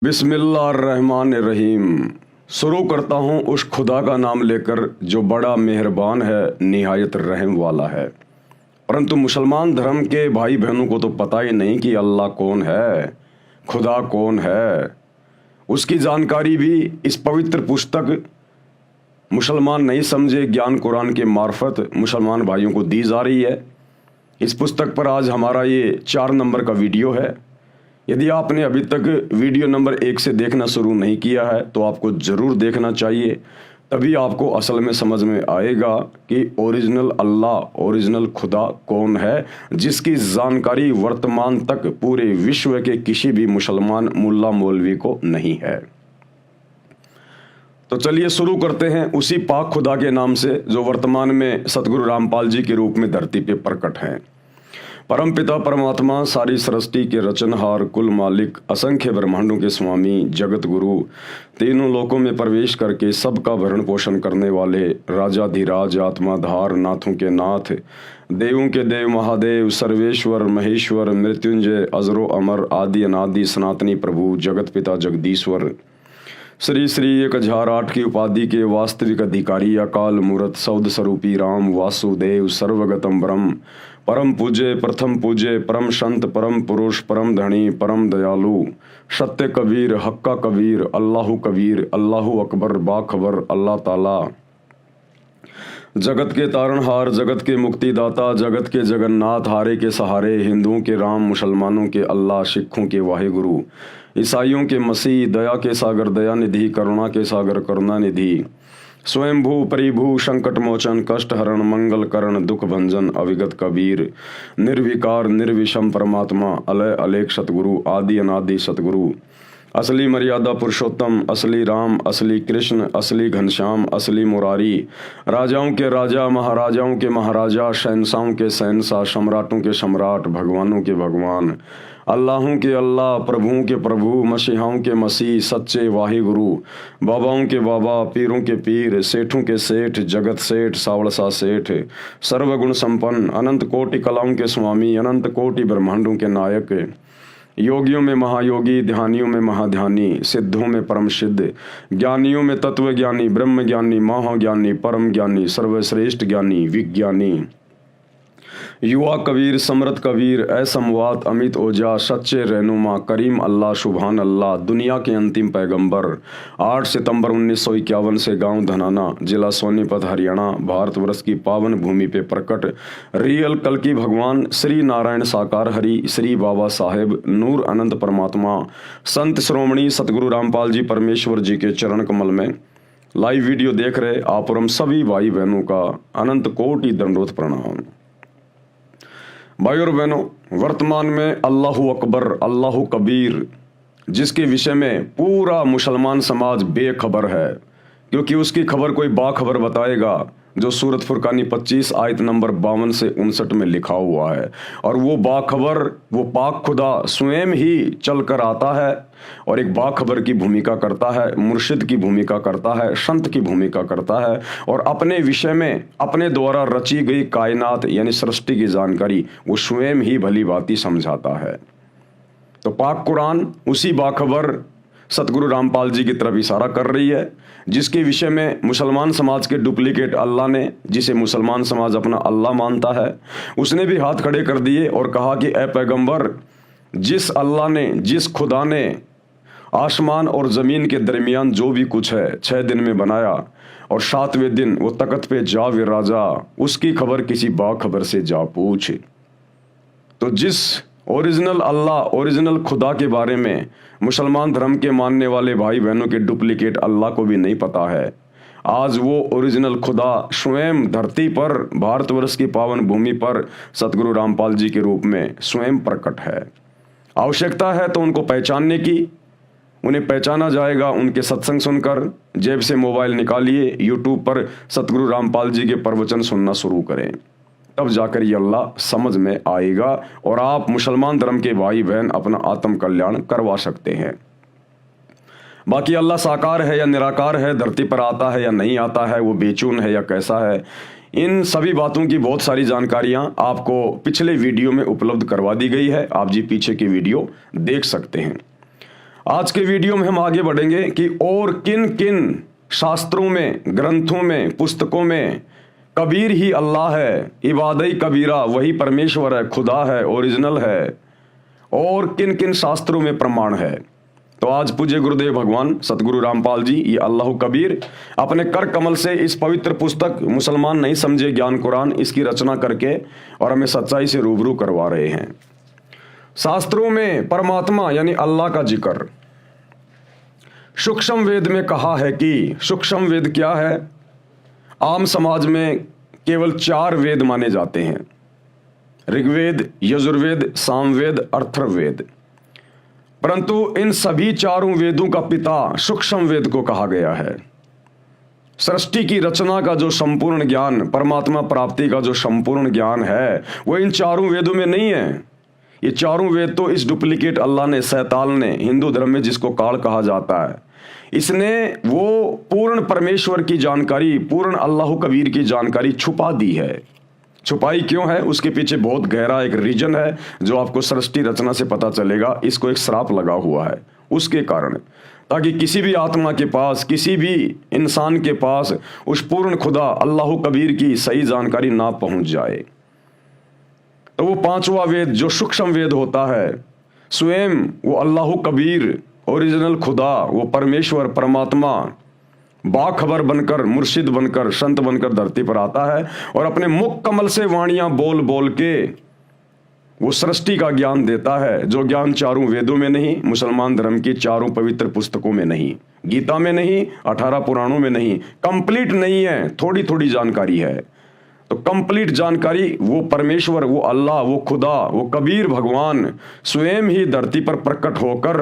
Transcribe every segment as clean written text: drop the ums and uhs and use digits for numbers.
बिस्मिल्लाहिर्रहमानिर्रहीम। शुरू करता हूँ उस खुदा का नाम लेकर जो बड़ा मेहरबान है, निहायत रहम वाला है। परंतु मुसलमान धर्म के भाई बहनों को तो पता ही नहीं कि अल्लाह कौन है, खुदा कौन है। उसकी जानकारी भी इस पवित्र पुस्तक मुसलमान नहीं समझे ज्ञान कुरान के मार्फत मुसलमान भाइयों को दी जा रही है। इस पुस्तक पर आज हमारा ये 4 नंबर का वीडियो है। यदि आपने अभी तक वीडियो नंबर 1 से देखना शुरू नहीं किया है तो आपको ज़रूर देखना चाहिए, तभी आपको असल में समझ में आएगा कि ओरिजिनल अल्लाह, ओरिजिनल खुदा कौन है, जिसकी जानकारी वर्तमान तक पूरे विश्व के किसी भी मुसलमान मुल्ला मौलवी को नहीं है। तो चलिए शुरू करते हैं उसी पाक खुदा के नाम से जो वर्तमान में सतगुरु रामपाल जी के रूप में धरती पे प्रकट हैं। परम पिता परमात्मा, सारी सृष्टि के रचनहार, कुल मालिक, असंख्य ब्रह्मांडों के स्वामी, जगत गुरु, तीनों लोकों में प्रवेश करके सबका भरण पोषण करने वाले, राजाधिराज, आत्माधार, नाथों के नाथ, देवों के देव, महादेव, सर्वेश्वर, महेश्वर, मृत्युंजय, अजरो अमर, आदि अनादि, सनातनी प्रभु, जगत पिता जगदीश्वर, श्री श्री 1008 की उपाधि के वास्तविक अधिकारी, अकाल मूर्त, सौद स्वरूपी राम, वासुदेव, सर्वगतम ब्रह्म, परम पूज्य, प्रथम पूज्य, परम संत, परम पुरुष, परम धनी, परम दयालु, सत्य कबीर, हक्का कबीर, अल्लाहु कबीर, अल्लाहु अकबर, बाखबर, अल्लाह ताला, जगत के तारणहार, जगत के मुक्तिदाता, जगत के जगन्नाथ, हारे के सहारे, हिंदुओं के राम, मुसलमानों के अल्लाह, सिखों के वाहिगुरु, ईसाइयों के मसीह, दया के सागर दया निधि, करुणा के सागर करुणा निधि, स्वयंभू परिभू, संकट मोचन, कष्ट हरण, मंगल करण, दुख भंजन, अविगत कबीर, निर्विकार निर्विषम परमात्मा, अलय अलेख सतगुरु, आदि अनादि सतगुरु, असली मर्यादा पुरुषोत्तम, असली राम, असली कृष्ण, असली घनश्याम, असली मुरारी, राजाओं के राजा, महाराजाओं के महाराजा, शहंशाहों के शहंशाह, सम्राटों के सम्राट, भगवानों के भगवान, अल्लाहों के अल्लाह, प्रभुओं के प्रभु, मसीहाओं के मसीह, सच्चे वाहिगुरु, बाबाओं के बाबा, पीरों के पीर, सेठों के सेठ, जगत सेठ, सावड़सा सेठ, सर्वगुण संपन्न, अनंत कोटि कलाओं के स्वामी, अनंत कोटि ब्रह्मांडों के नायक, योगियों में महायोगी, ध्यानियों में महाध्यानी, सिद्धों में परम सिद्ध, ज्ञानियों में तत्व ज्ञानी, ब्रह्म ज्ञानी, महाज्ञानी, परम ज्ञानी, सर्वश्रेष्ठ ज्ञानी, विज्ञानी, युवा कबीर, समृत कबीर, असमवात, अमित ओजा, सच्चे रहनुमा, करीम अल्लाह, सुभान अल्लाह, दुनिया के अंतिम पैगंबर, 8 सितंबर 1951 से गांव धनाना, जिला सोनीपत, हरियाणा, भारतवर्ष की पावन भूमि पे प्रकट रियल कल की भगवान श्री नारायण साकार हरि, श्री बाबा साहेब नूर अनंत परमात्मा, संत श्रोमणी सतगुरु रामपाल जी परमेश्वर जी के चरण कमल में लाइव वीडियो देख रहे आप और हम सभी भाई बहनों का अनंत कोटि दंडोत प्रणाम। भाई और बहनों, वर्तमान में अल्लाहु अकबर, अल्लाहु कबीर, जिसके विषय में पूरा मुसलमान समाज बेखबर है, क्योंकि उसकी खबर कोई बाखबर बताएगा, जो सूरत फुरकानी 25 आयत नंबर 52 से 59 में लिखा हुआ है। और वो बाखबर, वो पाक खुदा स्वयं ही चल कर आता है और एक बाखबर की भूमिका करता है, मुर्शिद की भूमिका करता है, संत की भूमिका करता है, और अपने विषय में अपने द्वारा रची गई कायनात यानी सृष्टि की जानकारी वो स्वयं ही भली भांति समझाता है। तो पाक कुरान उसी बाखबर सतगुरु रामपाल जी की तरफ इशारा कर रही है, जिसके विषय में मुसलमान समाज के डुप्लीकेट अल्लाह ने, जिसे मुसलमान समाज अपना अल्लाह मानता है, उसने भी हाथ खड़े कर दिए और कहा कि ए पैगंबर, जिस अल्लाह ने, जिस खुदा ने आसमान और ज़मीन के दरमियान जो भी कुछ है 6 दिन में बनाया और 7वें दिन वो तख्त पे जा विराजा, उसकी खबर किसी बाखबर से जा पूछ। तो जिस ओरिजिनल अल्लाह, ओरिजिनल खुदा के बारे में मुसलमान धर्म के मानने वाले भाई बहनों के डुप्लीकेट अल्लाह को भी नहीं पता है, आज वो ओरिजिनल खुदा स्वयं धरती पर, भारतवर्ष की पावन भूमि पर सतगुरु रामपाल जी के रूप में स्वयं प्रकट है। आवश्यकता है तो उनको पहचानने की, उन्हें पहचाना जाएगा उनके सत्संग सुनकर। जेब से मोबाइल निकालिए, यूट्यूब पर सतगुरु रामपाल जी के प्रवचन सुनना शुरू करें, तब जाकर ये अल्लाह समझ में आएगा और आप मुसलमान धर्म के भाई बहन अपना आत्म कल्याण करवा सकते हैं। बाकी अल्लाह साकार है या निराकार है, धरती पर आता है या नहीं आता है, वो बेचून है या कैसा है, इन सभी बातों की बहुत सारी जानकारियां आपको पिछले वीडियो में उपलब्ध करवा दी गई है। आप जी पीछे की वीडियो देख सकते हैं। आज के वीडियो में हम आगे बढ़ेंगे कि और किन किन शास्त्रों में, ग्रंथों में, पुस्तकों में कबीर ही अल्लाह है, इबादई कबीरा वही परमेश्वर है, खुदा है, ओरिजिनल है, और किन किन शास्त्रों में प्रमाण है। तो आज पूज्य गुरुदेव भगवान सतगुरु रामपाल जी ये अल्लाह कबीर अपने कर कमल से इस पवित्र पुस्तक मुसलमान नहीं समझे ज्ञान कुरान इसकी रचना करके और हमें सच्चाई से रूबरू करवा रहे हैं। शास्त्रों में परमात्मा यानी अल्लाह का जिक्र सूक्ष्म वेद में कहा है कि सूक्ष्म वेद क्या है? आम समाज में केवल 4 वेद माने जाते हैं, ऋग्वेद, यजुर्वेद, सामवेद, अथर्ववेद। परंतु इन सभी चारों वेदों का पिता सूक्ष्म वेद को कहा गया है। सृष्टि की रचना का जो संपूर्ण ज्ञान, परमात्मा प्राप्ति का जो संपूर्ण ज्ञान है वो इन चारों वेदों में नहीं है। ये चारों वेद तो इस डुप्लीकेट अल्लाह ने, शैतान ने, हिंदू धर्म में जिसको काल कहा जाता है, इसने वो पूर्ण परमेश्वर की जानकारी, पूर्ण अल्लाह कबीर की जानकारी छुपा दी है। छुपाई क्यों है? उसके पीछे बहुत गहरा एक रीजन है जो आपको सृष्टि रचना से पता चलेगा। इसको एक श्राप लगा हुआ है उसके कारण, ताकि किसी भी आत्मा के पास, किसी भी इंसान के पास उस पूर्ण खुदा अल्लाह कबीर की सही जानकारी ना पहुंच जाए। तो वो 5वां वेद जो सूक्ष्म वेद होता है, स्वयं वो अल्लाह कबीर ओरिजिनल खुदा, वो परमेश्वर परमात्मा बाखबर बनकर, मुर्शिद बनकर, संत बनकर धरती पर आता है और अपने मुख कमल से वाणियां बोल बोल के वो सृष्टि का ज्ञान देता है, जो ज्ञान चारों वेदों में नहीं, मुसलमान धर्म की चारों पवित्र पुस्तकों में नहीं, गीता में नहीं, 18 पुराणों में नहीं, कंप्लीट नहीं है, थोड़ी थोड़ी जानकारी है। तो कंप्लीट जानकारी वो परमेश्वर, वो अल्लाह, वो खुदा, वो कबीर भगवान स्वयं ही धरती पर प्रकट होकर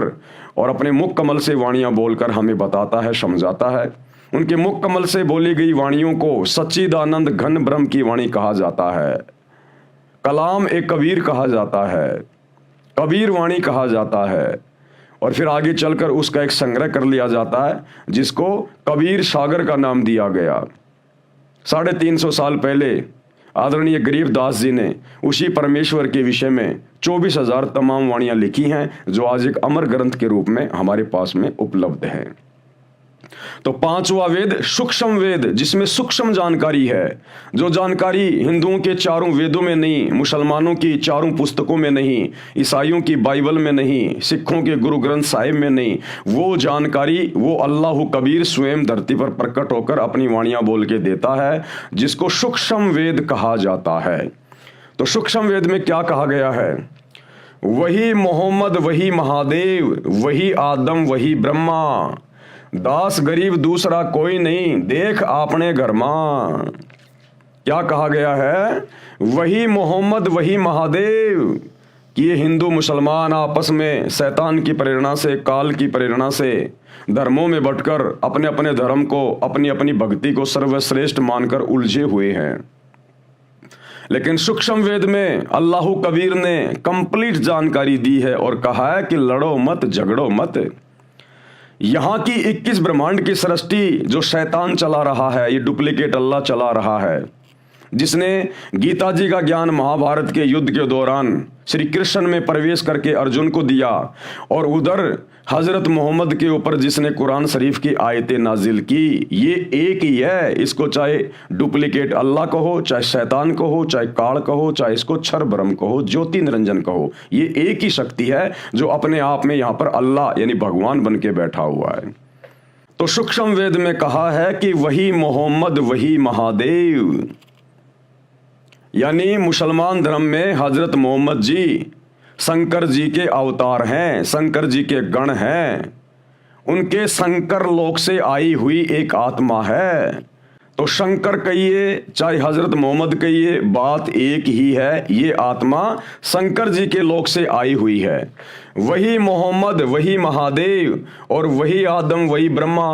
और अपने मुख कमल से वाणियां बोलकर हमें बताता है, समझाता है। उनके मुख कमल से बोली गई वाणियों को सच्चिदानंद घन ब्रह्म की वाणी कहा जाता है, कलाम ए कबीर कहा जाता है, कबीर वाणी कहा जाता है। और फिर आगे चलकर उसका एक संग्रह कर लिया जाता है जिसको कबीर सागर का नाम दिया गया। 350 साल पहले आदरणीय गरीबदास जी ने उसी परमेश्वर के विषय में 24,000 तमाम वाणियां लिखी हैं, जो आज एक अमर ग्रंथ के रूप में हमारे पास में उपलब्ध है। तो 5वां वेद सूक्ष्म वेद, जिसमें सूक्ष्म जानकारी है, जो जानकारी हिंदुओं के चारों वेदों में नहीं, मुसलमानों की चारों पुस्तकों में नहीं, ईसाइयों की बाइबल में नहीं, सिखों के गुरु ग्रंथ साहिब में नहीं, वो जानकारी वो अल्लाह कबीर स्वयं धरती पर प्रकट होकर अपनी वाणियां बोल के देता है, जिसको सूक्ष्म वेद कहा जाता है। तो सूक्ष्म वेद में क्या कहा गया है? वही मोहम्मद, वही महादेव, वही आदम, वही ब्रह्मा, दास गरीब दूसरा कोई नहीं, देख आपने घर मां। क्या कहा गया है? वही मोहम्मद, वही महादेव। कि ये हिंदू मुसलमान आपस में शैतान की प्रेरणा से, काल की प्रेरणा से धर्मों में बंटकर अपने अपने धर्म को, अपनी अपनी भक्ति को सर्वश्रेष्ठ मानकर उलझे हुए हैं। लेकिन सूक्ष्म वेद में अल्लाह कबीर ने कंप्लीट जानकारी दी है और कहा है कि लड़ो मत, झगड़ो मत। यहां की 21 ब्रह्मांड की सृष्टि जो शैतान चला रहा है, ये डुप्लीकेट अल्लाह चला रहा है, जिसने गीता जी का ज्ञान महाभारत के युद्ध के दौरान श्री कृष्ण में प्रवेश करके अर्जुन को दिया, और उधर हजरत मोहम्मद के ऊपर जिसने कुरान शरीफ की आयतें नाजिल की, ये एक ही है। इसको चाहे डुप्लीकेट अल्लाह कहो, चाहे शैतान कहो, चाहे काल कहो, चाहे इसको क्षर ब्रह्म कहो, ज्योति निरंजन कहो, ये एक ही शक्ति है जो अपने आप में यहाँ पर अल्लाह यानी भगवान बन के बैठा हुआ है। तो सूक्ष्म वेद में कहा है कि वही मोहम्मद, वही महादेव, यानी मुसलमान धर्म में हजरत मोहम्मद जी शंकर जी के अवतार हैं, शंकर जी के गण हैं, उनके शंकर लोक से आई हुई एक आत्मा है। तो शंकर कहिए चाहे हजरत मोहम्मद कहिए, बात एक ही है, ये आत्मा शंकर जी के लोक से आई हुई है। वही मोहम्मद, वही महादेव और वही आदम, वही ब्रह्मा।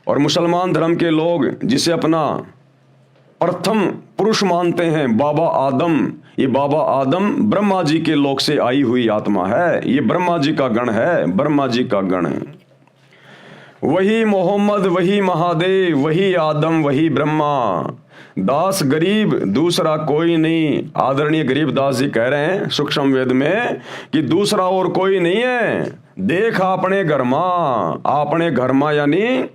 और मुसलमान धर्म के लोग जिसे अपना प्रथम पुरुष मानते हैं बाबा आदम, ये बाबा आदम ब्रह्मा जी के लोक से आई हुई आत्मा है, ये ब्रह्मा जी का गण है, ब्रह्मा जी का गण है। वही मोहम्मद, वही महादेव, वही आदम, वही ब्रह्मा, दास गरीब दूसरा कोई नहीं। आदरणीय गरीबदास जी कह रहे हैं सूक्ष्म वेद में कि दूसरा और कोई नहीं है, देख आपने घर में यानी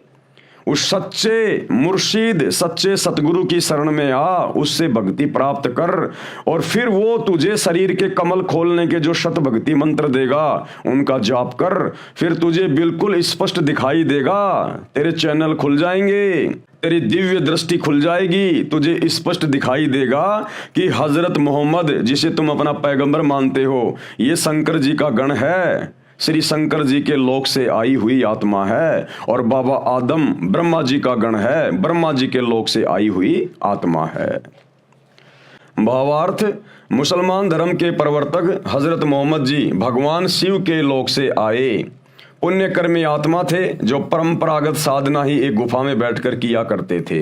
उस सच्चे मुर्शिद सच्चे सतगुरु की शरण में आ, उससे भक्ति प्राप्त कर और फिर वो तुझे शरीर के कमल खोलने के जो शत भक्ति मंत्र देगा उनका जाप कर, फिर तुझे बिल्कुल स्पष्ट दिखाई देगा, तेरे चैनल खुल जाएंगे, तेरी दिव्य दृष्टि खुल जाएगी, तुझे स्पष्ट दिखाई देगा कि हजरत मोहम्मद जिसे तुम अपना पैगंबर मानते हो ये शंकर जी का गण है, श्री शंकर जी के लोक से आई हुई आत्मा है, और बाबा आदम ब्रह्मा जी का गण है, ब्रह्मा जी के लोक से आई हुई आत्मा है। भावार्थ, मुसलमान धर्म के प्रवर्तक हजरत मोहम्मद जी भगवान शिव के लोक से आए पुण्यकर्मी आत्मा थे जो परंपरागत साधना ही एक गुफा में बैठकर किया करते थे।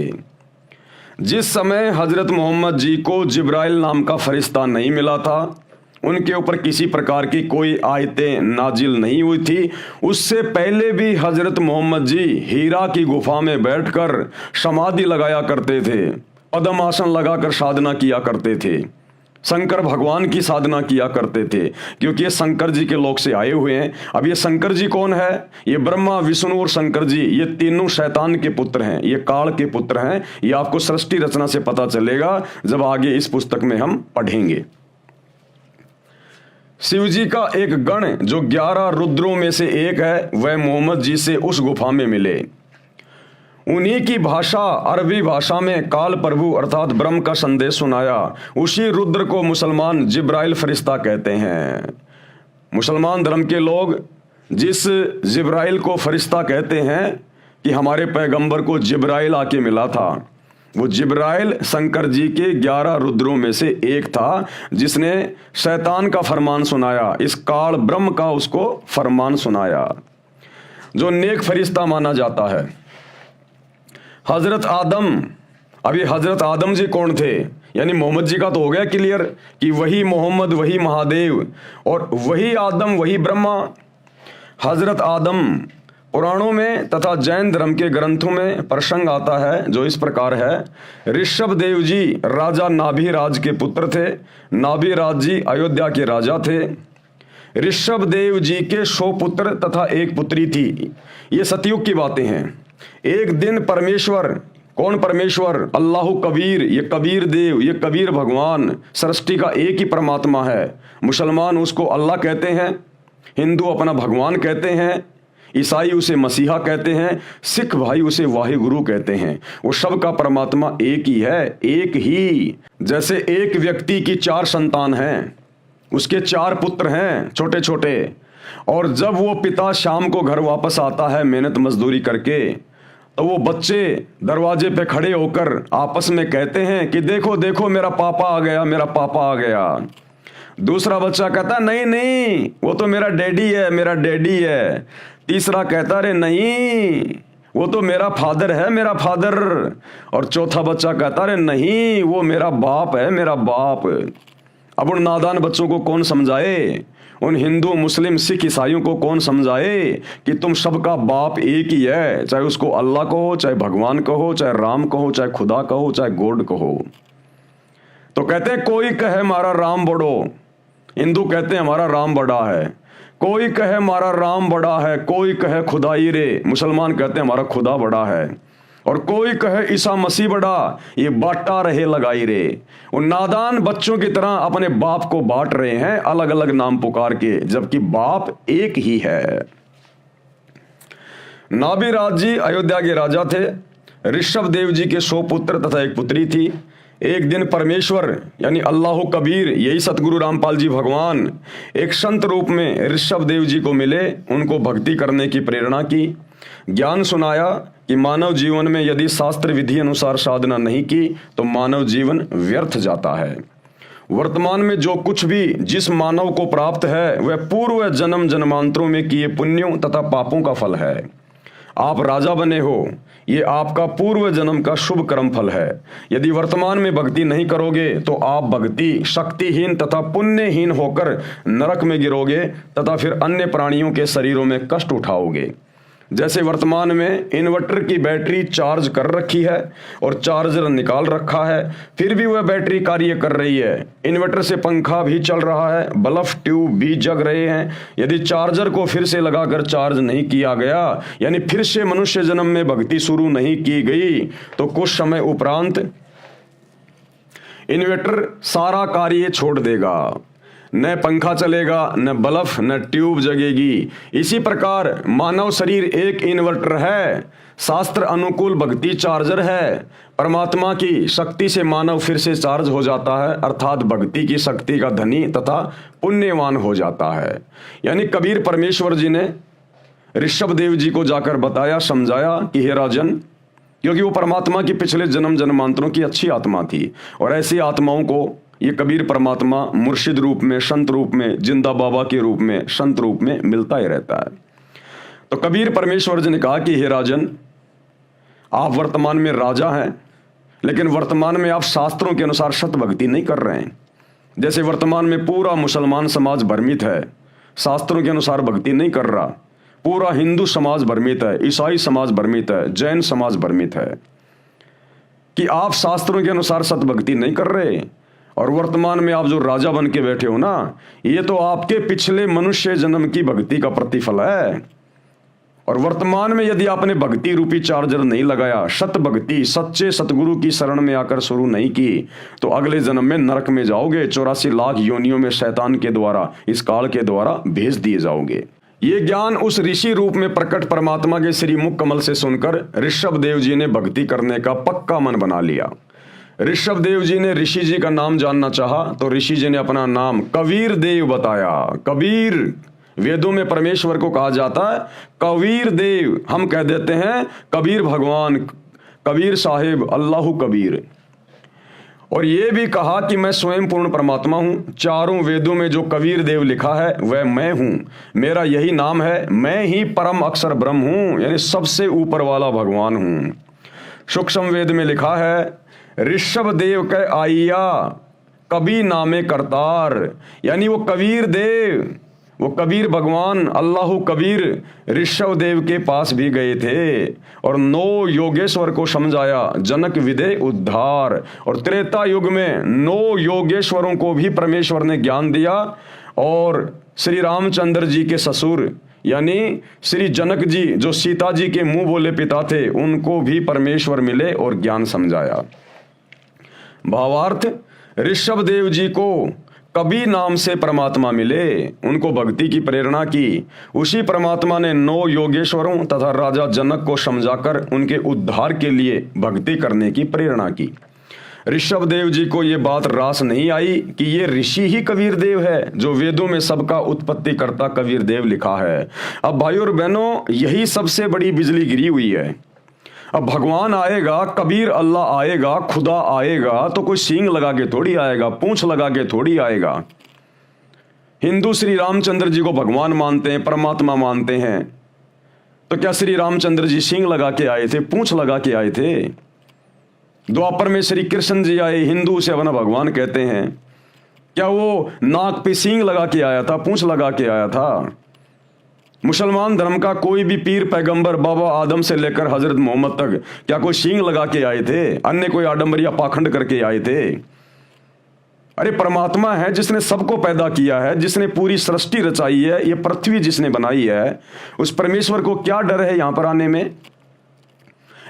जिस समय हजरत मोहम्मद जी को जिब्राइल नाम का फरिश्ता नहीं मिला था, उनके ऊपर किसी प्रकार की कोई आयतें नाजिल नहीं हुई थी, उससे पहले भी हजरत मोहम्मद जी हीरा की गुफा में बैठकर समाधि लगाया करते थे, पद्मासन लगाकर साधना किया करते थे, शंकर भगवान की साधना किया करते थे, क्योंकि ये शंकर जी के लोक से आए हुए हैं। अब ये शंकर जी कौन है? ये ब्रह्मा विष्णु और शंकर जी ये तीनों शैतान के पुत्र हैं, ये काल के पुत्र हैं। ये आपको सृष्टि रचना से पता चलेगा जब आगे इस पुस्तक में हम पढ़ेंगे। शिव जी का एक गण जो 11 रुद्रों में से एक है वह मोहम्मद जी से उस गुफा में मिले। उन्हीं की भाषा अरबी भाषा में काल प्रभु अर्थात ब्रह्म का संदेश सुनाया। उसी रुद्र को मुसलमान जिब्राइल फरिश्ता कहते हैं। मुसलमान धर्म के लोग जिस जिब्राइल को फरिश्ता कहते हैं कि हमारे पैगंबर को जिब्राइल आके मिला था, वो जिब्राइल शंकर जी के 11 रुद्रों में से एक था जिसने शैतान का फरमान सुनाया, इस काल ब्रह्म का उसको फरमान सुनाया, जो नेक फरिश्ता माना जाता है। हजरत आदम, अभी हजरत आदम जी कौन थे? यानी मोहम्मद जी का तो हो गया क्लियर कि वही मोहम्मद वही महादेव और वही आदम वही ब्रह्मा। हजरत आदम पुराणों में तथा जैन धर्म के ग्रंथों में प्रसंग आता है जो इस प्रकार है। ऋषभ देव जी राजा नाभिराज के पुत्र थे। नाभिराज जी अयोध्या के राजा थे। ऋषभ देव जी के 100 पुत्र तथा एक पुत्री थी। ये सतयुग की बातें हैं। एक दिन परमेश्वर, कौन परमेश्वर? अल्लाह कबीर, ये कबीर देव, ये कबीर भगवान सृष्टि का एक ही परमात्मा है। मुसलमान उसको अल्लाह कहते हैं, हिंदू अपना भगवान कहते हैं, ईसाई उसे मसीहा कहते हैं, सिख भाई उसे वाहिगुरु कहते हैं। वो सब का परमात्मा एक ही है, एक ही। जैसे एक व्यक्ति की 4 संतान हैं, उसके 4 पुत्र हैं छोटे छोटे, और जब वो पिता शाम को घर वापस आता है मेहनत मजदूरी करके, तो वो बच्चे दरवाजे पे खड़े होकर आपस में कहते हैं कि देखो देखो मेरा पापा आ गया, मेरा पापा आ गया। दूसरा बच्चा कहता नहीं नहीं वो तो मेरा डैडी है, मेरा डैडी है। तीसरा कहता अरे नहीं वो तो मेरा फादर है, मेरा फादर। और चौथा बच्चा कहता अरे नहीं वो मेरा बाप है, मेरा बाप। अब उन नादान बच्चों को कौन समझाए? उन हिंदू मुस्लिम सिख ईसाइयों को कौन समझाए कि तुम सबका बाप एक ही है, चाहे उसको अल्लाह कहो, चाहे भगवान कहो, चाहे राम कहो, चाहे खुदा कहो, चाहे गॉड कहो। तो कहते हैं कोई कहे हमारा राम बड़ो, हिंदू कहते हैं हमारा राम बड़ा है। कोई कहे हमारा राम बड़ा है, कोई कहे खुदाई रे, मुसलमान कहते हैं हमारा खुदा बड़ा है। और कोई कहे ईसा मसीह बड़ा, ये बांटा रहे लगाई रे। उन नादान बच्चों की तरह अपने बाप को बांट रहे हैं अलग अलग नाम पुकार के, जबकि बाप एक ही है। नाभिराज जी अयोध्या के राजा थे। ऋषभ देव जी के 100 पुत्र तथा एक पुत्री थी। एक दिन परमेश्वर यानी अल्लाह कबीर, यही सतगुरु रामपाल जी भगवान, एक संत रूप में ऋषभ देव जी को मिले, उनको भक्ति करने की प्रेरणा की, ज्ञान सुनाया कि मानव जीवन में यदि शास्त्र विधि अनुसार साधना नहीं की तो मानव जीवन व्यर्थ जाता है। वर्तमान में जो कुछ भी जिस मानव को प्राप्त है वह पूर्व जन्म जन्मांतरों में किए पुण्यों तथा पापों का फल है। आप राजा बने हो, ये आपका पूर्व जन्म का शुभ कर्म फल है। यदि वर्तमान में भक्ति नहीं करोगे तो आप भक्ति शक्तिहीन तथा पुण्यहीन होकर नरक में गिरोगे तथा फिर अन्य प्राणियों के शरीरों में कष्ट उठाओगे। जैसे वर्तमान में इन्वर्टर की बैटरी चार्ज कर रखी है और चार्जर निकाल रखा है, फिर भी वह बैटरी कार्य कर रही है। इन्वर्टर से पंखा भी चल रहा है, बल्ब ट्यूब भी जग रहे हैं। यदि चार्जर को फिर से लगाकर चार्ज नहीं किया गया, यानी फिर से मनुष्य जन्म में भक्ति शुरू नहीं की गई, तो कुछ समय उपरांत इन्वर्टर सारा कार्य छोड़ देगा। न पंखा चलेगा, न बल्ब, न ट्यूब जगेगी। इसी प्रकार मानव शरीर एक इन्वर्टर है, शास्त्र अनुकूल भक्ति चार्जर है। परमात्मा की शक्ति से मानव फिर से चार्ज हो जाता है, अर्थात भक्ति की शक्ति का धनी तथा पुण्यवान हो जाता है। यानी कबीर परमेश्वर जी ने ऋषभ देव जी को जाकर बताया, समझाया कि हे राजन, क्योंकि वो परमात्मा की पिछले जन्म जन्मांतरों की अच्छी आत्मा थी, और ऐसी आत्माओं को ये कबीर परमात्मा मुर्शिद रूप में, संत रूप में, जिंदा बाबा के रूप में, संत रूप में मिलता ही रहता है। तो कबीर परमेश्वर जी ने कहा कि हे राजन, आप वर्तमान में राजा हैं, लेकिन वर्तमान में आप शास्त्रों के अनुसार सत भक्ति नहीं कर रहे हैं। जैसे वर्तमान में पूरा मुसलमान समाज भ्रमित है, शास्त्रों के अनुसार भक्ति नहीं कर रहा। पूरा हिंदू समाज भ्रमित है, ईसाई समाज भ्रमित है, जैन समाज भ्रमित है कि आप शास्त्रों के अनुसार सत भक्ति नहीं कर रहे। और वर्तमान में आप जो राजा बन के बैठे हो ना, ये तो आपके पिछले मनुष्य जन्म की भक्ति का प्रतिफल है। और वर्तमान में यदि आपने भक्ति रूपी चार्जर नहीं लगाया, सत भक्ति सच्चे सतगुरु की शरण में आकर शुरू नहीं की, तो अगले जन्म में नरक में जाओगे। 84 लाख योनियों में शैतान के द्वारा, इस काल के द्वारा भेज दिए जाओगे। ये ज्ञान उस ऋषि रूप में प्रकट परमात्मा के श्री मुख कमल से सुनकर ऋषभ देव जी ने भक्ति करने का पक्का मन बना लिया। ऋषभ देव जी ने ऋषि जी का नाम जानना चाहा, तो ऋषि जी ने अपना नाम कबीर देव बताया। कबीर, वेदों में परमेश्वर को कहा जाता है कबीर देव, हम कह देते हैं कबीर भगवान, कबीर साहिब, अल्लाह कबीर। और ये भी कहा कि मैं स्वयं पूर्ण परमात्मा हूं। चारों वेदों में जो कबीर देव लिखा है वह मैं हूं, मेरा यही नाम है, मैं ही परम अक्षर ब्रह्म हूं, यानी सबसे ऊपर वाला भगवान हूं। सूक्ष्म वेद में लिखा है ऋषभ देव कह आइया कबी नामे करतार, यानी वो कबीर देव, वो कबीर भगवान अल्लाह कबीर ऋषभ देव के पास भी गए थे और 9 योगेश्वर को समझाया, जनक विदे उद्धार। और त्रेता युग में 9 योगेश्वरों को भी परमेश्वर ने ज्ञान दिया, और श्री रामचंद्र जी के ससुर यानी श्री जनक जी, जो सीता जी के मुंह बोले पिता थे, उनको भी परमेश्वर मिले और ज्ञान समझाया। भावार्थ, ऋषभ देव जी को कबीर नाम से परमात्मा मिले, उनको भक्ति की प्रेरणा की। उसी परमात्मा ने 9 योगेश्वरों तथा राजा जनक को समझाकर उनके उद्धार के लिए भक्ति करने की प्रेरणा की। ऋषभ देव जी को ये बात रास नहीं आई कि ये ऋषि ही कबीर देव है, जो वेदों में सबका उत्पत्ति करता कबीर देव लिखा है। अब भाइयों और बहनों, यही सबसे बड़ी बिजली गिरी हुई है। अब भगवान आएगा, कबीर अल्लाह आएगा, खुदा आएगा, तो कोई सींग लगा के थोड़ी आएगा, पूंछ लगा के थोड़ी आएगा। हिंदू श्री रामचंद्र जी को भगवान मानते हैं, परमात्मा मानते हैं, तो क्या श्री रामचंद्र जी सींग लगा के आए थे, पूंछ लगा के आए थे? द्वापर में श्री कृष्ण जी आए, हिंदू से अपना भगवान कहते हैं, क्या वो नाक पे सींग लगा के आया था, पूंछ लगा के आया था? मुसलमान धर्म का कोई भी पीर पैगंबर बाबा आदम से लेकर हजरत मोहम्मद तक क्या कोई सींग लगा के आए थे? अन्य कोई आडंबर या पाखंड करके आए थे? अरे परमात्मा है जिसने सबको पैदा किया है, जिसने पूरी सृष्टि रचाई है, ये पृथ्वी जिसने बनाई है, उस परमेश्वर को क्या डर है यहां पर आने में?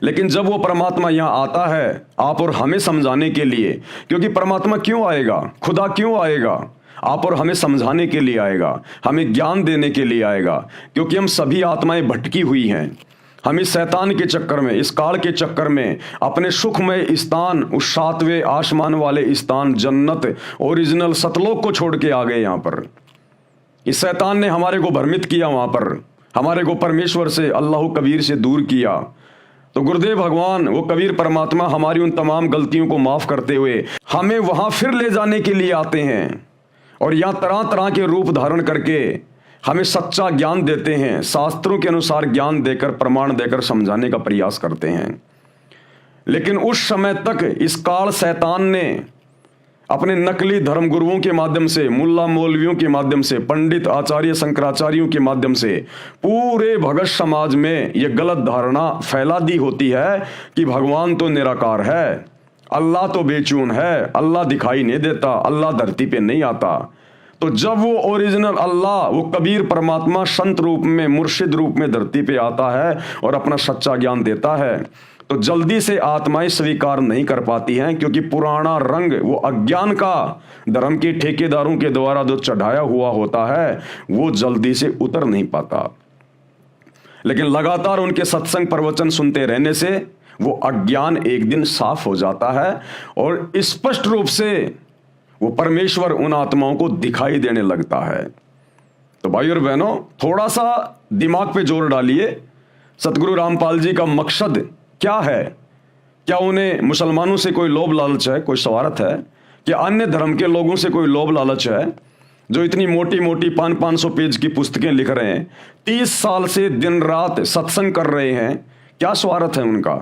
लेकिन जब वो परमात्मा यहां आता है आप और हमें समझाने के लिए, क्योंकि परमात्मा क्यों आएगा, खुदा क्यों आएगा? आप और हमें समझाने के लिए आएगा, हमें ज्ञान देने के लिए आएगा, क्योंकि हम सभी आत्माएं भटकी हुई हैं। हम इस शैतान के चक्कर में, इस काल के चक्कर में अपने सुखमय स्थान, उस 7वें आसमान वाले स्थान जन्नत ओरिजिनल सतलोक को छोड़ के आ गए। यहाँ पर इस शैतान ने हमारे को भ्रमित किया, वहां पर हमारे को परमेश्वर से, अल्लाह कबीर से दूर किया। तो गुरुदेव भगवान, वो कबीर परमात्मा हमारी उन तमाम गलतियों को माफ करते हुए हमें वहां फिर ले जाने के लिए आते हैं और यहाँ तरह तरह के रूप धारण करके हमें सच्चा ज्ञान देते हैं, शास्त्रों के अनुसार ज्ञान देकर, प्रमाण देकर समझाने का प्रयास करते हैं। लेकिन उस समय तक इस काल शैतान ने अपने नकली धर्म गुरुओं के माध्यम से, मुल्ला मौलवियों के माध्यम से, पंडित आचार्य शंकराचार्यों के माध्यम से पूरे भगत समाज में यह गलत धारणा फैला दी होती है कि भगवान तो निराकार है, अल्लाह तो बेचून है, अल्लाह दिखाई नहीं देता, अल्लाह धरती पे नहीं आता। तो जब वो ओरिजिनल अल्लाह, वो कबीर परमात्मा संत रूप में, मुर्शिद रूप में धरती पे आता है और अपना सच्चा ज्ञान देता है, तो जल्दी से आत्माएं स्वीकार नहीं कर पाती हैं, क्योंकि पुराना रंग, वो अज्ञान का, धर्म के ठेकेदारों के द्वारा जो चढ़ाया हुआ होता है, वो जल्दी से उतर नहीं पाता। लेकिन लगातार उनके सत्संग प्रवचन सुनते रहने से वो अज्ञान एक दिन साफ हो जाता है और स्पष्ट रूप से वो परमेश्वर उन आत्माओं को दिखाई देने लगता है। तो भाई और बहनों, थोड़ा सा दिमाग पे जोर डालिए, सतगुरु रामपाल जी का मकसद क्या है? क्या उन्हें मुसलमानों से कोई लोभ लालच है, कोई स्वार्थ है? क्या अन्य धर्म के लोगों से कोई लोभ लालच है, जो इतनी मोटी मोटी 500-500 पेज की पुस्तकें लिख रहे हैं, 30 साल से दिन रात सत्संग कर रहे हैं? क्या स्वार्थ है उनका?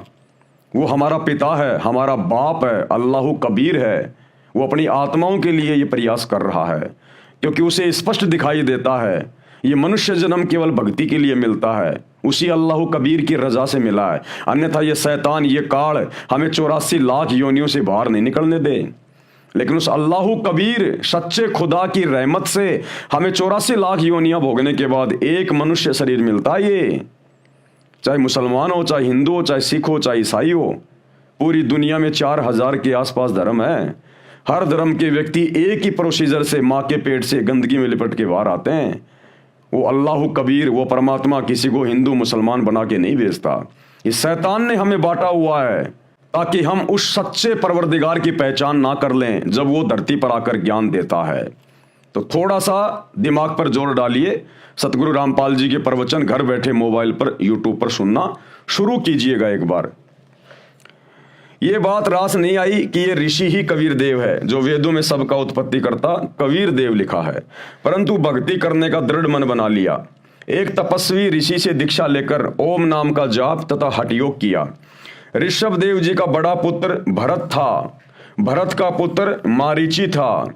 वो हमारा पिता है, हमारा बाप है, अल्लाह कबीर है। वो अपनी आत्माओं के लिए ये प्रयास कर रहा है, क्योंकि उसे स्पष्ट दिखाई देता है ये मनुष्य जन्म केवल भक्ति के लिए मिलता है, उसी अल्लाह कबीर की रजा से मिला है। अन्यथा ये शैतान, ये काल हमें 84 लाख योनियों से बाहर नहीं निकलने दे। लेकिन उस अल्लाह कबीर सच्चे खुदा की रहमत से हमें 84 लाख योनियां भोगने के बाद एक मनुष्य शरीर मिलता है। ये चाहे मुसलमान हो, चाहे हिंदू हो, चाहे सिख हो, चाहे ईसाई हो, पूरी दुनिया में 4000 के आसपास धर्म है। हर धर्म के व्यक्ति एक ही प्रोसीजर से माँ के पेट से गंदगी में लिपट के बाहर आते हैं। वो अल्लाह कबीर, वो परमात्मा किसी को हिंदू मुसलमान बना के नहीं भेजता। इस शैतान ने हमें बांटा हुआ है ताकि हम उस सच्चे परवरदिगार की पहचान ना कर लें जब वो धरती पर आकर ज्ञान देता है। तो थोड़ा सा दिमाग पर जोर डालिए, सतगुरु रामपाल जी के प्रवचन घर बैठे मोबाइल पर, यूट्यूब पर सुनना शुरू कीजिएगा एक बार। ये बात रास नहीं आई कि ये ऋषि ही कबीर देव है, जो वेदों में सबका उत्पत्ति करता कबीर देव लिखा है, परंतु भक्ति करने का दृढ़ मन बना लिया। एक तपस्वी ऋषि से दीक्षा लेकर ओम नाम का जाप तथा हठ योग किया। ऋषभ देव जी का बड़ा पुत्र भरत था, भरत का पुत्र मारीची था।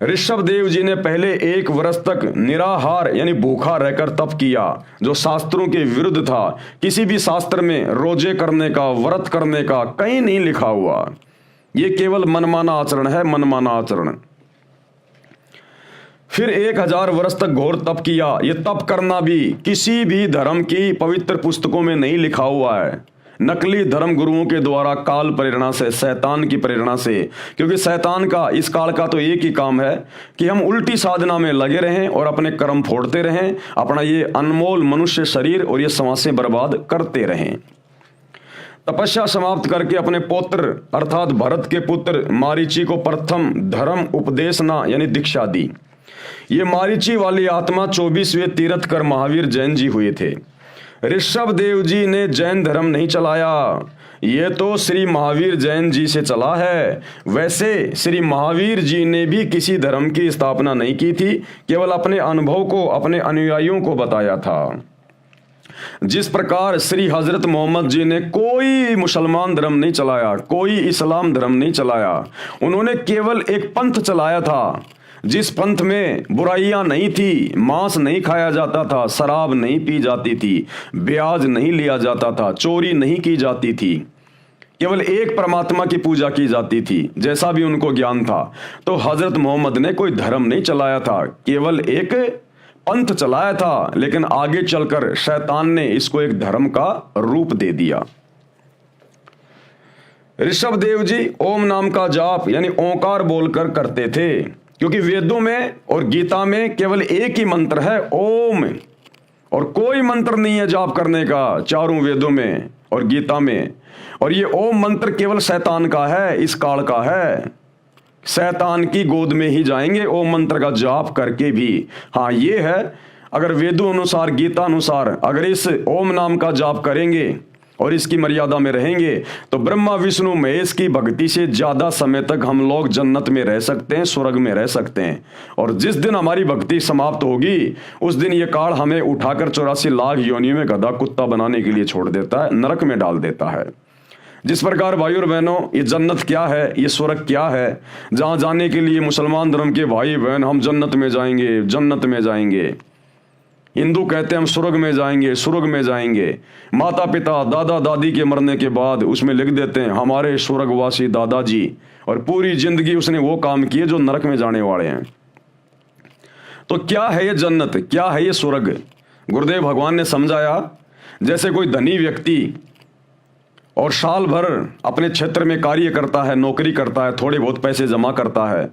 ऋषभ देव जी ने पहले 1 वर्ष तक निराहार यानी भूखा रहकर तप किया, जो शास्त्रों के विरुद्ध था। किसी भी शास्त्र में रोजे करने का, व्रत करने का कहीं नहीं लिखा हुआ। ये केवल मनमाना आचरण है, मनमाना आचरण। फिर 1000 वर्ष तक घोर तप किया। ये तप करना भी किसी भी धर्म की पवित्र पुस्तकों में नहीं लिखा हुआ है, नकली धर्म गुरुओं के द्वारा काल प्रेरणा से, शैतान की प्रेरणा से। क्योंकि शैतान का, इस काल का तो एक ही काम है कि हम उल्टी साधना में लगे रहें और अपने कर्म फोड़ते रहें, अपना ये अनमोल मनुष्य शरीर और ये समासें बर्बाद करते रहें। तपस्या समाप्त करके अपने पुत्र अर्थात भरत के पुत्र मारीची को प्रथम धर्म उपदेशना यानी दीक्षा दी। ये मारीची वाली आत्मा 24वें तीर्थकर महावीर जैन जी हुए थे। ऋषभ देव जी ने जैन धर्म नहीं चलाया, ये तो श्री महावीर जैन जी से चला है। वैसे श्री महावीर जी ने भी किसी धर्म की स्थापना नहीं की थी, केवल अपने अनुभव को अपने अनुयायियों को बताया था। जिस प्रकार श्री हजरत मोहम्मद जी ने कोई मुसलमान धर्म नहीं चलाया, कोई इस्लाम धर्म नहीं चलाया, उन्होंने केवल एक पंथ चलाया था, जिस पंथ में बुराइयां नहीं थी, मांस नहीं खाया जाता था, शराब नहीं पी जाती थी, ब्याज नहीं लिया जाता था, चोरी नहीं की जाती थी, केवल एक परमात्मा की पूजा की जाती थी, जैसा भी उनको ज्ञान था। तो हजरत मोहम्मद ने कोई धर्म नहीं चलाया था, केवल एक पंथ चलाया था। लेकिन आगे चलकर शैतान ने इसको एक धर्म का रूप दे दिया। ऋषभ देव जी ओम नाम का जाप यानी ओंकार बोलकर करते थे, क्योंकि वेदों में और गीता में केवल एक ही मंत्र है, ओम, और कोई मंत्र नहीं है जाप करने का चारों वेदों में और गीता में। और ये ओम मंत्र केवल शैतान का है, इस काल का है। शैतान की गोद में ही जाएंगे ओम मंत्र का जाप करके भी। हाँ, ये है, अगर वेदों अनुसार, गीता अनुसार अगर इस ओम नाम का जाप करेंगे और इसकी मर्यादा में रहेंगे तो ब्रह्मा विष्णु महेश की भक्ति से ज्यादा समय तक हम लोग जन्नत में रह सकते हैं, स्वर्ग में रह सकते हैं। और जिस दिन हमारी भक्ति समाप्त होगी उस दिन ये काल हमें उठाकर 84 लाख योनियों में गधा कुत्ता बनाने के लिए छोड़ देता है, नरक में डाल देता है। जिस प्रकार भाई और बहनों ये जन्नत क्या है, ये स्वर्ग क्या है, जहां जाने के लिए मुसलमान धर्म के भाई बहन हम जन्नत में जाएंगे, जन्नत में जाएंगे। हिंदू कहते हैं हम स्वर्ग में जाएंगे, स्वर्ग में जाएंगे। माता पिता दादा दादी के मरने के बाद उसमें लिख देते हैं हमारे स्वर्गवासी दादाजी, और पूरी जिंदगी उसने वो काम किए जो नरक में जाने वाले हैं। तो क्या है ये जन्नत, क्या है ये स्वर्ग? गुरुदेव भगवान ने समझाया, जैसे कोई धनी व्यक्ति और साल भर अपने क्षेत्र में कार्य करता है, नौकरी करता है, थोड़े बहुत पैसे जमा करता है,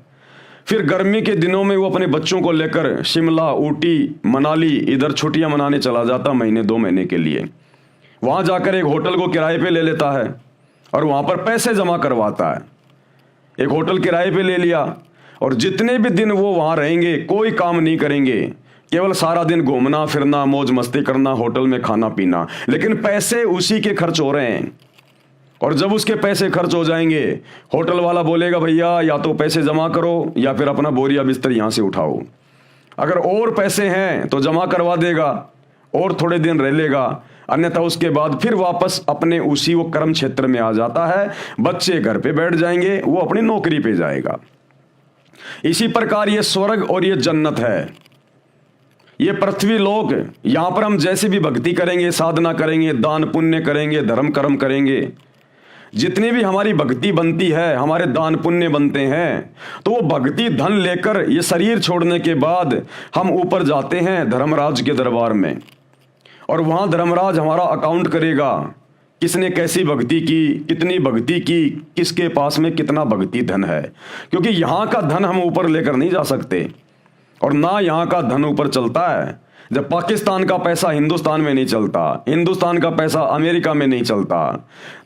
फिर गर्मी के दिनों में वो अपने बच्चों को लेकर शिमला, ऊटी, मनाली इधर छुट्टियां मनाने चला जाता महीने 2 महीने के लिए। वहां जाकर एक होटल को किराए पे ले लेता है और वहां पर पैसे जमा करवाता है। एक होटल किराए पे ले लिया और जितने भी दिन वो वहां रहेंगे कोई काम नहीं करेंगे, केवल सारा दिन घूमना फिरना, मौज मस्ती करना, होटल में खाना पीना, लेकिन पैसे उसी के खर्च हो रहे हैं। और जब उसके पैसे खर्च हो जाएंगे, होटल वाला बोलेगा भैया या तो पैसे जमा करो या फिर अपना बोरिया बिस्तर यहां से उठाओ। अगर और पैसे हैं तो जमा करवा देगा और थोड़े दिन रह लेगा, अन्यथा उसके बाद फिर वापस अपने उसी वो कर्म क्षेत्र में आ जाता है। बच्चे घर पे बैठ जाएंगे, वो अपनी नौकरी पे जाएगा। इसी प्रकार ये स्वर्ग और ये जन्नत है, ये पृथ्वी लोक। यहां पर हम जैसे भी भक्ति करेंगे, साधना करेंगे, दान पुण्य करेंगे, धर्म कर्म करेंगे, जितनी भी हमारी भक्ति बनती है, हमारे दान पुण्य बनते हैं, तो वो भक्ति धन लेकर ये शरीर छोड़ने के बाद हम ऊपर जाते हैं धर्मराज के दरबार में, और वहां धर्मराज हमारा अकाउंट करेगा, किसने कैसी भक्ति की, कितनी भक्ति की, किसके पास में कितना भक्ति धन है। क्योंकि यहां का धन हम ऊपर लेकर नहीं जा सकते, और ना यहां का धन ऊपर चलता है। जब पाकिस्तान का पैसा हिंदुस्तान में नहीं चलता, हिंदुस्तान का पैसा अमेरिका में नहीं चलता,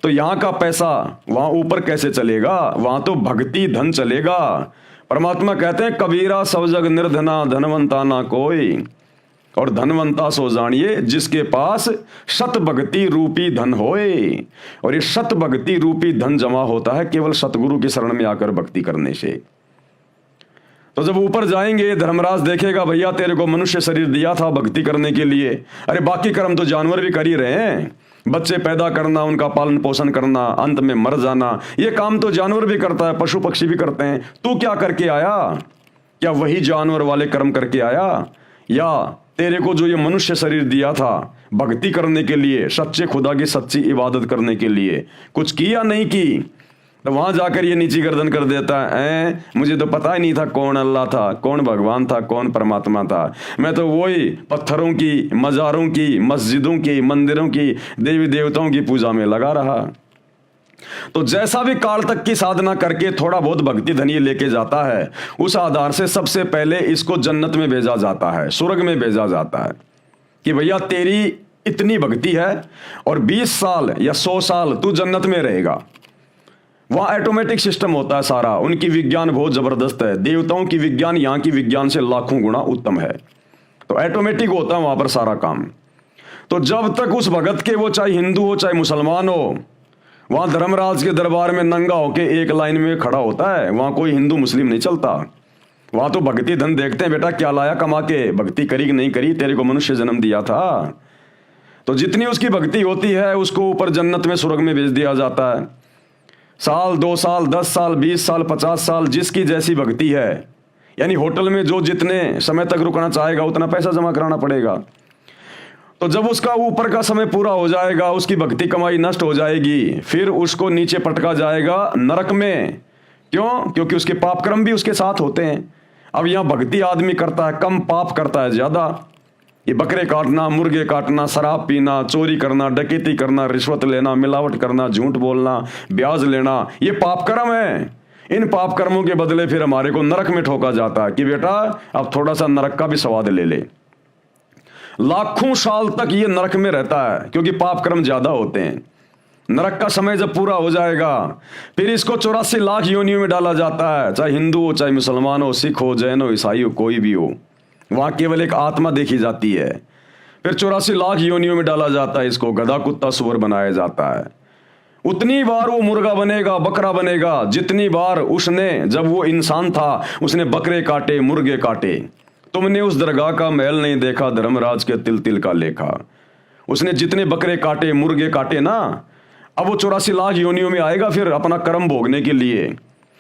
तो यहां का पैसा वहां ऊपर कैसे चलेगा? वहां तो भक्ति धन चलेगा। परमात्मा कहते हैं कबीरा सब जग निर्धना धनवंता ना कोई, और धनवंता सो जानिए जिसके पास शत भक्ति रूपी धन होए। और ये शत भक्ति रूपी धन जमा होता है केवल सतगुरु की शरण में आकर भक्ति करने से। तो जब ऊपर जाएंगे धर्मराज देखेगा भैया तेरे को मनुष्य शरीर दिया था भक्ति करने के लिए, अरे बाकी कर्म तो जानवर भी कर ही रहे हैं, बच्चे पैदा करना, उनका पालन पोषण करना, अंत में मर जाना, ये काम तो जानवर भी करता है, पशु पक्षी भी करते हैं। तू क्या करके आया? क्या वही जानवर वाले कर्म करके आया, या तेरे को जो ये मनुष्य शरीर दिया था भक्ति करने के लिए, सच्चे खुदा की सच्ची इबादत करने के लिए, कुछ की या नहीं की? तो वहां जाकर ये नीची गर्दन कर देता है, मुझे तो पता ही नहीं था कौन अल्लाह था, कौन भगवान था, कौन परमात्मा था। मैं तो वही पत्थरों की, मज़ारों की, मस्जिदों की, मंदिरों की, देवी देवताओं की पूजा में लगा रहा। तो जैसा भी काल तक की साधना करके थोड़ा बहुत भक्ति धनी लेके जाता है, उस आधार से सबसे पहले इसको जन्नत में भेजा जाता है, स्वर्ग में भेजा जाता है कि भैया तेरी इतनी भक्ति है और 20 साल या 100 साल तू जन्नत में रहेगा। वहां ऑटोमेटिक सिस्टम होता है सारा, उनकी विज्ञान बहुत जबरदस्त है, देवताओं की विज्ञान यहाँ की विज्ञान से लाखों गुना उत्तम है। तो ऑटोमेटिक होता है वहां पर सारा काम। तो जब तक उस भगत के, वो चाहे हिंदू हो चाहे मुसलमान हो, वहां धर्मराज के दरबार में नंगा होके एक लाइन में खड़ा होता है, वहां कोई हिंदू मुस्लिम नहीं चलता। वहां तो भक्ति धन देखते हैं, बेटा क्या लाया कमा के, भक्ति करी कि नहीं करी, तेरे को मनुष्य जन्म दिया था। तो जितनी उसकी भक्ति होती है उसको ऊपर जन्नत में, स्वर्ग में भेज दिया जाता है। साल 2 साल 10 साल 20 साल 50 साल जिसकी जैसी भक्ति है, यानी होटल में जो जितने समय तक रुकना चाहेगा उतना पैसा जमा कराना पड़ेगा। तो जब उसका ऊपर का समय पूरा हो जाएगा, उसकी भक्ति कमाई नष्ट हो जाएगी, फिर उसको नीचे पटका जाएगा नरक में। क्यों? क्योंकि उसके पाप कर्म भी उसके साथ होते हैं। अब यहाँ भक्ति आदमी करता है कम, पाप करता है ज्यादा। ये बकरे काटना, मुर्गे काटना, शराब पीना, चोरी करना, डकैती करना, रिश्वत लेना, मिलावट करना, झूठ बोलना, ब्याज लेना, ये पाप कर्म है। इन पाप कर्मों के बदले फिर हमारे को नरक में ठोका जाता है कि बेटा अब थोड़ा सा नरक का भी स्वाद ले ले। लाखों साल तक ये नरक में रहता है क्योंकि पाप कर्म ज्यादा होते हैं। नरक का समय जब पूरा हो जाएगा फिर इसको 84 लाख योनियों में डाला जाता है, चाहे हिंदू हो, चाहे मुसलमान हो, सिख हो, जैन हो, ईसाई हो, कोई भी हो। वहां केवल एक आत्मा देखी जाती है। फिर 84 लाख योनियों में डाला जाता है, इसको गधा कुत्ता सुअर बनाया जाता है। उतनी बार वो मुर्गा बनेगा, बकरा बनेगा, जितनी बार उसने, जब वो इंसान था उसने बकरे काटे, मुर्गे काटे। तुमने उस दरगाह का महल नहीं देखा, धर्मराज के तिल तिल का लेखा। उसने जितने बकरे काटे, मुर्गे काटे ना, अब वो 84 लाख योनियों में आएगा फिर अपना कर्म भोगने के लिए,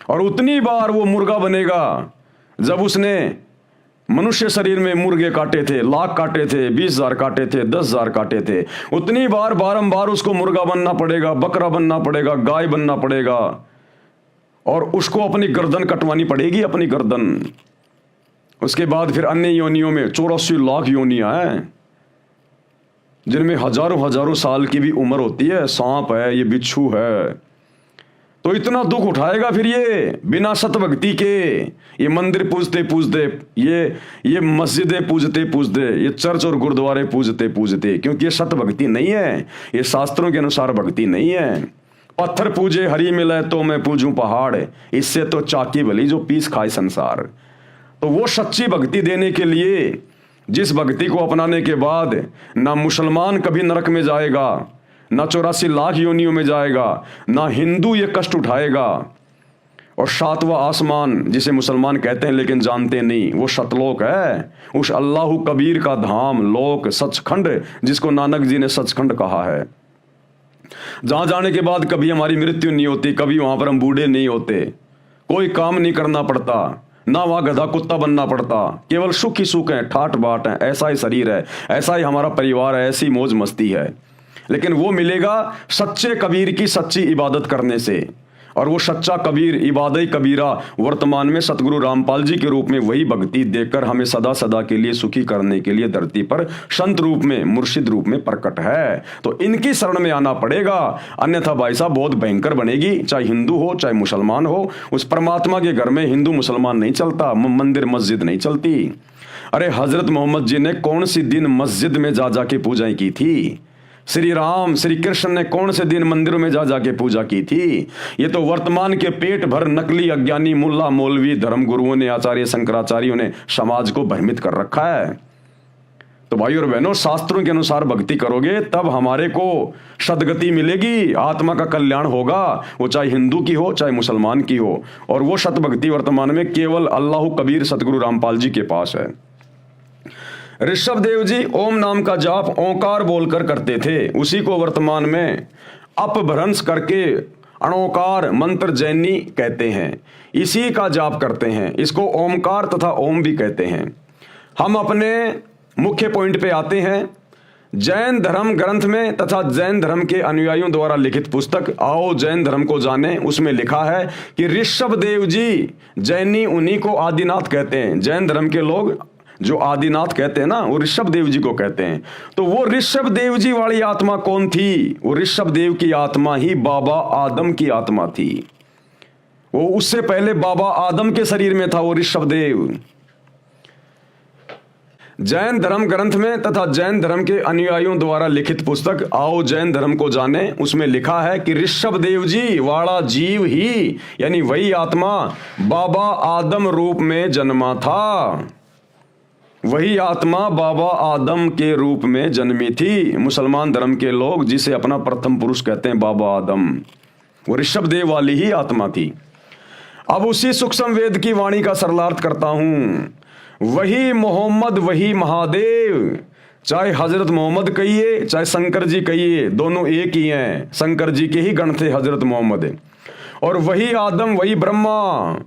और उतनी बार वो मुर्गा बनेगा जब उसने मनुष्य शरीर में मुर्गे काटे थे, लाख काटे थे, 20,000 काटे थे, 10,000 काटे थे। उतनी बार बारंबार उसको मुर्गा बनना पड़ेगा, बकरा बनना पड़ेगा, गाय बनना पड़ेगा, और उसको अपनी गर्दन कटवानी पड़ेगी, अपनी गर्दन। उसके बाद फिर अन्य योनियों में 84 लाख योनियां हैं जिनमें हजारों हजारों साल की भी उम्र होती है। सांप है, ये बिच्छू है, तो इतना दुख उठाएगा फिर ये बिना सत भक्ति के। ये मंदिर पूजते पूजते, ये मस्जिदें पूजते पूजते, ये चर्च और गुरुद्वारे पूजते पूजते, क्योंकि ये सत भक्ति नहीं है, ये शास्त्रों के अनुसार भक्ति नहीं है। पत्थर पूजे हरी मिले तो मैं पूजूं पहाड़, इससे तो चाकी भली जो पीस खाए संसार। तो वो सच्ची भक्ति देने के लिए, जिस भक्ति को अपनाने के बाद ना मुसलमान कभी नरक में जाएगा, ना 84 लाख योनियों में जाएगा, ना हिंदू ये कष्ट उठाएगा, और 7वां आसमान जिसे मुसलमान कहते हैं लेकिन जानते नहीं, वो सतलोक है, उस अल्लाह कबीर का धाम, लोक, सचखंड, जिसको नानक जी ने सचखंड कहा है, जहां जाने के बाद कभी हमारी मृत्यु नहीं होती, कभी वहां पर हम बूढ़े नहीं होते, कोई काम नहीं करना पड़ता, ना वहां गधा कुत्ता बनना पड़ता, केवल सुख ही सुख है, ठाट बाट है, ऐसा ही शरीर है, ऐसा ही हमारा परिवार है, ऐसी मौज मस्ती है। लेकिन वो मिलेगा सच्चे कबीर की सच्ची इबादत करने से, और वो सच्चा कबीर, इबादत कबीरा, वर्तमान में सतगुरु रामपाल जी के रूप में वही भक्ति देकर हमें सदा सदा के लिए सुखी करने के लिए धरती पर संत रूप में, मुर्शिद रूप में प्रकट है। तो इनकी शरण में आना पड़ेगा, अन्यथा भाई साहब बहुत भयंकर बनेगी। चाहे हिंदू हो चाहे मुसलमान हो, उस परमात्मा के घर में हिंदू मुसलमान नहीं चलता, मंदिर मस्जिद नहीं चलती। अरे हजरत मोहम्मद जी ने कौन सी दिन मस्जिद में जा जाके पूजाएं की थी? श्री राम श्री कृष्ण ने कौन से दिन मंदिरों में जा जाके पूजा की थी? ये तो वर्तमान के पेट भर नकली अज्ञानी मुल्ला मौलवी धर्म गुरुओं ने, आचार्य शंकराचार्यों ने समाज को भ्रमित कर रखा है। तो भाई और बहनों, शास्त्रों के अनुसार भक्ति करोगे तब हमारे को सदगति मिलेगी, आत्मा का कल्याण होगा, वो चाहे हिंदू की हो चाहे मुसलमान की हो। और वो सतभक्ति वर्तमान में केवल अल्लाह कबीर सतगुरु रामपाल जी के पास है। ऋषभ देव जी ओम नाम का जाप ओंकार बोलकर करते थे, उसी को वर्तमान में अपभ्रंश करके अणोकार मंत्र जैनी कहते हैं, इसी का जाप करते हैं। इसको ओमकार तथा ओम भी कहते हैं। हम अपने मुख्य पॉइंट पे आते हैं। जैन धर्म ग्रंथ में तथा जैन धर्म के अनुयायियों द्वारा लिखित पुस्तक आओ जैन धर्म को जाने, उसमें लिखा है कि ऋषभ देव जी, जैनी उन्हीं को आदिनाथ कहते हैं। जैन धर्म के लोग जो आदिनाथ कहते हैं ना, वो ऋषभ देव जी को कहते हैं। तो वो ऋषभ देव जी वाली आत्मा कौन थी? वो ऋषभ देव की आत्मा ही बाबा आदम की आत्मा थी। वो उससे पहले बाबा आदम के शरीर में था वो ऋषभ देव। जैन धर्म ग्रंथ में तथा जैन धर्म के अनुयायियों द्वारा लिखित पुस्तक आओ जैन धर्म को जाने, उसमें लिखा है कि ऋषभ देव जी वाला जीव ही, यानी वही आत्मा बाबा आदम रूप में जन्मा था। वही आत्मा बाबा आदम के रूप में जन्मी थी। मुसलमान धर्म के लोग जिसे अपना प्रथम पुरुष कहते हैं बाबा आदम, वो ऋषभ देव वाली ही आत्मा थी। अब उसी सूक्ष्म वेद की वाणी का सरलार्थ करता हूं। वही मोहम्मद, वही महादेव, चाहे हजरत मोहम्मद कहिए चाहे शंकर जी कहिए, दोनों एक ही हैं। शंकर जी के ही गण थे हजरत मोहम्मद। और वही आदम, वही ब्रह्मा,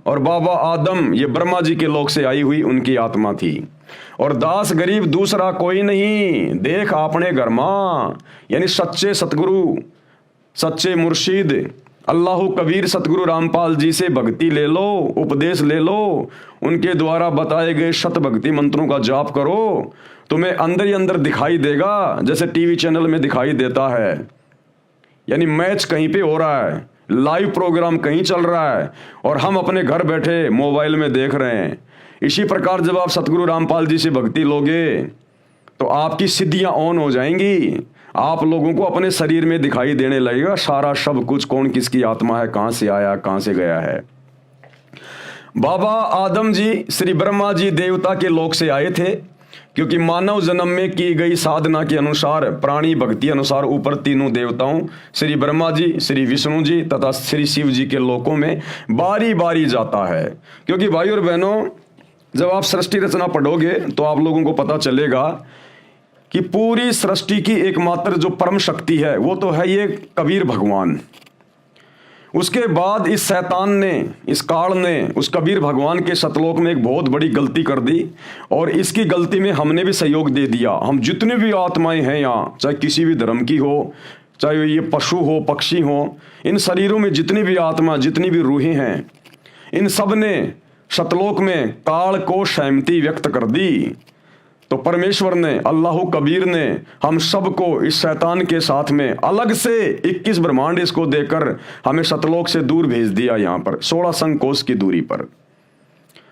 और बाबा आदम ये ब्रह्मा जी के लोक से आई हुई उनकी आत्मा थी। और दास गरीब दूसरा कोई नहीं, देख आपने घर मां, यानी सच्चे सतगुरु, सच्चे मुर्शिद अल्लाह कबीर सतगुरु रामपाल जी से भक्ति ले लो, उपदेश ले लो, उनके द्वारा बताए गए शत भक्ति मंत्रों का जाप करो, तुम्हें अंदर ही अंदर दिखाई देगा जैसे टीवी चैनल में दिखाई देता है। यानी मैच कहीं पे हो रहा है, लाइव प्रोग्राम कहीं चल रहा है, और हम अपने घर बैठे मोबाइल में देख रहे हैं। इसी प्रकार जब आप सतगुरु रामपाल जी से भक्ति लोगे तो आपकी सिद्धियां ऑन हो जाएंगी। आप लोगों को अपने शरीर में दिखाई देने लगेगा सारा सब कुछ, कौन किसकी आत्मा है, कहां से आया कहां से गया है। बाबा आदम जी श्री ब्रह्मा जी देवता के लोक से आए थे, क्योंकि मानव जन्म में की गई साधना के अनुसार, प्राणी भक्ति अनुसार ऊपर तीनों देवताओं श्री ब्रह्मा जी, श्री विष्णु जी तथा श्री शिव जी के लोकों में बारी बारी जाता है। क्योंकि भाई और बहनों, जब आप सृष्टि रचना पढ़ोगे तो आप लोगों को पता चलेगा कि पूरी सृष्टि की एकमात्र जो परम शक्ति है वो तो है ये कबीर भगवान। उसके बाद इस शैतान ने, इस काल ने उस कबीर भगवान के सतलोक में एक बहुत बड़ी गलती कर दी और इसकी गलती में हमने भी सहयोग दे दिया। हम जितनी भी आत्माएं हैं यहाँ, चाहे किसी भी धर्म की हो, चाहे ये पशु हो, पक्षी हो, इन शरीरों में जितनी भी आत्मा, जितनी भी रूहें हैं, इन सब ने सतलोक में काल को सहमति व्यक्त कर दी। तो परमेश्वर ने, अल्लाह कबीर ने हम सबको इस शैतान के साथ में अलग से 21 ब्रह्मांड इसको देकर हमें सतलोक से दूर भेज दिया, यहाँ पर 16 संकोश की दूरी पर।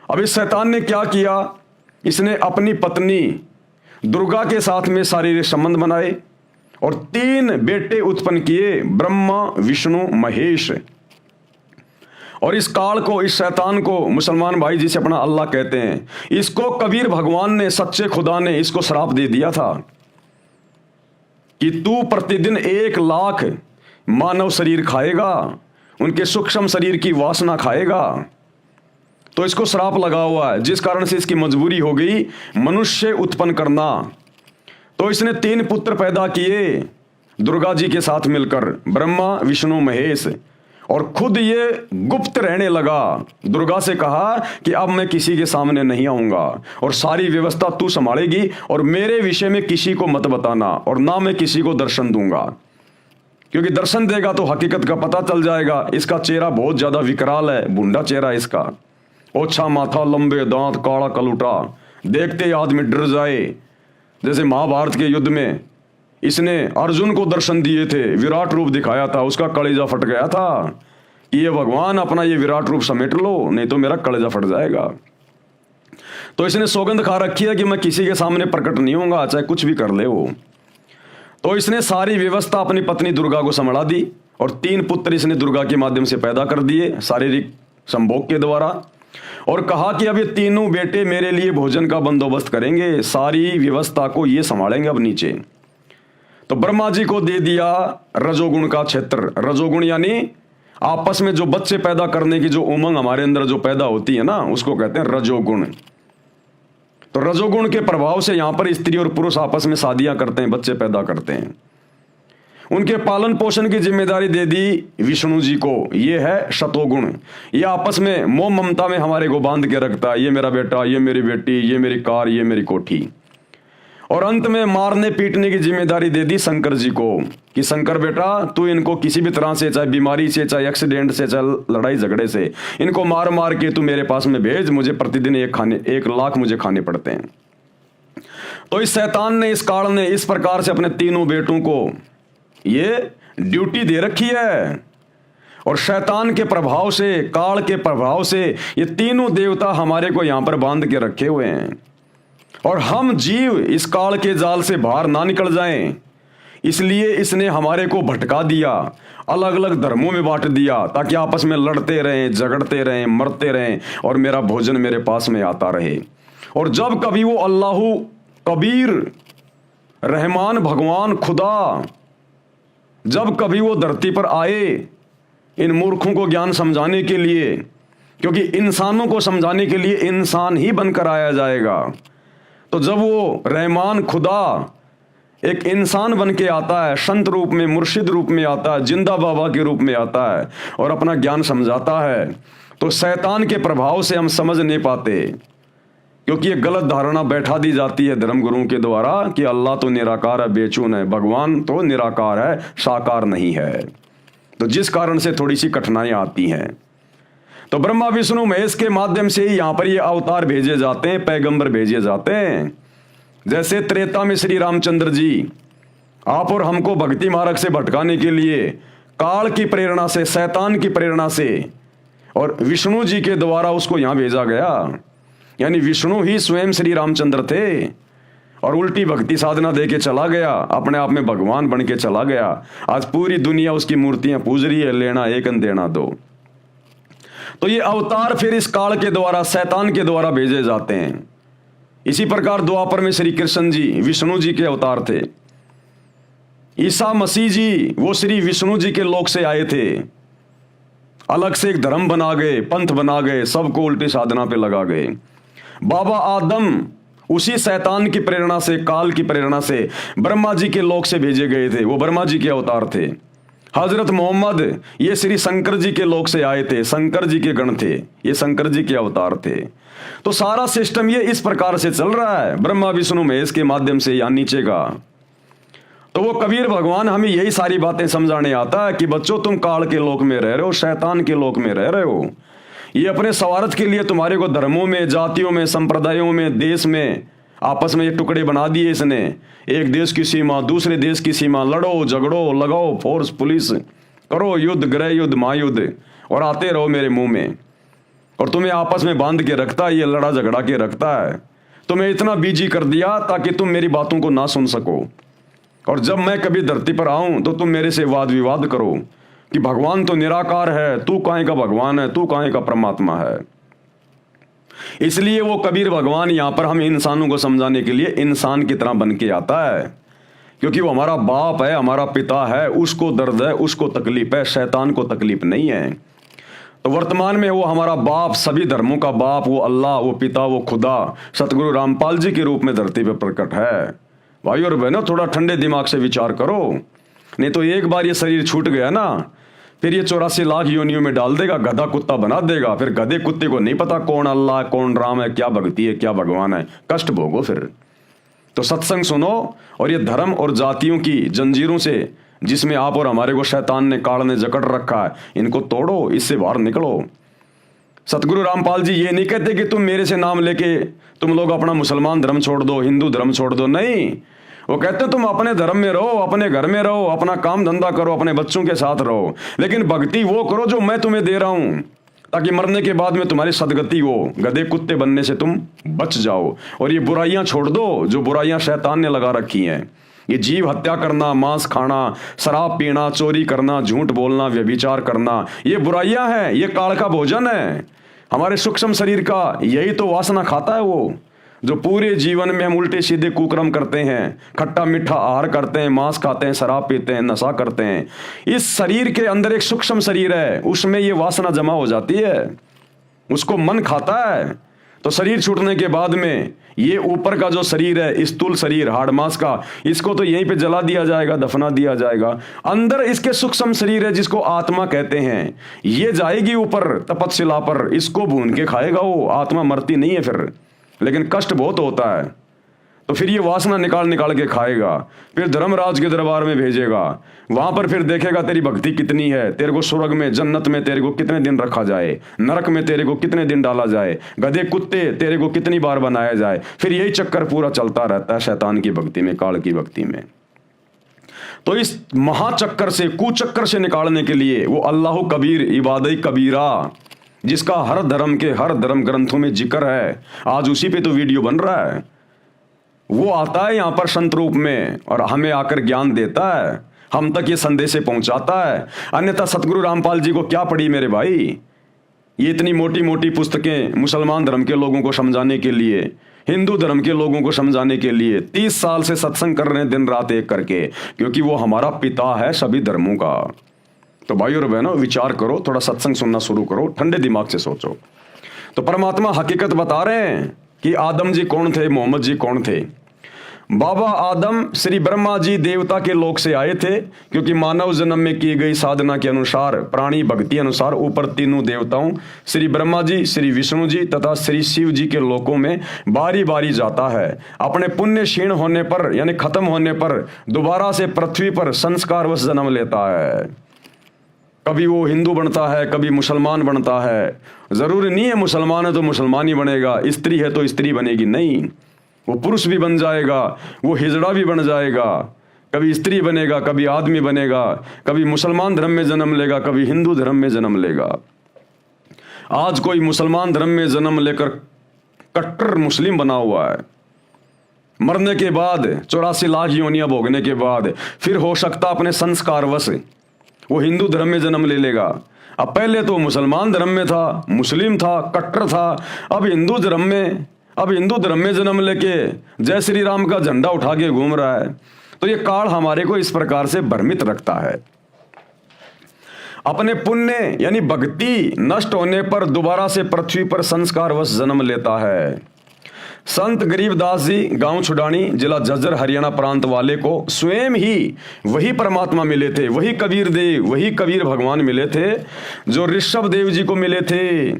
अब इस शैतान ने क्या किया, इसने अपनी पत्नी दुर्गा के साथ में शारीरिक संबंध बनाए और 3 बेटे उत्पन्न किए, ब्रह्मा, विष्णु, महेश। और इस काल को, इस शैतान को मुसलमान भाई जिसे अपना अल्लाह कहते हैं, इसको कबीर भगवान ने, सच्चे खुदा ने इसको श्राप दे दिया था कि तू प्रतिदिन 1 लाख मानव शरीर खाएगा, उनके सूक्ष्म शरीर की वासना खाएगा। तो इसको श्राप लगा हुआ है, जिस कारण से इसकी मजबूरी हो गई मनुष्य उत्पन्न करना। तो इसने 3 पुत्र पैदा किए दुर्गा जी के साथ मिलकर, ब्रह्मा, विष्णु, महेश। और खुद ये गुप्त रहने लगा। दुर्गा से कहा कि अब मैं किसी के सामने नहीं आऊंगा और सारी व्यवस्था तू संभालेगी और मेरे विषय में किसी को मत बताना और ना मैं किसी को दर्शन दूंगा, क्योंकि दर्शन देगा तो हकीकत का पता चल जाएगा। इसका चेहरा बहुत ज्यादा विकराल है, भुंडा चेहरा इसका, ओछा माथा, लंबे दांत, काला कलूटा, देखते ही आदमी डर जाए। जैसे महाभारत के युद्ध में इसने अर्जुन को दर्शन दिए थे, विराट रूप दिखाया था, उसका कलेजा फट गया था कि ये भगवान अपना ये विराट रूप समेट लो, नहीं तो मेरा कलेजा फट जाएगा। तो इसने सौगंध खा रखी है कि मैं किसी के सामने प्रकट नहीं होऊंगा, चाहे कुछ भी कर ले वो। तो इसने सारी व्यवस्था अपनी पत्नी दुर्गा को संभाला दी और 3 पुत्र इसने दुर्गा के माध्यम से पैदा कर दिए शारीरिक संभोग के द्वारा, और कहा कि अब ये 3 बेटे मेरे लिए भोजन का बंदोबस्त करेंगे, सारी व्यवस्था को ये संभालेंगे अब नीचे। तो ब्रह्मा जी को दे दिया रजोगुण का क्षेत्र। रजोगुण यानी आपस में जो बच्चे पैदा करने की जो उमंग हमारे अंदर जो पैदा होती है ना, उसको कहते हैं रजोगुण। तो रजोगुण के प्रभाव से यहां पर स्त्री और पुरुष आपस में शादियां करते हैं, बच्चे पैदा करते हैं। उनके पालन पोषण की जिम्मेदारी दे दी विष्णु जी को, ये है शतोगुण। ये आपस में मोह ममता में हमारे को बांध के रखता है, ये मेरा बेटा, ये मेरी बेटी, ये मेरी कार, ये मेरी कोठी। और अंत में मारने पीटने की जिम्मेदारी दे दी शंकर जी को कि शंकर बेटा तू इनको किसी भी तरह से, चाहे बीमारी से, चाहे एक्सीडेंट से, चाहे लड़ाई झगड़े से, इनको मार मार के तू मेरे पास में भेज, मुझे प्रतिदिन 1 लाख मुझे खाने पड़ते हैं। तो इस शैतान ने, इस काल ने इस प्रकार से अपने 3 बेटों को ये ड्यूटी दे रखी है। और शैतान के प्रभाव से, काल के प्रभाव से ये 3 देवता हमारे को यहां पर बांध के रखे हुए हैं और हम जीव इस काल के जाल से बाहर ना निकल जाएं, इसलिए इसने हमारे को भटका दिया, अलग अलग धर्मों में बांट दिया, ताकि आपस में लड़ते रहें, झगड़ते रहें, मरते रहें और मेरा भोजन मेरे पास में आता रहे। और जब कभी वो अल्लाह कबीर रहमान भगवान खुदा जब कभी वो धरती पर आए इन मूर्खों को ज्ञान समझाने के लिए, क्योंकि इंसानों को समझाने के लिए इंसान ही बनकर आया जाएगा, तो जब वो रहमान खुदा एक इंसान बन के आता है, संत रूप में, मुर्शिद रूप में आता है, जिंदा बाबा के रूप में आता है और अपना ज्ञान समझाता है, तो शैतान के प्रभाव से हम समझ नहीं पाते, क्योंकि ये गलत धारणा बैठा दी जाती है धर्मगुरुओं के द्वारा कि अल्लाह तो निराकार है, बेचून है, भगवान तो निराकार है, साकार नहीं है। तो जिस कारण से थोड़ी सी कठिनाइयां आती हैं। तो ब्रह्मा विष्णु महेश के माध्यम से ही यहाँ पर ये अवतार भेजे जाते हैं, पैगंबर भेजे जाते हैं। जैसे त्रेता में श्री रामचंद्र जी आप और हमको भक्ति मार्ग से भटकाने के लिए काल की प्रेरणा से, शैतान की प्रेरणा से और विष्णु जी के द्वारा उसको यहाँ भेजा गया। यानी विष्णु ही स्वयं श्री रामचंद्र थे और उल्टी भक्ति साधना दे के चला गया, अपने आप में भगवान बन के चला गया। आज पूरी दुनिया उसकी मूर्तियां पूज रही है, लेना एक देना दो। तो ये अवतार फिर इस काल के द्वारा, शैतान के द्वारा भेजे जाते हैं। इसी प्रकार द्वापर में श्री कृष्ण जी विष्णु जी के अवतार थे। ईसा मसीह जी वो श्री विष्णु जी के लोक से आए थे, अलग से एक धर्म बना गए, पंथ बना गए, सबको उल्टी साधना पे लगा गए। बाबा आदम उसी शैतान की प्रेरणा से, काल की प्रेरणा से ब्रह्मा जी के लोक से भेजे गए थे। वो ब्रह्मा जी के अवतार थे। हजरत मोहम्मद ये श्री शंकर जी के लोक से आए थे, शंकर जी के गण थे, ये शंकर जी के अवतार थे। तो सारा सिस्टम ये इस प्रकार से चल रहा है, ब्रह्मा विष्णु महेश के माध्यम से या नीचे का। तो वो कबीर भगवान हमें यही सारी बातें समझाने आता है कि बच्चों तुम काल के लोक में रह रहे हो, शैतान के लोक में रह रहे हो। ये अपने स्वार्थ के लिए तुम्हारे को धर्मों में, जातियों में, संप्रदायों में, देश में आपस में ये टुकड़े बना दिए इसने। एक देश की सीमा, दूसरे देश की सीमा, लड़ो झगड़ो, लगाओ फोर्स पुलिस, करो युद्ध, गृह युद्ध, महायुद्ध, और आते रहो मेरे मुंह में। और तुम्हें आपस में बांध के रखता है, ये लड़ा झगड़ा के रखता है। तुम्हें इतना बिजी कर दिया ताकि तुम मेरी बातों को ना सुन सको, और जब मैं कभी धरती पर आऊं तो तुम मेरे से वाद विवाद करो कि भगवान तो निराकार है, तू काहे का भगवान है, तू काहे का परमात्मा है। इसलिए वो कबीर भगवान यहां पर हम इंसानों को समझाने के लिए इंसान की तरह बन के आता है, क्योंकि वो हमारा बाप है, हमारा पिता है, उसको दर्द है, उसको तकलीफ है, शैतान को तकलीफ नहीं है। तो वर्तमान में वो हमारा बाप, सभी धर्मों का बाप, वो अल्लाह, वो पिता, वो खुदा सतगुरु रामपाल जी के रूप में धरती पर प्रकट है। भाई और बहनों, थोड़ा ठंडे दिमाग से विचार करो, नहीं तो एक बार ये शरीर छूट गया ना, फिर ये 84 लाख योनियों में डाल देगा, गधा कुत्ता बना देगा। फिर गधे कुत्ते को नहीं पता कौन अल्लाह है, कौन राम है, क्या भक्ति है, क्या भगवान है, कष्ट भोगो फिर। तो सत्संग सुनो, और ये धर्म और जातियों की जंजीरों से जिसमें आप और हमारे को शैतान ने, काल ने जकड़ रखा है, इनको तोड़ो, इससे बाहर निकलो। सतगुरु रामपाल जी ये नहीं कहते कि तुम मेरे से नाम लेके तुम लोग अपना मुसलमान धर्म छोड़ दो, हिंदू धर्म छोड़ दो, नहीं। वो कहते तुम अपने धर्म में रहो, अपने घर में रहो, अपना काम धंधा करो, अपने बच्चों के साथ रहो, लेकिन भक्ति वो करो जो मैं तुम्हें दे रहा हूं, ताकि मरने के बाद में तुम्हारी सदगति हो, गधे कुत्ते बनने से तुम बच जाओ। और ये बुराइयां छोड़ दो जो बुराइयां शैतान ने लगा रखी हैं। ये जीव हत्या करना, मांस खाना, शराब पीना, चोरी करना, झूठ बोलना, व्यभिचार करना, ये बुराइयां हैं, ये काल का भोजन है। हमारे सूक्ष्म शरीर का यही तो वासना खाता है वो, जो पूरे जीवन में हम उल्टे सीधे कुकर्म करते हैं, खट्टा मीठा आहार करते हैं, मांस खाते हैं, शराब पीते हैं, नशा करते हैं। इस शरीर के अंदर एक सूक्ष्म शरीर है, उसमें ये वासना जमा हो जाती है, उसको मन खाता है। तो शरीर छूटने के बाद में ये ऊपर का जो शरीर है, स्थूल शरीर, हाड़ मांस का, इसको तो यहीं पे जला दिया जाएगा, दफना दिया जाएगा। अंदर इसके सूक्ष्म शरीर है जिसको आत्मा कहते हैं, ये जाएगी ऊपर तपस्या पर, इसको भून के खाएगा वो। आत्मा मरती नहीं है फिर, लेकिन कष्ट बहुत होता है। तो फिर ये वासना निकाल निकाल के खाएगा, फिर धर्मराज के दरबार में भेजेगा, वहां पर फिर देखेगा तेरी भक्ति कितनी है, तेरे को स्वर्ग में, जन्नत में तेरे को कितने दिन रखा जाए, नरक में तेरे को कितने दिन डाला जाए, गधे कुत्ते तेरे को कितनी बार बनाया जाए। फिर यही चक्कर पूरा चलता रहता है शैतान की भक्ति में, काल की भक्ति में। तो इस महाचक्कर से, कुचक्कर से निकालने के लिए वो अल्लाह कबीर, इबादत कबीरा, जिसका हर धर्म के हर धर्म ग्रंथों में जिक्र है, आज उसी पे तो वीडियो बन रहा है, वो आता है यहाँ पर संत रूप में और हमें आकर ज्ञान देता है, हम तक ये संदेश पहुंचाता है। अन्यथा सतगुरु रामपाल जी को क्या पड़ी मेरे भाई, ये इतनी मोटी मोटी पुस्तकें मुसलमान धर्म के लोगों को समझाने के लिए, हिंदू धर्म के लोगों को समझाने के लिए 30 साल से सत्संग कर रहे हैं दिन रात एक करके, क्योंकि वो हमारा पिता है सभी धर्मों का। तो भाई और बहनों, विचार करो, थोड़ा सत्संग सुनना शुरू करो, ठंडे दिमाग से सोचो। तो परमात्मा हकीकत बता रहे हैं कि आदम जी कौन थे, मोहम्मद जी कौन थे। बाबा आदम श्री ब्रह्मा जी देवता के लोक से आए थे, क्योंकि मानव जन्म में की गई साधना के अनुसार, प्राणी भक्ति अनुसार ऊपर तीनों देवताओं श्री ब्रह्मा जी, श्री विष्णु जी तथा श्री शिव जी के लोकों में बारी बारी जाता है। अपने पुण्य क्षीण होने पर, यानी खत्म होने पर, दोबारा से पृथ्वी पर संस्कारवश जन्म लेता है। कभी वो हिंदू बनता है, कभी मुसलमान बनता है। जरूरी नहीं है मुसलमान है तो मुसलमान ही बनेगा, स्त्री है तो स्त्री बनेगी, नहीं, वो पुरुष भी बन जाएगा, वो हिजड़ा भी बन जाएगा, कभी स्त्री बनेगा, कभी आदमी बनेगा, कभी मुसलमान धर्म में जन्म लेगा, कभी हिंदू धर्म में जन्म लेगा। आज कोई मुसलमान धर्म में जन्म लेकर कट्टर मुस्लिम बना हुआ है, मरने के बाद 84 लाख योनियां भोगने के बाद फिर हो सकता अपने संस्कारवश वो हिंदू धर्म में जन्म ले लेगा। अब पहले तो मुसलमान धर्म में था, मुस्लिम था, कट्टर था, अब हिंदू धर्म में जन्म लेके जय श्री राम का झंडा उठा के घूम रहा है। तो ये काल हमारे को इस प्रकार से भ्रमित रखता है। अपने पुण्य यानी भक्ति नष्ट होने पर दोबारा से पृथ्वी पर संस्कारवश जन्म लेता है। संत गरीबदास जी गांव छुडानी जिला झज्जर हरियाणा प्रांत वाले को स्वयं ही वही परमात्मा मिले थे, वही कबीर देव, वही कबीर भगवान मिले थे जो ऋषभ देव जी को मिले थे।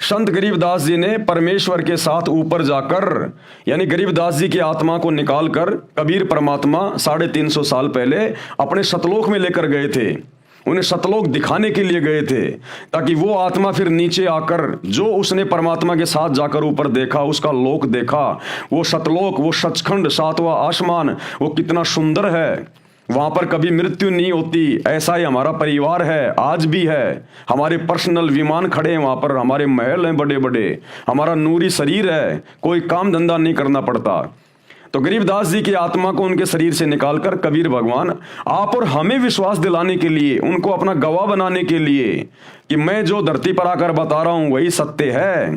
संत गरीबदास जी ने परमेश्वर के साथ ऊपर जाकर यानी गरीबदास जी की आत्मा को निकालकर कबीर परमात्मा 350 साल पहले अपने सतलोक में लेकर गए थे। उन्हें सतलोक दिखाने के लिए गए थे ताकि वो आत्मा फिर नीचे आकर जो उसने परमात्मा के साथ जाकर ऊपर देखा, उसका लोक देखा, वो सतलोक, वो सचखंड, सातवां आसमान, वो कितना सुंदर है। वहां पर कभी मृत्यु नहीं होती। ऐसा ही हमारा परिवार है, आज भी है। हमारे पर्सनल विमान खड़े हैं वहां पर, हमारे महल हैं बड़े बड़े, हमारा नूरी शरीर है, कोई काम धंधा नहीं करना पड़ता। तो गरीबदास जी की आत्मा को उनके शरीर से निकालकर कबीर भगवान आप और हमें विश्वास दिलाने के लिए, उनको अपना गवाह बनाने के लिए कि मैं जो धरती पर आकर बता रहा हूं वही सत्य है,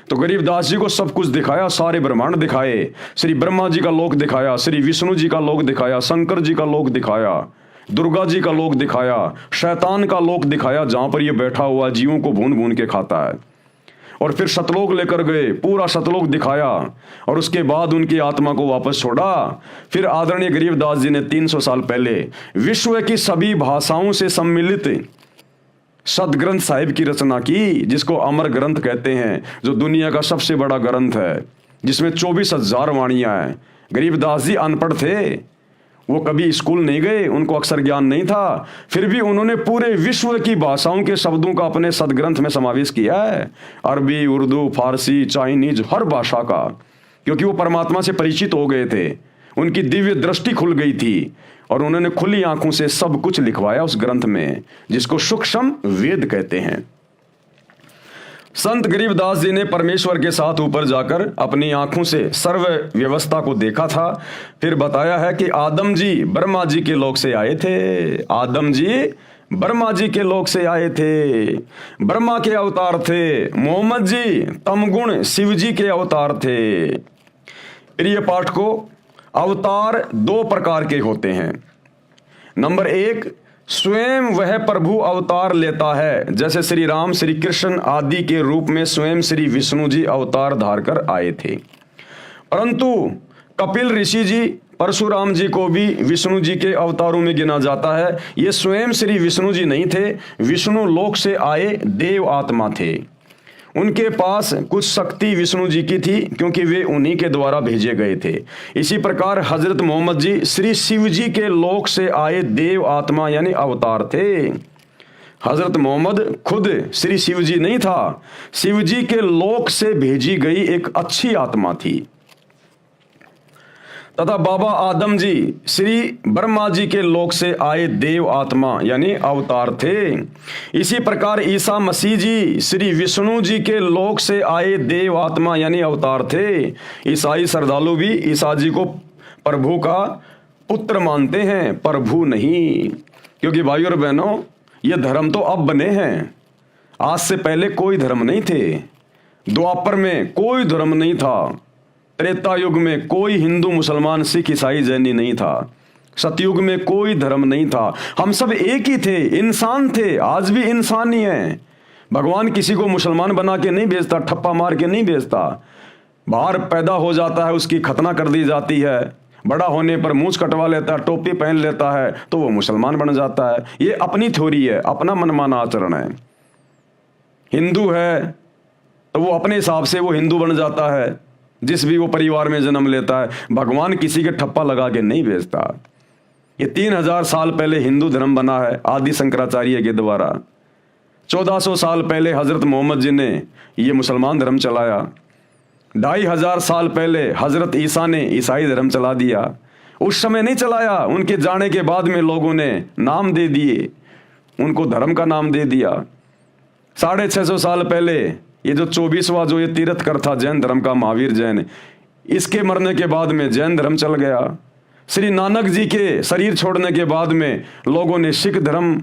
तो गरीबदास जी को सब कुछ दिखाया, सारे ब्रह्मांड दिखाए। श्री ब्रह्मा जी का लोक दिखाया, श्री विष्णु जी का लोक दिखाया, शंकर जी का लोक दिखाया, दुर्गा जी का लोक दिखाया, शैतान का लोक दिखाया जहां पर ये बैठा हुआ जीवों को भून भून के खाता है। और फिर सतलोक लेकर गए, पूरा सतलोक दिखाया और उसके बाद उनकी आत्मा को वापस छोड़ा। फिर आदरणीय गरीबदास जी ने 300 साल पहले विश्व की सभी भाषाओं से सम्मिलित सदग्रंथ साहिब की रचना की, जिसको अमर ग्रंथ कहते हैं, जो दुनिया का सबसे बड़ा ग्रंथ है, जिसमें 24,000 वाणियां हैं। गरीबदास जी अनपढ़ थे, वो कभी स्कूल नहीं गए, उनको अक्षर ज्ञान नहीं था, फिर भी उन्होंने पूरे विश्व की भाषाओं के शब्दों का अपने सदग्रंथ में समावेश किया है। अरबी, उर्दू, फारसी, चाइनीज, हर भाषा का, क्योंकि वो परमात्मा से परिचित हो गए थे, उनकी दिव्य दृष्टि खुल गई थी और उन्होंने खुली आंखों से सब कुछ लिखवाया उस ग्रंथ में, जिसको सूक्ष्म वेद कहते हैं। संत गरीबदास जी ने परमेश्वर के साथ ऊपर जाकर अपनी आंखों से सर्व व्यवस्था को देखा था। फिर बताया है कि आदम जी ब्रह्मा जी के लोक से आए थे, आदम जी ब्रह्मा जी के लोक से आए थे, ब्रह्मा के अवतार थे। मोहम्मद जी तमगुण शिव जी के अवतार थे। प्रिय पाठकों, अवतार 2 प्रकार के होते हैं। नंबर 1, स्वयं वह प्रभु अवतार लेता है, जैसे श्री राम, श्री कृष्ण आदि के रूप में स्वयं श्री विष्णु जी अवतार धारकर आए थे। परंतु कपिल ऋषि जी, परशुराम जी को भी विष्णु जी के अवतारों में गिना जाता है। ये स्वयं श्री विष्णु जी नहीं थे, विष्णु लोक से आए देव आत्मा थे। उनके पास कुछ शक्ति विष्णु जी की थी, क्योंकि वे उन्हीं के द्वारा भेजे गए थे। इसी प्रकार हजरत मोहम्मद जी श्री शिव जी के लोक से आए देव आत्मा यानी अवतार थे। हजरत मोहम्मद खुद श्री शिव जी नहीं था, शिव जी के लोक से भेजी गई एक अच्छी आत्मा थी। तथा बाबा आदम जी श्री ब्रह्मा जी के लोक से आए देव आत्मा यानी अवतार थे। इसी प्रकार ईसा मसीह जी श्री विष्णु जी के लोक से आए देव आत्मा यानी अवतार थे। ईसाई श्रद्धालु भी ईसा जी को प्रभु का पुत्र मानते हैं, प्रभु नहीं। क्योंकि भाइयों और बहनों, ये धर्म तो अब बने हैं, आज से पहले कोई धर्म नहीं थे। द्वापर में कोई धर्म नहीं था, त्रेता युग में कोई हिंदू, मुसलमान, सिख, ईसाई, जैनी नहीं था, सतयुग में कोई धर्म नहीं था। हम सब एक ही थे, इंसान थे, आज भी इंसान ही हैं। भगवान किसी को मुसलमान बना के नहीं भेजता, ठप्पा मार के नहीं भेजता। बाहर पैदा हो जाता है, उसकी खतना कर दी जाती है, बड़ा होने पर मूंछ कटवा लेता है, टोपी पहन लेता है, तो वो मुसलमान बन जाता है। ये अपनी थ्योरी है, अपना मनमाना आचरण है। हिंदू है तो वो अपने हिसाब से वो हिंदू बन जाता है, जिस भी वो परिवार में जन्म लेता है। भगवान किसी के ठप्पा लगा के नहीं भेजता। ये 3000 साल पहले हिंदू धर्म बना है आदि शंकराचार्य के द्वारा। 1400 साल पहले हजरत मोहम्मद जी ने ये मुसलमान धर्म चलाया। 2500 साल पहले हजरत ईसा ने ईसाई धर्म चला दिया। उस समय नहीं चलाया, उनके जाने के बाद में लोगों ने नाम दे दिए, उनको धर्म का नाम दे दिया। 650 साल पहले ये जो 24वां जो ये तीर्थकर था जैन धर्म का, महावीर जैन, इसके मरने के बाद में जैन धर्म चल गया। श्री नानक जी के शरीर छोड़ने के बाद में लोगों ने सिख धर्म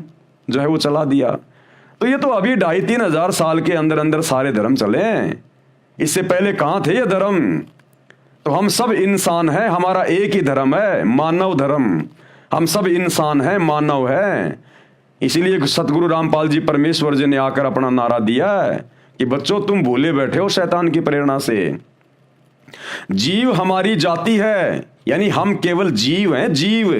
जो है वो चला दिया। तो ये तो अभी 2500-3000 साल के अंदर अंदर सारे धर्म चले हैं। इससे पहले कहाँ थे ये धर्म? तो हम सब इंसान हैं, हमारा एक ही धर्म है, मानव धर्म। हम सब इंसान हैं, मानव हैं। इसीलिए सतगुरु रामपाल जी परमेश्वर जी ने आकर अपना नारा दिया है कि बच्चों तुम भूले बैठे हो शैतान की प्रेरणा से। जीव हमारी जाति है, यानी हम केवल जीव हैं, जीव।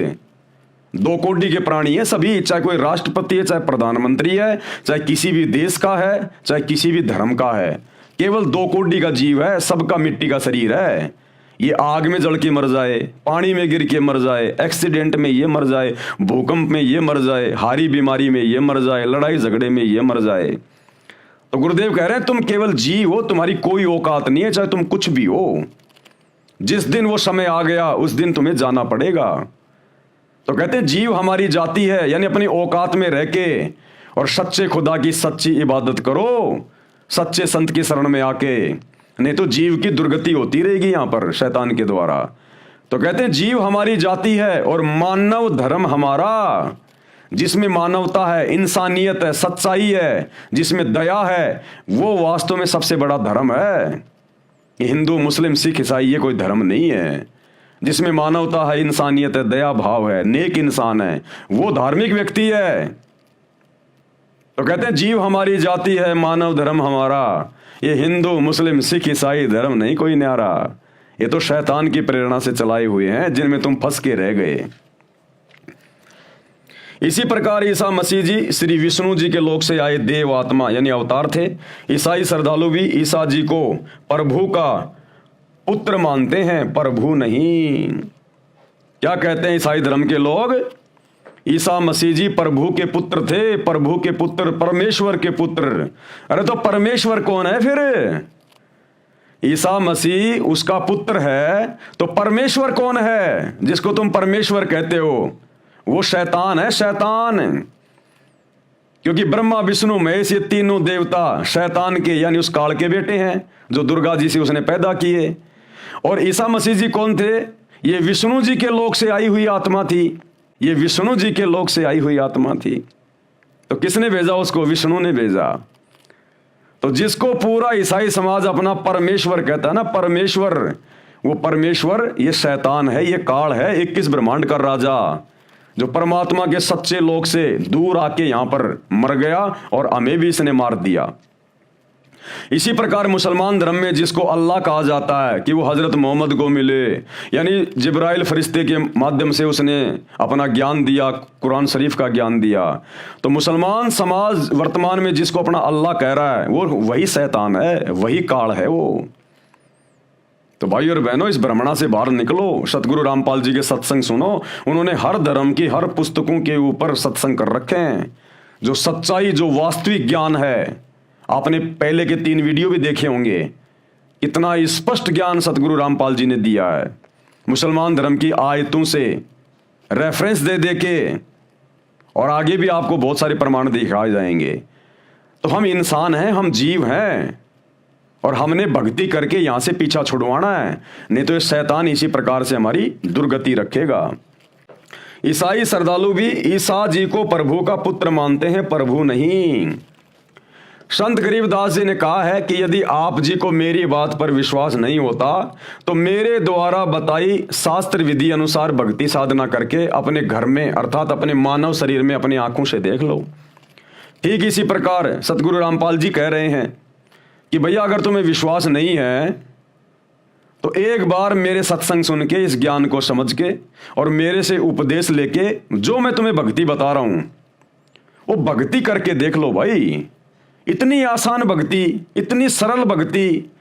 दो कोटि के प्राणी हैं सभी, चाहे कोई राष्ट्रपति है, चाहे प्रधानमंत्री है, चाहे किसी भी देश का है, चाहे किसी भी धर्म का है, केवल दो कोटि का जीव है, सबका मिट्टी का शरीर है। ये आग में जल के मर जाए, पानी में गिर के मर जाए, एक्सीडेंट में ये मर जाए, भूकंप में ये मर जाए, हारी बीमारी में ये मर जाए, लड़ाई झगड़े में ये मर जाए। तो गुरुदेव कह रहे हैं तुम केवल जीव हो, तुम्हारी कोई औकात नहीं है, चाहे तुम कुछ भी हो। जिस दिन वो समय आ गया उस दिन तुम्हें जाना पड़ेगा। तो कहते हैं जीव हमारी जाति है, यानी अपनी औकात में रह के और सच्चे खुदा की सच्ची इबादत करो, सच्चे संत की शरण में आके, नहीं तो जीव की दुर्गति होती रहेगी यहां पर शैतान के द्वारा। तो कहते हैं जीव हमारी जाति है और मानव धर्म हमारा, जिसमें मानवता है, इंसानियत है, सच्चाई है, जिसमें दया है, वो वास्तव में सबसे बड़ा धर्म है। हिंदू, मुस्लिम, सिख, ईसाई ये कोई धर्म नहीं है। जिसमें मानवता है, इंसानियत है, दया भाव है, नेक इंसान है, वो धार्मिक व्यक्ति है। तो कहते हैं जीव हमारी जाति है, मानव धर्म हमारा। ये हिंदू, मुस्लिम, सिख, ईसाई धर्म नहीं कोई न्यारा, ये तो शैतान की प्रेरणा से चलाए हुए हैं, जिनमें तुम फंस के रह गए। इसी प्रकार ईसा मसीह जी श्री विष्णु जी के लोक से आए देव आत्मा यानी अवतार थे। ईसाई श्रद्धालु भी ईसा जी को प्रभु का पुत्र मानते हैं, प्रभु नहीं। क्या कहते हैं ईसाई धर्म के लोग? ईसा मसीह जी प्रभु के पुत्र थे, प्रभु के पुत्र, परमेश्वर के पुत्र। अरे तो परमेश्वर कौन है फिर? ईसा मसीह उसका पुत्र है, तो परमेश्वर कौन है जिसको तुम परमेश्वर कहते हो? वो शैतान है, शैतान। क्योंकि ब्रह्मा, विष्णु, महेश ये तीनों देवता शैतान के यानी उस काल के बेटे हैं जो दुर्गा जी से उसने पैदा किए। और ईसा मसीह जी कौन थे? ये विष्णु जी के लोक से आई हुई आत्मा थी, ये विष्णु जी के लोक से आई हुई आत्मा थी। तो किसने भेजा उसको? विष्णु ने भेजा। तो जिसको पूरा ईसाई समाज अपना परमेश्वर कहता है ना, परमेश्वर, वो परमेश्वर ये शैतान है, ये काल है, 21 ब्रह्मांड का राजा, जो परमात्मा के सच्चे लोक से दूर आके यहां पर मर गया और हमें भी इसने मार दिया। इसी प्रकार मुसलमान धर्म में जिसको अल्लाह कहा जाता है कि वो हजरत मोहम्मद को मिले, यानी जिब्राइल फरिश्ते के माध्यम से उसने अपना ज्ञान दिया, कुरान शरीफ का ज्ञान दिया। तो मुसलमान समाज वर्तमान में जिसको अपना अल्लाह कह रहा है वो वही शैतान है, वही काल है वो। तो भाई और बहनों, इस भ्रमणा से बाहर निकलो, सतगुरु रामपाल जी के सत्संग सुनो। उन्होंने हर धर्म की हर पुस्तकों के ऊपर सत्संग कर रखे हैं। जो सच्चाई, जो वास्तविक ज्ञान है, आपने पहले के 3 वीडियो भी देखे होंगे, इतना स्पष्ट ज्ञान सतगुरु रामपाल जी ने दिया है। मुसलमान धर्म की आयतों से रेफरेंस दे दे के, और आगे भी आपको बहुत सारे प्रमाण दिखाए जाएंगे। तो हम इंसान हैं, हम जीव हैं, और हमने भक्ति करके यहां से पीछा छुड़वाना है, नहीं तो ये शैतान इसी प्रकार से हमारी दुर्गति रखेगा। ईसाई श्रद्धालु भी ईसा जी को प्रभु का पुत्र मानते हैं, प्रभु नहीं। संत गरीबदास जी ने कहा है कि यदि आप जी को मेरी बात पर विश्वास नहीं होता तो मेरे द्वारा बताई शास्त्र विधि अनुसार भक्ति साधना करके अपने घर में अर्थात अपने मानव शरीर में अपनी आंखों से देख लो। ठीक इसी प्रकार सतगुरु रामपाल जी कह रहे हैं कि भैया अगर तुम्हें विश्वास नहीं है तो एक बार मेरे सत्संग सुन के, इस ज्ञान को समझ के और मेरे से उपदेश लेके जो मैं तुम्हें भक्ति बता रहा हूं वो भक्ति करके देख लो भाई। इतनी आसान भक्ति, इतनी सरल भक्ति,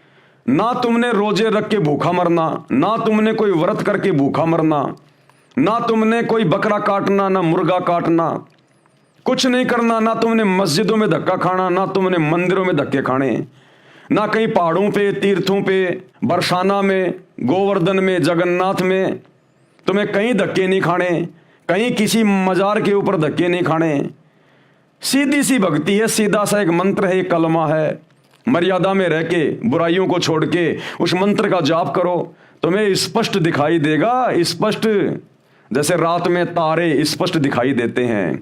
ना तुमने रोजे रख के भूखा मरना, ना तुमने कोई व्रत करके भूखा मरना, ना तुमने कोई बकरा काटना, ना मुर्गा काटना, कुछ नहीं करना, ना तुमने मस्जिदों में धक्का खाना, ना तुमने मंदिरों में धक्के खाने, ना कहीं पहाड़ों पे, तीर्थों पे, बरसाना में, गोवर्धन में, जगन्नाथ में तुम्हें कहीं धक्के नहीं खाने, कहीं किसी मजार के ऊपर धक्के नहीं खाने। सीधी सी भक्ति है, सीधा सा एक मंत्र है, एक कलमा है। मर्यादा में रह के, बुराइयों को छोड़ के उस मंत्र का जाप करो, तुम्हें स्पष्ट दिखाई देगा, स्पष्ट, जैसे रात में तारे स्पष्ट दिखाई देते हैं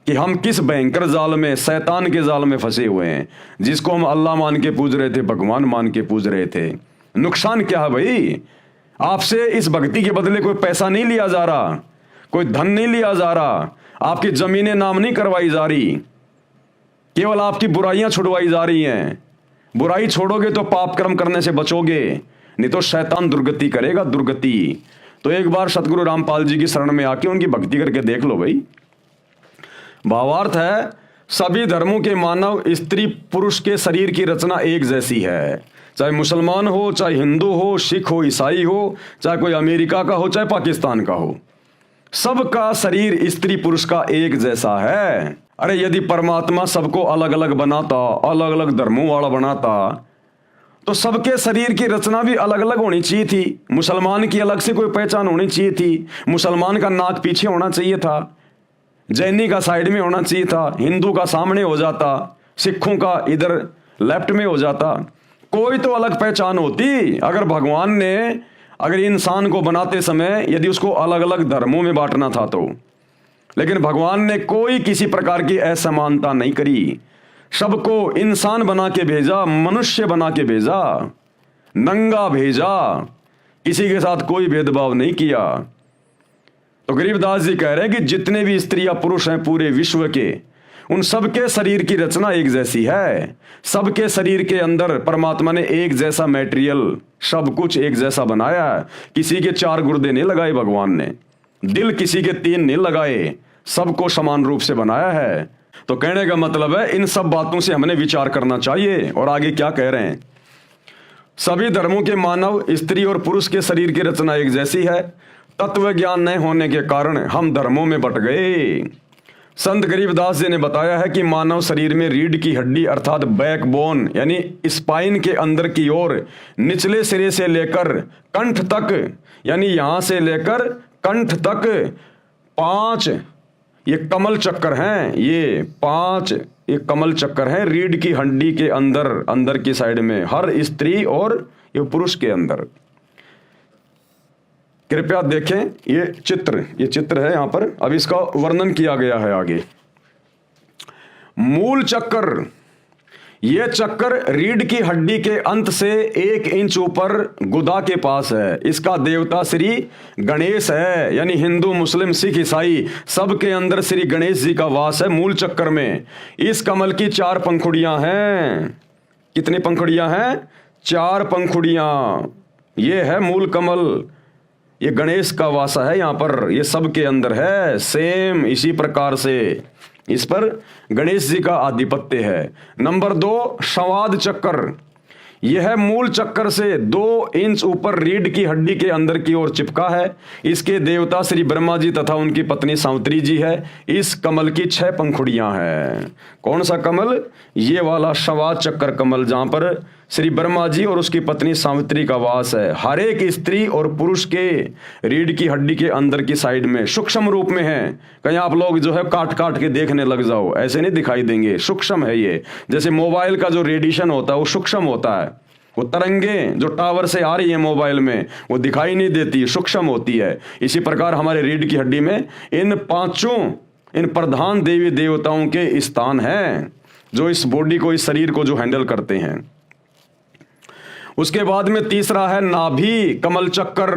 कि हम किस भयंकर जाल में, शैतान के जाल में फंसे हुए हैं, जिसको हम अल्लाह मान के पूज रहे थे, भगवान मान के पूज रहे थे। नुकसान क्या है भाई? आपसे इस भक्ति के बदले कोई पैसा नहीं लिया जा रहा, कोई धन नहीं लिया जा रहा, आपकी जमीनें नाम नहीं करवाई जा रही, केवल आपकी बुराइयां छुड़वाई जा रही हैं। बुराई छोड़ोगे तो पाप कर्म करने से बचोगे, नहीं तो शैतान दुर्गति करेगा, दुर्गति। तो एक बार सतगुरु रामपाल जी की शरण में आके उनकी भक्ति करके देख लो भाई। भावार्थ है, सभी धर्मों के मानव स्त्री पुरुष के शरीर की रचना एक जैसी है, चाहे मुसलमान हो, चाहे हिंदू हो, सिख हो, ईसाई हो, चाहे कोई अमेरिका का हो, चाहे पाकिस्तान का हो, सबका शरीर स्त्री पुरुष का एक जैसा है। अरे यदि परमात्मा सबको अलग अलग बनाता, अलग अलग धर्मों वाला बनाता, तो सबके शरीर की रचना भी अलग अलग होनी चाहिए थी। मुसलमान की अलग से कोई पहचान होनी चाहिए थी। मुसलमान का नाक पीछे होना चाहिए था, जैनी का साइड में होना चाहिए था, हिंदू का सामने हो जाता, सिखों का इधर लेफ्ट में हो जाता। कोई तो अलग पहचान होती। अगर भगवान ने अगर इंसान को बनाते समय यदि उसको अलग अलग धर्मों में बांटना था तो, लेकिन भगवान ने कोई किसी प्रकार की असमानता नहीं करी। सबको इंसान बना के भेजा, मनुष्य बना के भेजा, नंगा भेजा, किसी के साथ कोई भेदभाव नहीं किया। तो गरीबदास जी कह रहे हैं कि जितने भी स्त्री या पुरुष हैं पूरे विश्व के, उन सबके शरीर की रचना एक जैसी है। सबके शरीर के अंदर परमात्मा ने एक जैसा मटेरियल, सब कुछ एक जैसा बनाया है। किसी के 4 गुर्दे नहीं लगाए भगवान ने, दिल किसी के 3 नहीं लगाए, सबको समान रूप से बनाया है। तो कहने का मतलब है इन सब बातों से हमने विचार करना चाहिए। और आगे क्या कह रहे हैं, सभी धर्मों के मानव स्त्री और पुरुष के शरीर की रचना एक जैसी है। तत्व ज्ञान न होने के कारण हम धर्मों में बट गए। संत गरीबदास जी ने बताया है कि मानव शरीर में रीढ़ की हड्डी अर्थात बैकबोन यानी स्पाइन के अंदर की ओर निचले सिरे से लेकर कंठ तक, यानी यहां से लेकर कंठ तक 5 ये कमल चक्कर हैं। ये 5 ये कमल चक्कर हैं रीढ़ की हड्डी के अंदर, अंदर की साइड में, हर स्त्री और ये पुरुष के अंदर। कृपया देखें ये चित्र है यहां पर। अब इसका वर्णन किया गया है आगे। मूल चक्कर, ये चक्कर रीढ़ की हड्डी के अंत से 1 इंच ऊपर गुदा के पास है। इसका देवता श्री गणेश है, यानी हिंदू मुस्लिम सिख ईसाई सबके अंदर श्री गणेश जी का वास है मूल चक्कर में। इस कमल की 4 पंखुड़ियां हैं। कितनी पंखुड़ियां हैं? 4 पंखुड़ियां। ये है मूल कमल, ये गणेश का वासा है यहाँ पर, ये सबके अंदर है। सेम इसी प्रकार से इस पर गणेश जी का आधिपत्य है। नंबर 2 संवाद चक्कर, यह मूल चक्कर से 2 इंच ऊपर रीढ़ की हड्डी के अंदर की ओर चिपका है। इसके देवता श्री ब्रह्मा जी तथा उनकी पत्नी सावित्री जी है। इस कमल की 6 पंखुड़ियां हैं। कौन सा कमल? ये वाला संवाद चक्कर कमल, जहां पर श्री ब्रह्मा जी और उसकी पत्नी सावित्री का वास है। हर एक स्त्री और पुरुष के रीढ़ की हड्डी के अंदर की साइड में सूक्ष्म रूप में है। कहीं आप लोग जो है काट काट के देखने लग जाओ, ऐसे नहीं दिखाई देंगे, सूक्ष्म है ये। जैसे मोबाइल का जो रेडिएशन होता है वो सूक्ष्म होता है, वो तरंगे जो टावर से आ रही है मोबाइल में वो दिखाई नहीं देती, सूक्ष्म होती है। इसी प्रकार हमारे रीढ़ की हड्डी में इन 5 इन प्रधान देवी देवताओं के स्थान हैं जो इस बॉडी को, इस शरीर को जो हैंडल करते हैं। उसके बाद में तीसरा है नाभि कमल चक्कर।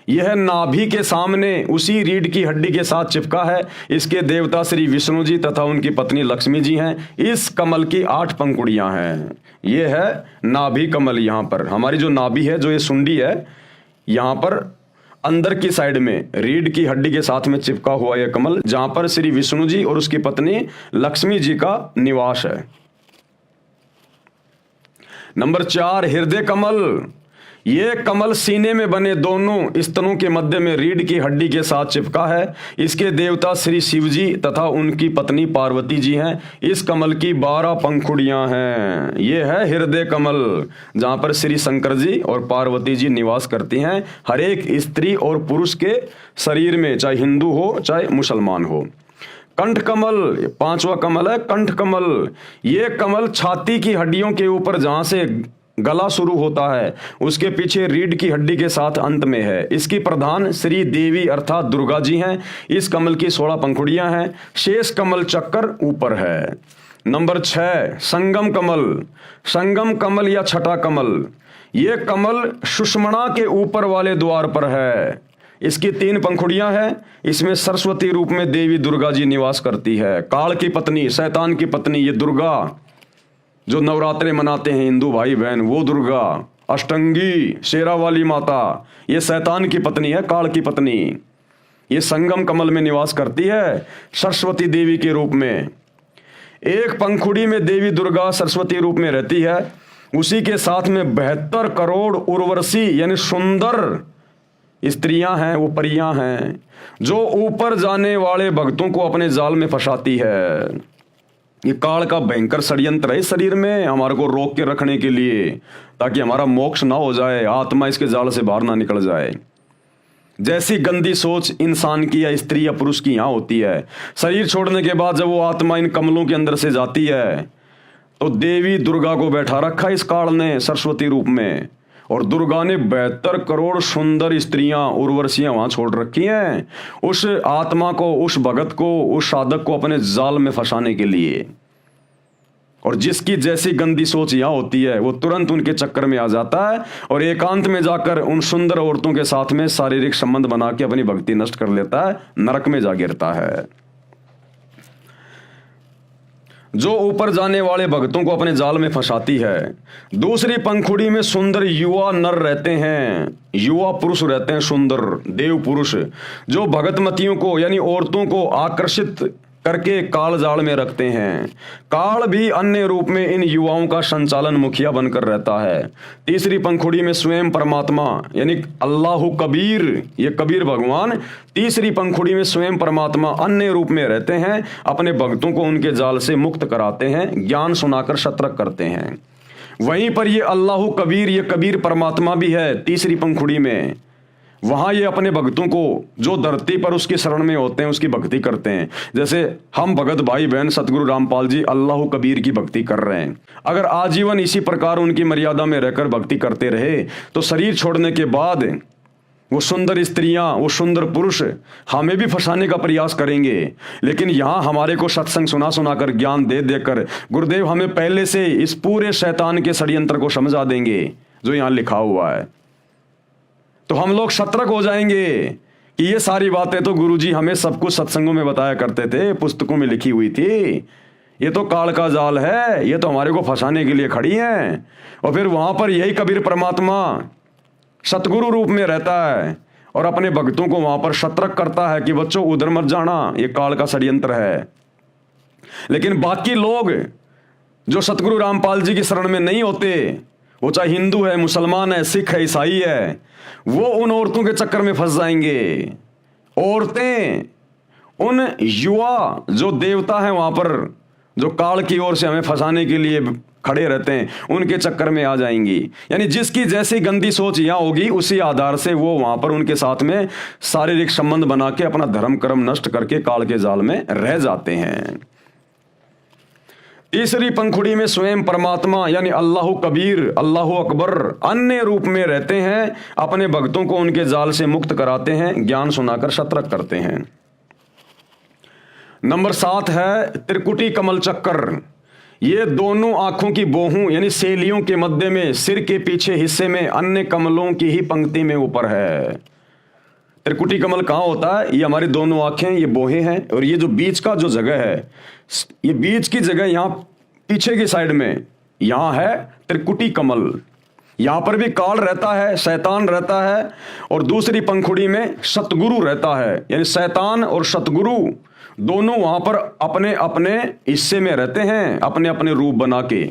यह नाभि के सामने उसी रीढ़ की हड्डी के साथ चिपका है। इसके देवता श्री विष्णु जी तथा उनकी पत्नी लक्ष्मी जी हैं। इस कमल की 8 पंखुड़ियां हैं। यह है नाभि कमल। यहाँ पर हमारी जो नाभि है, जो ये सुंडी है, यहाँ पर अंदर की साइड में रीढ़ की हड्डी के साथ में चिपका हुआ यह कमल, जहां पर श्री विष्णु जी और उसकी पत्नी लक्ष्मी जी का निवास है। नंबर 4 हृदय कमल। ये कमल सीने में बने दोनों स्तनों के मध्य में रीढ़ की हड्डी के साथ चिपका है। इसके देवता श्री शिव जी तथा उनकी पत्नी पार्वती जी हैं। इस कमल की 12 पंखुड़ियां हैं। ये है हृदय कमल, जहां पर श्री शंकर जी और पार्वती जी निवास करती हैं हर एक स्त्री और पुरुष के शरीर में, चाहे हिंदू हो चाहे मुसलमान हो। कंठ कमल 5वां कमल है कंठ कमल। ये कमल छाती की हड्डियों के ऊपर, जहां से गला शुरू होता है, उसके पीछे रीढ़ की हड्डी के साथ अंत में है। इसकी प्रधान श्री देवी अर्थात दुर्गा जी हैं। इस कमल की 16 पंखुड़ियां हैं। शेष कमल चक्कर ऊपर है। नंबर 6 संगम कमल। संगम कमल या छठा कमल, ये कमल सुषुम्ना के ऊपर वाले द्वार पर है। इसकी 3 पंखुड़ियां हैं। इसमें सरस्वती रूप में देवी दुर्गा जी निवास करती है। काल की पत्नी, शैतान की पत्नी, ये दुर्गा जो नवरात्रे मनाते हैं हिंदू भाई बहन, वो दुर्गा अष्टंगी शेरा वाली माता, ये शैतान की पत्नी है, काल की पत्नी। ये संगम कमल में निवास करती है सरस्वती देवी के रूप में। एक पंखुड़ी में देवी दुर्गा सरस्वती रूप में रहती है, उसी के साथ में 72 करोड़ उर्वशी यानी सुंदर स्त्रियां हैं, वो परियां हैं, जो ऊपर जाने वाले भक्तों को अपने जाल में फंसाती है। ये काल का भयंकर षड्यंत्र है इस शरीर में, हमारे को रोक के रखने के लिए, ताकि हमारा मोक्ष ना हो जाए, आत्मा इसके जाल से बाहर ना निकल जाए। जैसी गंदी सोच इंसान की या स्त्री या पुरुष की यहाँ होती है, शरीर छोड़ने के बाद जब वो आत्मा इन कमलों के अंदर से जाती है, तो देवी दुर्गा को बैठा रखा इस काल ने सरस्वती रूप में, और दुर्गा ने 72 करोड़ सुंदर स्त्रियां उर्वशियां वहां छोड़ रखी हैं उस आत्मा को, उस भगत को, उस साधक को अपने जाल में फंसाने के लिए। और जिसकी जैसी गंदी सोच यहां होती है, वो तुरंत उनके चक्कर में आ जाता है और एकांत में जाकर उन सुंदर औरतों के साथ में शारीरिक संबंध बना के अपनी भक्ति नष्ट कर लेता है, नरक में जा गिरता है। जो ऊपर जाने वाले भक्तों को अपने जाल में फंसाती है। दूसरी पंखुड़ी में सुंदर युवा नर रहते हैं, युवा पुरुष रहते हैं, सुंदर देव पुरुष, जो भगतमतियों को यानी औरतों को आकर्षित करके काल जाल में रखते हैं। काल भी अन्य रूप में इन युवाओं का संचालन मुखिया बनकर रहता है। तीसरी पंखुड़ी में स्वयं परमात्मा यानी अल्लाह कबीर, ये कबीर भगवान तीसरी पंखुड़ी में स्वयं परमात्मा अन्य रूप में रहते हैं, अपने भक्तों को उनके जाल से मुक्त कराते हैं, ज्ञान सुनाकर सतर्क करते हैं। वहीं पर ये अल्लाह कबीर, ये कबीर परमात्मा भी है तीसरी पंखुड़ी में। वहां ये अपने भक्तों को जो धरती पर उसकी शरण में होते हैं उसकी भक्ति करते हैं। जैसे हम भगत भाई बहन सतगुरु रामपाल जी अल्लाह कबीर की भक्ति कर रहे हैं। अगर आजीवन इसी प्रकार उनकी मर्यादा में रहकर भक्ति करते रहे तो शरीर छोड़ने के बाद वो सुंदर स्त्रियां, वो सुंदर पुरुष हमें भी फंसाने का प्रयास करेंगे। लेकिन यहाँ हमारे को सत्संग सुना सुनाकर ज्ञान दे देकर गुरुदेव हमें पहले से इस पूरे शैतान के षड्यंत्र को समझा देंगे जो यहाँ लिखा हुआ है। तो हम लोग सतर्क हो जाएंगे कि ये सारी बातें तो गुरुजी हमें सब कुछ सत्संगों में बताया करते थे, पुस्तकों में लिखी हुई थी, ये तो काल का जाल है, ये तो हमारे को फंसाने के लिए खड़ी हैं। और फिर वहां पर यही कबीर परमात्मा सतगुरु रूप में रहता है और अपने भक्तों को वहां पर सतर्क करता है कि बच्चों उधर मत जाना, ये काल का षड्यंत्र है। लेकिन बाकी लोग जो सतगुरु रामपाल जी की शरण में नहीं होते, वो चाहे हिंदू है, मुसलमान है, सिख है, ईसाई है, वो उन औरतों के चक्कर में फंस जाएंगे। औरतें उन युवा जो देवता हैं वहां पर, जो काल की ओर से हमें फंसाने के लिए खड़े रहते हैं, उनके चक्कर में आ जाएंगी। यानी जिसकी जैसी गंदी सोच यहां होगी उसी आधार से वो वहां पर उनके साथ में शारीरिक संबंध बना के अपना धर्म कर्म नष्ट करके काल के जाल में रह जाते हैं। तीसरी पंखुड़ी में स्वयं परमात्मा यानी अल्लाह कबीर, अल्लाह अकबर अन्य रूप में रहते हैं, अपने भक्तों को उनके जाल से मुक्त कराते हैं, ज्ञान सुनाकर सतर्क करते हैं। नंबर 7 है त्रिकुटी कमल चक्कर। ये दोनों आंखों की बोहों यानी सेलियों के मध्य में सिर के पीछे हिस्से में अन्य कमलों की ही पंक्ति में ऊपर है। त्रिकुटी कमल कहाँ होता है? ये हमारी दोनों आंखें, ये बोहें हैं, और ये जो बीच का जो जगह है, ये बीच की जगह यहाँ पीछे की साइड में यहाँ है त्रिकुटी कमल। यहाँ पर भी काल रहता है, शैतान रहता है, और दूसरी पंखुड़ी में सतगुरु रहता है। यानी शैतान और सतगुरु दोनों वहां पर अपने अपने हिस्से में रहते हैं, अपने अपने रूप बना के।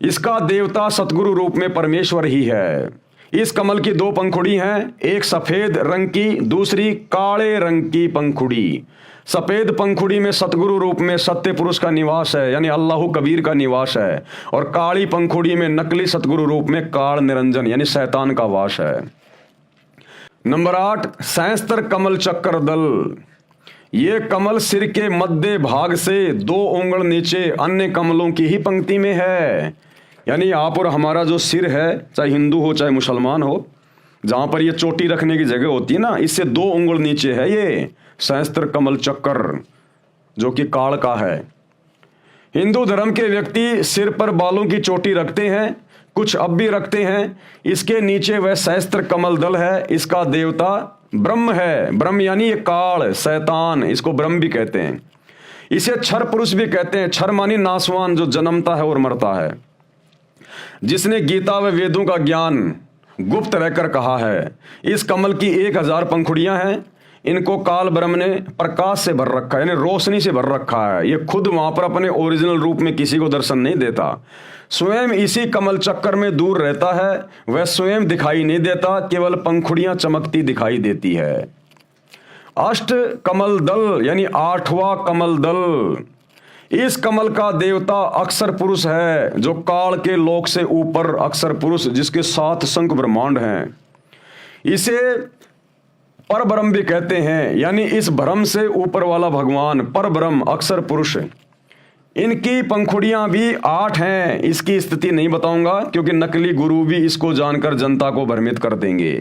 इसका देवता सतगुरु रूप में परमेश्वर ही है। इस कमल की 2 पंखुड़ी हैं, एक सफेद रंग की, दूसरी काले रंग की पंखुड़ी। सफेद पंखुड़ी में सतगुरु रूप में सत्य पुरुष का निवास है, यानी अल्लाह कबीर का निवास है, और काली पंखुड़ी में नकली सतगुरु रूप में काल निरंजन यानी शैतान का वास है। नंबर 8 सहस्त्र कमल चक्र दल। ये कमल सिर के मध्य भाग से 2 उंगल नीचे अन्य कमलों की ही पंक्ति में है। यानी आप और हमारा जो सिर है, चाहे हिंदू हो चाहे मुसलमान हो, जहां पर ये चोटी रखने की जगह होती है ना, इससे 2 उंगल नीचे है ये सहस्त्र कमल चक्र, जो कि काल का है। हिंदू धर्म के व्यक्ति सिर पर बालों की चोटी रखते हैं, कुछ अब भी रखते हैं। इसके नीचे वह सहस्त्र कमल दल है। इसका देवता ब्रह्म है। ब्रह्म यानी ये काल, शैतान, इसको ब्रह्म भी कहते हैं। इसे क्षर पुरुष भी कहते हैं। क्षर मानी नासवान, जो जन्मता है और मरता है। जिसने गीता व वेदों का ज्ञान गुप्त रहकर कहा है। इस कमल की 1000 पंखुड़ियां हैं। इनको काल ब्रह्म ने प्रकाश से भर रखा है, यानी रोशनी से भर रखा है। ये खुद वहां पर अपने ओरिजिनल रूप में किसी को दर्शन नहीं देता, स्वयं इसी कमल चक्कर में दूर रहता है। वह स्वयं दिखाई नहीं देता, केवल पंखुड़ियां चमकती दिखाई देती है। अष्ट कमल दल यानी 8वां कमल दल, इस कमल का देवता अक्षर पुरुष है, जो काल के लोक से ऊपर अक्षर पुरुष, जिसके 7 शंख ब्रह्मांड हैं। इसे पर ब्रह्म भी कहते हैं, यानी इस ब्रह्म से ऊपर वाला भगवान पर ब्रह्म अक्षर पुरुष। इनकी पंखुड़ियां भी 8 हैं। इसकी स्थिति नहीं बताऊंगा, क्योंकि नकली गुरु भी इसको जानकर जनता को भ्रमित कर देंगे।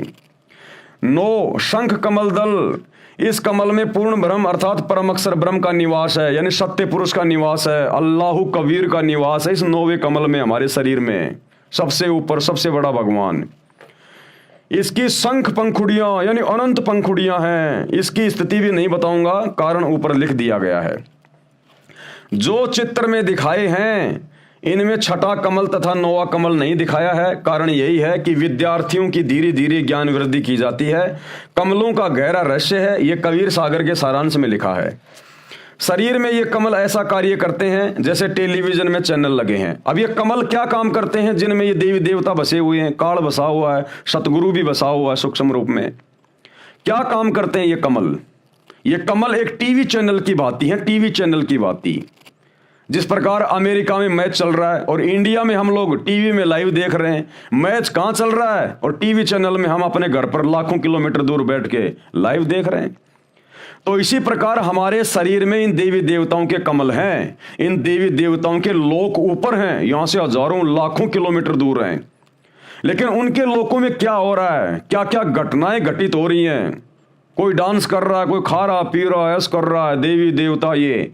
9 शंख कमल दल, इस कमल में पूर्ण ब्रह्म अर्थात परम अक्षर ब्रह्म का निवास है, यानी सत्य पुरुष का निवास है, अल्लाह कबीर का निवास है इस 9वें कमल में, हमारे शरीर में सबसे ऊपर सबसे बड़ा भगवान। इसकी शंख पंखुड़ियां यानी अनंत पंखुड़ियां हैं। इसकी स्थिति भी नहीं बताऊंगा, कारण ऊपर लिख दिया गया है। जो चित्र में दिखाए हैं इनमें 6ठा कमल तथा 9वां कमल नहीं दिखाया है। कारण यही है कि विद्यार्थियों की धीरे धीरे ज्ञान वृद्धि की जाती है। कमलों का गहरा रहस्य है, यह कबीर सागर के सारांश में लिखा है। शरीर में ये कमल ऐसा कार्य करते हैं जैसे टेलीविजन में चैनल लगे हैं। अब ये कमल क्या काम करते हैं, जिनमें ये देवी देवता बसे हुए हैं, काल बसा हुआ है, सतगुरु भी बसा हुआ है सूक्ष्म रूप में, क्या काम करते हैं ये कमल? ये कमल एक टीवी चैनल की भांति है, टीवी चैनल की भांति। जिस प्रकार अमेरिका में मैच चल रहा है और इंडिया में हम लोग टीवी में लाइव देख रहे हैं, मैच कहां चल रहा है और टीवी चैनल में हम अपने घर पर लाखों किलोमीटर दूर बैठ के लाइव देख रहे हैं। तो इसी प्रकार हमारे शरीर में इन देवी देवताओं के कमल हैं। इन देवी देवताओं के लोक ऊपर हैं, यहां से हजारों लाखों किलोमीटर दूर हैं। लेकिन उनके लोकों में क्या हो रहा है, क्या क्या घटनाएं घटित हो रही हैं। कोई डांस कर रहा है, कोई खा रहा पी रहा है, ऐश कर रहा है, देवी देवता, ये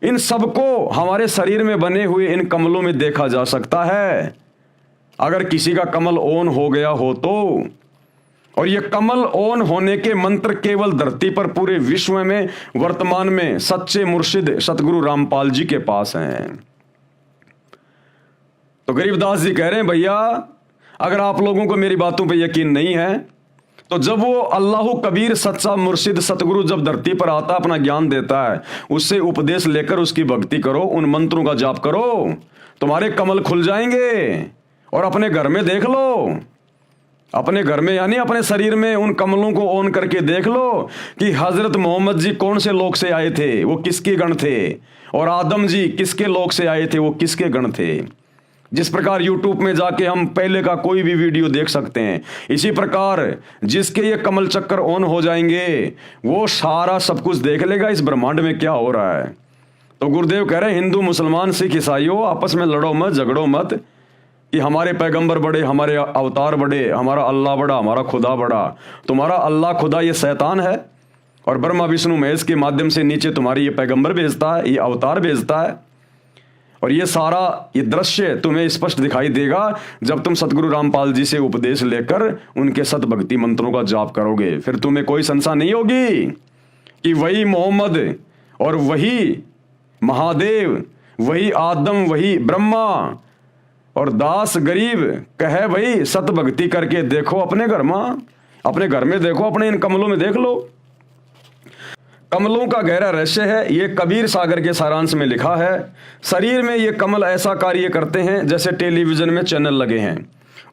इन सबको हमारे शरीर में बने हुए इन कमलों में देखा जा सकता है, अगर किसी का कमल ऑन हो गया हो तो। और ये कमल ऑन होने के मंत्र केवल धरती पर पूरे विश्व में वर्तमान में सच्चे मुर्शिद सतगुरु रामपाल जी के पास हैं। तो गरीबदास जी कह रहे हैं, भैया अगर आप लोगों को मेरी बातों पे यकीन नहीं है तो जब वो अल्लाह कबीर सच्चा मुर्शिद सतगुरु जब धरती पर आता, अपना ज्ञान देता है, उससे उपदेश लेकर उसकी भक्ति करो, उन मंत्रों का जाप करो, तुम्हारे कमल खुल जाएंगे। और अपने घर में देख लो, अपने घर में यानी अपने शरीर में उन कमलों को ऑन करके देख लो कि हजरत मोहम्मद जी कौन से लोक से आए थे, वो किसके गण थे, और आदम जी किसके लोक से आए थे, वो किसके गण थे। जिस प्रकार YouTube में जाके हम पहले का कोई भी वीडियो देख सकते हैं, इसी प्रकार जिसके ये कमल चक्कर ऑन हो जाएंगे वो सारा सब कुछ देख लेगा इस ब्रह्मांड में क्या हो रहा है। तो गुरुदेव कह रहे हैं, हिंदू मुसलमान सिख ईसाइयों आपस में लड़ो मत, झगड़ो मत कि हमारे पैगंबर बड़े, हमारे अवतार बड़े, हमारा अल्लाह बड़ा, हमारा खुदा बड़ा। तुम्हारा अल्लाह खुदा ये शैतान है, और ब्रह्मा विष्णु महेश के माध्यम से नीचे तुम्हारी ये पैगंबर भेजता है, ये अवतार भेजता है। और ये सारा ये दृश्य तुम्हें स्पष्ट दिखाई देगा जब तुम सतगुरु रामपाल जी से उपदेश लेकर उनके सत भक्ति मंत्रों का जाप करोगे। फिर तुम्हें कोई संशय नहीं होगी कि वही मोहम्मद और वही महादेव, वही आदम, वही ब्रह्मा और दास गरीब कहे भाई सत भक्ति करके देखो अपने घर में, अपने घर में देखो, अपने इन कमलों में देख लो। कमलों का गहरा रहस्य है, ये कबीर सागर के सारांश में लिखा है। शरीर में ये कमल ऐसा कार्य करते हैं जैसे टेलीविजन में चैनल लगे हैं।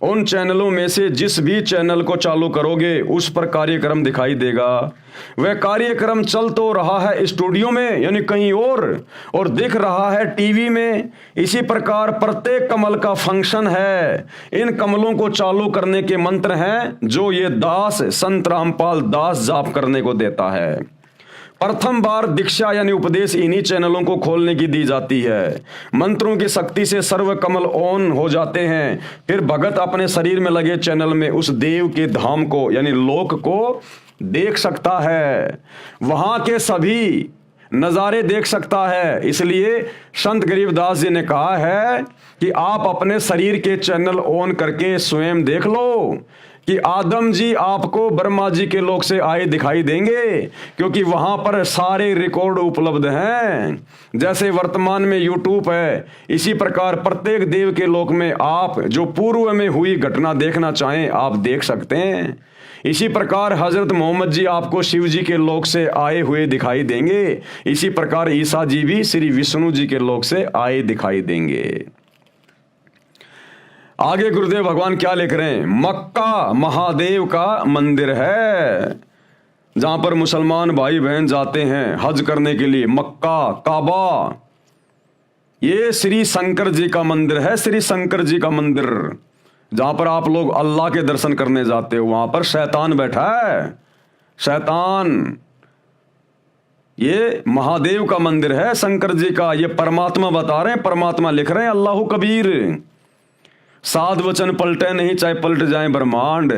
उन चैनलों में से जिस भी चैनल को चालू करोगे उस पर कार्यक्रम दिखाई देगा। वह कार्यक्रम चल तो रहा है स्टूडियो में यानी कहीं और दिख रहा है टीवी में। इसी प्रकार प्रत्येक कमल का फंक्शन है। इन कमलों को चालू करने के मंत्र हैं जो ये दास संत रामपाल दास जाप करने को देता है। प्रथम बार दीक्षा यानी उपदेश इन्हीं चैनलों को खोलने की दी जाती है। मंत्रों की शक्ति से सर्व कमल ऑन हो जाते हैं। फिर भगत अपने शरीर में लगे चैनल में उस देव के धाम को यानी लोक को देख सकता है, वहां के सभी नजारे देख सकता है। इसलिए संत गरीबदास जी ने कहा है कि आप अपने शरीर के चैनल ऑन करके स्वयं देख लो कि आदम जी आपको ब्रह्मा जी के लोक से आए दिखाई देंगे, क्योंकि वहां पर सारे रिकॉर्ड उपलब्ध हैं। जैसे वर्तमान में यूट्यूब है, इसी प्रकार प्रत्येक देव के लोक में आप जो पूर्व में हुई घटना देखना चाहें आप देख सकते हैं। इसी प्रकार हजरत मोहम्मद जी आपको शिव जी के लोक से आए हुए दिखाई देंगे। इसी प्रकार ईसा जी भी श्री विष्णु जी के लोक से आए दिखाई देंगे। आगे गुरुदेव भगवान क्या लिख रहे हैं? मक्का महादेव का मंदिर है, जहां पर मुसलमान भाई बहन जाते हैं हज करने के लिए। मक्का काबा, ये श्री शंकर जी का मंदिर है। श्री शंकर जी का मंदिर जहां पर आप लोग अल्लाह के दर्शन करने जाते हो, वहां पर शैतान बैठा है। शैतान, ये महादेव का मंदिर है, शंकर जी का। ये परमात्मा बता रहे हैं, परमात्मा लिख रहे हैं, अल्लाहु कबीर। साध वचन पलटे नहीं, चाहे पलट जाए ब्रह्मांड,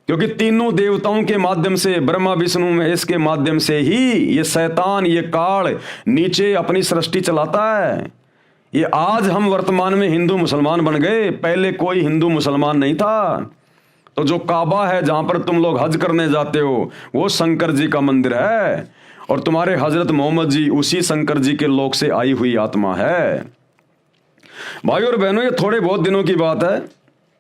क्योंकि तीनों देवताओं के माध्यम से, ब्रह्मा विष्णु महेश के माध्यम से ही ये शैतान, ये काल नीचे अपनी सृष्टि चलाता है। ये आज हम वर्तमान में हिंदू मुसलमान बन गए, पहले कोई हिंदू मुसलमान नहीं था। तो जो काबा है जहां पर तुम लोग हज करने जाते हो, वो शंकर जी का मंदिर है, और तुम्हारे हजरत मोहम्मद जी उसी शंकर जी के लोक से आई हुई आत्मा है। भाई और बहनों, ये थोड़े बहुत दिनों की बात है।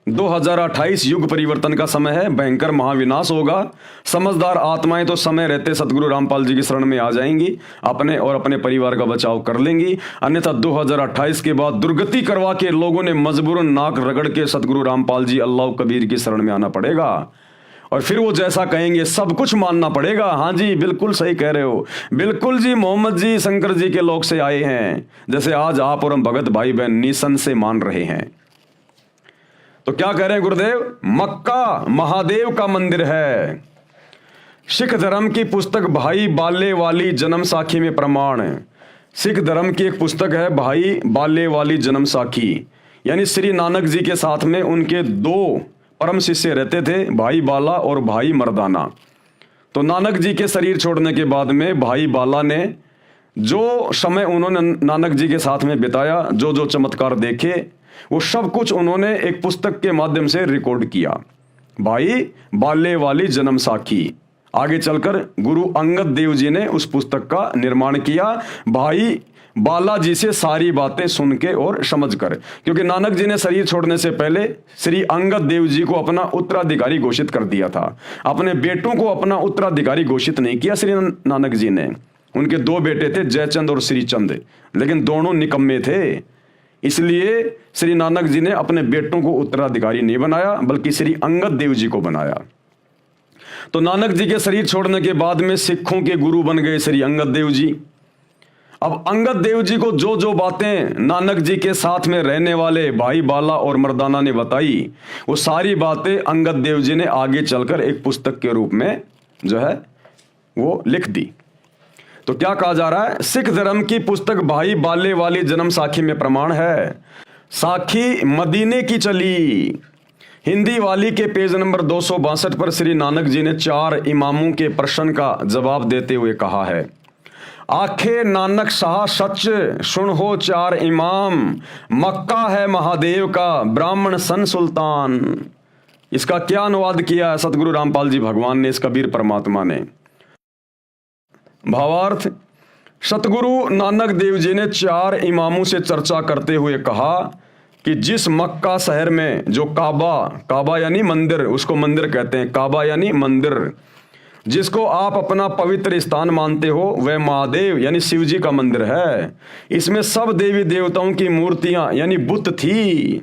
2028 युग परिवर्तन का समय है, भयंकर महाविनाश होगा। समझदार आत्माएं तो समय रहते सतगुरु रामपाल जी की शरण में आ जाएंगी, अपने और अपने परिवार का बचाव कर लेंगी। अन्यथा 2028 के बाद दुर्गति करवा के लोगों ने मजबूरन नाक रगड़ के सतगुरु रामपाल जी अल्लाह कबीर की शरण में आना पड़ेगा, और फिर वो जैसा कहेंगे सब कुछ मानना पड़ेगा। हाँ जी, बिल्कुल सही कह रहे हो, बिल्कुल जी, मोहम्मद जी शंकर जी के लोक से आए हैं, जैसे आज आप और हम भगत भाई बहन निसन से मान रहे हैं। तो क्या कह रहे हैं गुरुदेव? मक्का महादेव का मंदिर है। सिख धर्म की पुस्तक भाई बाले वाली जन्म साखी में प्रमाण है। सिख धर्म की एक पुस्तक है भाई बाले वाली जन्म साखी, यानी श्री नानक जी के साथ में उनके दो परम शिष्य रहते थे, भाई बाला और भाई मर्दाना। तो नानक जी के शरीर छोड़ने के बाद में भाई बाला ने जो समय उन्होंने नानक जी के साथ में बिताया, जो जो चमत्कार देखे, वो सब कुछ उन्होंने एक पुस्तक के माध्यम से रिकॉर्ड किया, भाई बाले वाली जन्म साखी। आगे चलकर गुरु अंगद देव जी ने उस पुस्तक का निर्माण किया, भाई बालाजी से सारी बातें सुन के और समझ कर, क्योंकि नानक जी ने शरीर छोड़ने से पहले श्री अंगद देव जी को अपना उत्तराधिकारी घोषित कर दिया था। अपने बेटों को अपना उत्तराधिकारी घोषित नहीं किया श्री नानक जी ने। उनके दो बेटे थे, जयचंद और श्रीचंद, लेकिन दोनों निकम्मे थे, इसलिए श्री नानक जी ने अपने बेटों को उत्तराधिकारी नहीं बनाया, बल्कि श्री अंगद देव जी को बनाया। तो नानक जी के शरीर छोड़ने के बाद में सिखों के गुरु बन गए श्री अंगद देव जी। अब अंगद देव जी को जो जो बातें नानक जी के साथ में रहने वाले भाई बाला और मर्दाना ने बताई, वो सारी बातें अंगद देव जी ने आगे चलकर एक पुस्तक के रूप में जो है वो लिख दी। तो क्या कहा जा रहा है? सिख धर्म की पुस्तक भाई बाले वाली जन्म साखी में प्रमाण है, साखी मदीने की चली। हिंदी वाली के पेज नंबर 262 पर श्री नानक जी ने 4 इमामों के प्रश्न का जवाब देते हुए कहा है, आखे नानक शाह सच सुन हो 4 इमाम, मक्का है महादेव का ब्राह्मण सन सुल्तान। इसका क्या अनुवाद किया है सतगुरु रामपाल जी भगवान ने, इस कबीर परमात्मा ने। भावार्थ, सतगुरु नानक देव जी ने 4 इमामों से चर्चा करते हुए कहा कि जिस मक्का शहर में जो काबा यानी मंदिर, उसको मंदिर कहते हैं, काबा यानी मंदिर, जिसको आप अपना पवित्र स्थान मानते हो, वह महादेव यानी शिव जी का मंदिर है। इसमें सब देवी देवताओं की मूर्तियां यानी बुत थी।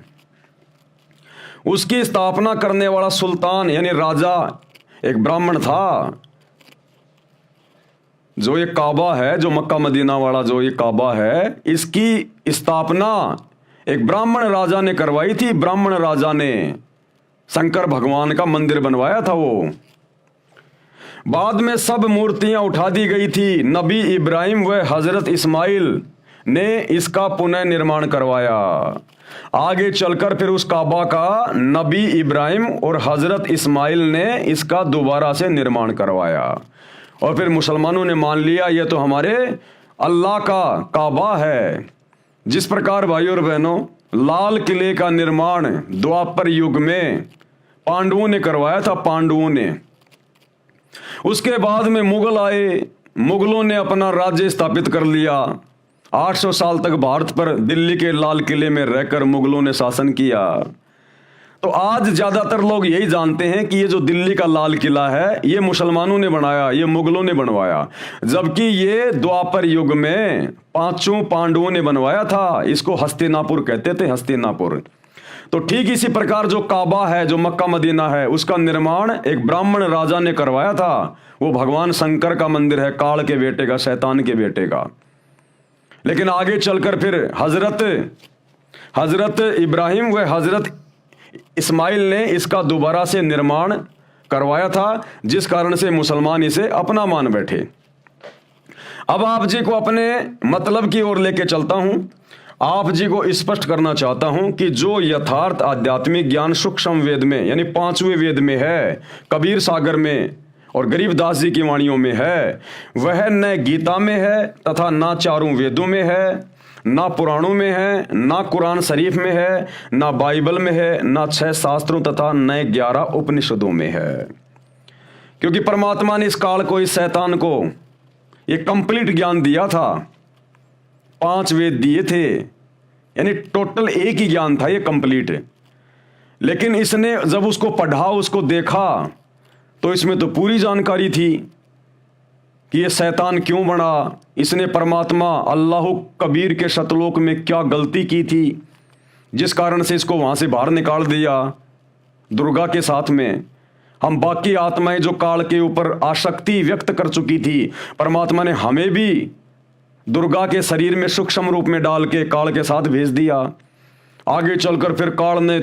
उसकी स्थापना करने वाला सुल्तान यानी राजा एक ब्राह्मण था। जो ये काबा है, जो मक्का मदीना वाला जो ये काबा है, इसकी स्थापना एक ब्राह्मण राजा ने करवाई थी। ब्राह्मण राजा ने शंकर भगवान का मंदिर बनवाया था। वो बाद में सब मूर्तियां उठा दी गई थी। नबी इब्राहिम व हजरत इस्माइल ने इसका पुनः निर्माण करवाया। आगे चलकर फिर उस काबा का नबी इब्राहिम और हजरत इस्माइल ने इसका दोबारा से निर्माण करवाया, और फिर मुसलमानों ने मान लिया ये तो हमारे अल्लाह का काबा है। जिस प्रकार भाइयों और बहनों लाल किले का निर्माण द्वापर युग में पांडवों ने करवाया था, पांडवों ने। उसके बाद में मुगल आए, मुगलों ने अपना राज्य स्थापित कर लिया। 800 साल तक भारत पर दिल्ली के लाल किले में रहकर मुगलों ने शासन किया। तो आज ज्यादातर लोग यही जानते हैं कि ये जो दिल्ली का लाल किला है ये मुसलमानों ने बनाया, ये मुगलों ने बनवाया, जबकि ये द्वापर युग में 5 पांडवों ने बनवाया था। इसको हस्तिनापुर कहते थे, हस्तिनापुर। तो ठीक इसी प्रकार जो काबा है, जो मक्का मदीना है, उसका निर्माण एक ब्राह्मण राजा ने करवाया था। वो भगवान शंकर का मंदिर है, काल के बेटे का, शैतान के बेटे का। लेकिन आगे चलकर फिर हजरत इब्राहिम व हजरत इस्माइल ने इसका दोबारा से निर्माण करवाया था, जिस कारण से मुसलमान इसे अपना मान बैठे। अब आप जी को अपने मतलब की ओर लेके चलता हूं। आप जी को स्पष्ट करना चाहता हूं कि जो यथार्थ आध्यात्मिक ज्ञान सूक्ष्म वेद में यानी 5वें वेद में है, कबीर सागर में और गरीबदास जी की वाणियों में है, वह न गीता में है तथा ना 4 वेदों में है, ना पुराणों में है, ना कुरान शरीफ में है, ना बाइबल में है, ना 6 शास्त्रों तथा न 11 उपनिषदों में है। क्योंकि परमात्मा ने इस काल को, इस शैतान को ये कंप्लीट ज्ञान दिया था। 5 वेद दिए थे, यानी टोटल एक ही ज्ञान था ये कंप्लीट। लेकिन इसने जब उसको पढ़ा, उसको देखा, तो इसमें तो पूरी जानकारी थी कि ये शैतान क्यों बना, इसने परमात्मा अल्लाह कबीर के शतलोक में क्या गलती की थी, जिस कारण से इसको वहां से बाहर निकाल दिया दुर्गा के साथ में। हम बाकी आत्माएं जो काल के ऊपर आसक्ति व्यक्त कर चुकी थी, परमात्मा ने हमें भी दुर्गा के शरीर में सूक्ष्म रूप में डाल के काल के साथ भेज दिया। आगे चलकर फिर काल ने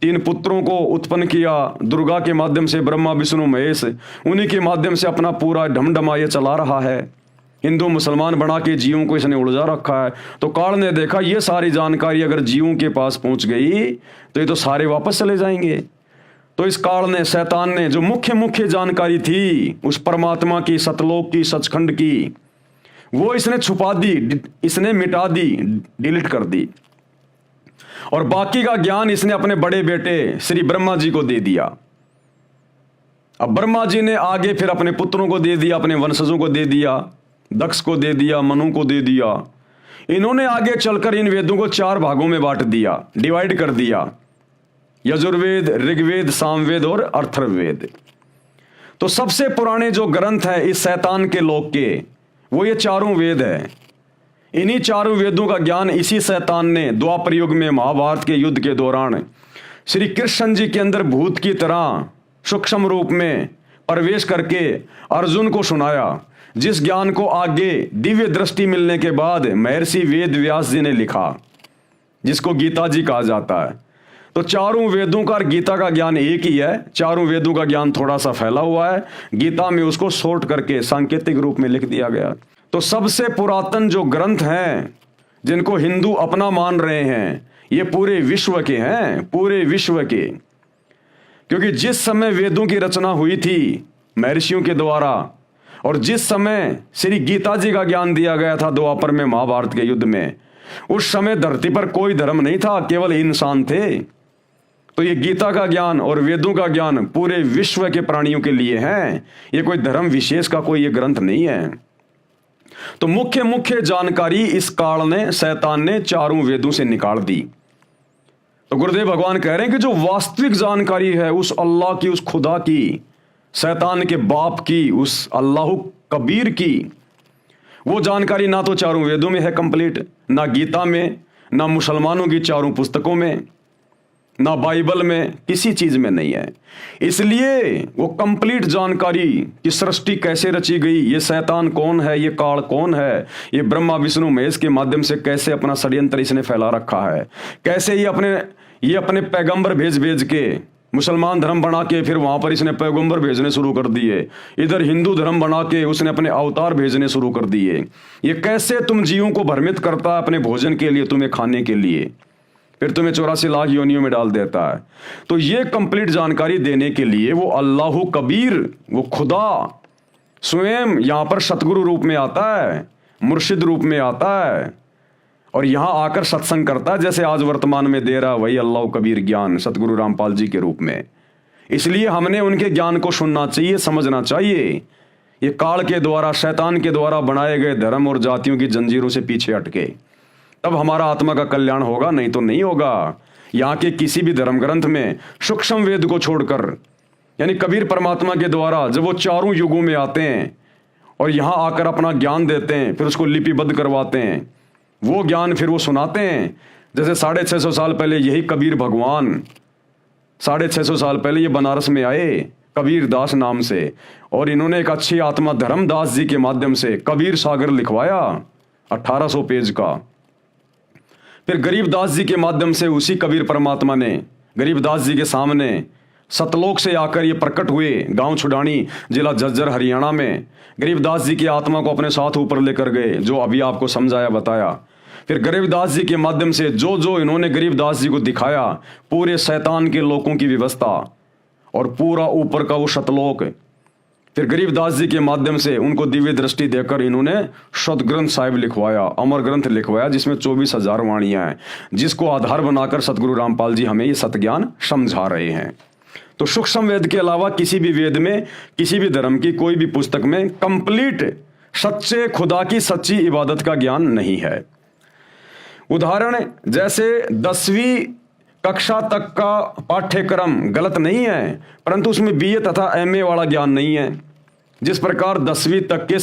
तीन पुत्रों को उत्पन्न किया, दुर्गा के माध्यम से ब्रह्मा विष्णु महेश, उन्हीं के माध्यम से अपना पूरा ढमढमा ये चला रहा है। हिंदू मुसलमान बना के जीवों को इसने उलझा रखा है। तो काल ने देखा ये सारी जानकारी अगर जीवों के पास पहुंच गई तो ये तो सारे वापस चले जाएंगे। तो इस काल ने, शैतान ने, जो मुख्य जानकारी थी उस परमात्मा की, सतलोक की, सचखंड की, वो इसने छुपा दी, इसने मिटा दी, डिलीट कर दी। और बाकी का ज्ञान इसने अपने बड़े बेटे श्री ब्रह्मा जी को दे दिया। अब ब्रह्मा जी ने आगे फिर अपने पुत्रों को दे दिया, अपने वंशजों को दे दिया, दक्ष को दे दिया, मनु को दे दिया। इन्होंने आगे चलकर इन वेदों को 4 भागों में बांट दिया, डिवाइड कर दिया, यजुर्वेद, ऋग्वेद, सामवेद और अथर्ववेद। तो सबसे पुराने जो ग्रंथ है इस शैतान के लोक के, वो ये 4 वेद है। इन्हीं 4 वेदों का ज्ञान इसी शैतान ने द्वापर युग में महाभारत के युद्ध के दौरान श्री कृष्ण जी के अंदर भूत की तरह सूक्ष्म रूप में प्रवेश करके अर्जुन को सुनाया, जिस ज्ञान को आगे दिव्य दृष्टि मिलने के बाद महर्षि वेद व्यास जी ने लिखा, जिसको गीता जी कहा जाता है। तो 4 वेदों का और गीता का ज्ञान एक ही है। 4 वेदों का ज्ञान थोड़ा सा फैला हुआ है, गीता में उसको शॉर्ट करके सांकेतिक रूप में लिख दिया गया। तो सबसे पुरातन जो ग्रंथ हैं जिनको हिंदू अपना मान रहे हैं, ये पूरे विश्व के हैं, पूरे विश्व के। क्योंकि जिस समय वेदों की रचना हुई थी महर्षियों के द्वारा, और जिस समय श्री गीता जी का ज्ञान दिया गया था द्वापर में महाभारत के युद्ध में, उस समय धरती पर कोई धर्म नहीं था, केवल इंसान थे। तो ये गीता का ज्ञान और वेदों का ज्ञान पूरे विश्व के प्राणियों के लिए है, ये कोई धर्म विशेष का कोई ये ग्रंथ नहीं है। तो मुख्य जानकारी इस काल ने, शैतान ने 4 वेदों से निकाल दी। तो गुरुदेव भगवान कह रहे हैं कि जो वास्तविक जानकारी है उस अल्लाह की, उस खुदा की, शैतान के बाप की, उस अल्लाह कबीर की, वो जानकारी ना तो 4 वेदों में है कंप्लीट, ना गीता में, ना मुसलमानों की 4 पुस्तकों में, ना बाइबल में, किसी चीज में नहीं है। इसलिए वो कंप्लीट जानकारी कि सृष्टि कैसे रची गई, ये शैतान कौन है, ये काल कौन है, ये ब्रह्मा विष्णु महेश के माध्यम से कैसे अपना षड्यंत्र इसने फैला रखा है, कैसे ये अपने पैगंबर भेज के मुसलमान धर्म बना के फिर वहां पर इसने पैगंबर भेजने शुरू कर दिए, इधर हिंदू धर्म बना के उसने अपने अवतार भेजने शुरू कर दिए। ये कैसे तुम जीवों को भ्रमित करता है अपने भोजन के लिए, तुम्हें खाने के लिए, फिर तुम्हें 84 लाख योनियों में डाल देता है। तो ये कंप्लीट जानकारी देने के लिए वो अल्लाह कबीर, वो खुदा स्वयं यहां पर सतगुरु रूप में आता है, मुर्शिद रूप में आता है, और यहाँ आकर सत्संग करता है, जैसे आज वर्तमान में दे रहा वही अल्लाह कबीर ज्ञान सतगुरु रामपाल जी के रूप में। इसलिए हमने उनके ज्ञान को सुनना चाहिए, समझना चाहिए। ये काल के द्वारा, शैतान के द्वारा बनाए गए धर्म और जातियों की जंजीरों से पीछे हटके, तब हमारा आत्मा का कल्याण होगा, नहीं तो नहीं होगा। यहाँ के किसी भी धर्म ग्रंथ में सूक्ष्म वेद को छोड़कर, यानी कबीर परमात्मा के द्वारा जब वो चारों युगों में आते हैं और यहाँ आकर अपना ज्ञान देते हैं, फिर उसको लिपिबद्ध करवाते हैं, वो ज्ञान फिर वो सुनाते हैं। जैसे 650 साल पहले यही कबीर भगवान 650 साल पहले ये बनारस में आए कबीर दास नाम से, और इन्होंने एक अच्छी आत्मा धर्मदास जी के माध्यम से कबीर सागर लिखवाया 1800 पेज का। फिर गरीबदास जी के माध्यम से उसी कबीर परमात्मा ने गरीबदास जी के सामने सतलोक से आकर ये प्रकट हुए, गांव छुडानी जिला झज्जर हरियाणा में। गरीबदास जी की आत्मा को अपने साथ ऊपर लेकर गए, जो अभी आपको समझाया बताया। फिर गरीबदास जी के माध्यम से जो जो इन्होंने गरीबदास जी को दिखाया, पूरे शैतान के लोगों की व्यवस्था और पूरा ऊपर का वो सतलोक, फिर गरीबदास जी के माध्यम से उनको दिव्य दृष्टि देकर इन्होंने सदग्रंथ साहिब लिखवाया, अमर ग्रंथ लिखवाया, जिसमें 24,000 वाणियां हैं, जिसको आधार बनाकर सतगुरु रामपाल जी हमें ये सतज्ञान समझा रहे हैं। तो सूक्ष्म वेद के अलावा किसी भी वेद में, किसी भी धर्म की कोई भी पुस्तक में कंप्लीट सच्चे खुदा की सच्ची इबादत का ज्ञान नहीं है। उदाहरण जैसे 10वीं कक्षा तक का पाठ्यक्रम गलत नहीं है, परंतु उसमें बीए तथा एमए वाला ज्ञान नहीं है। जिस प्रकार 10वीं तक के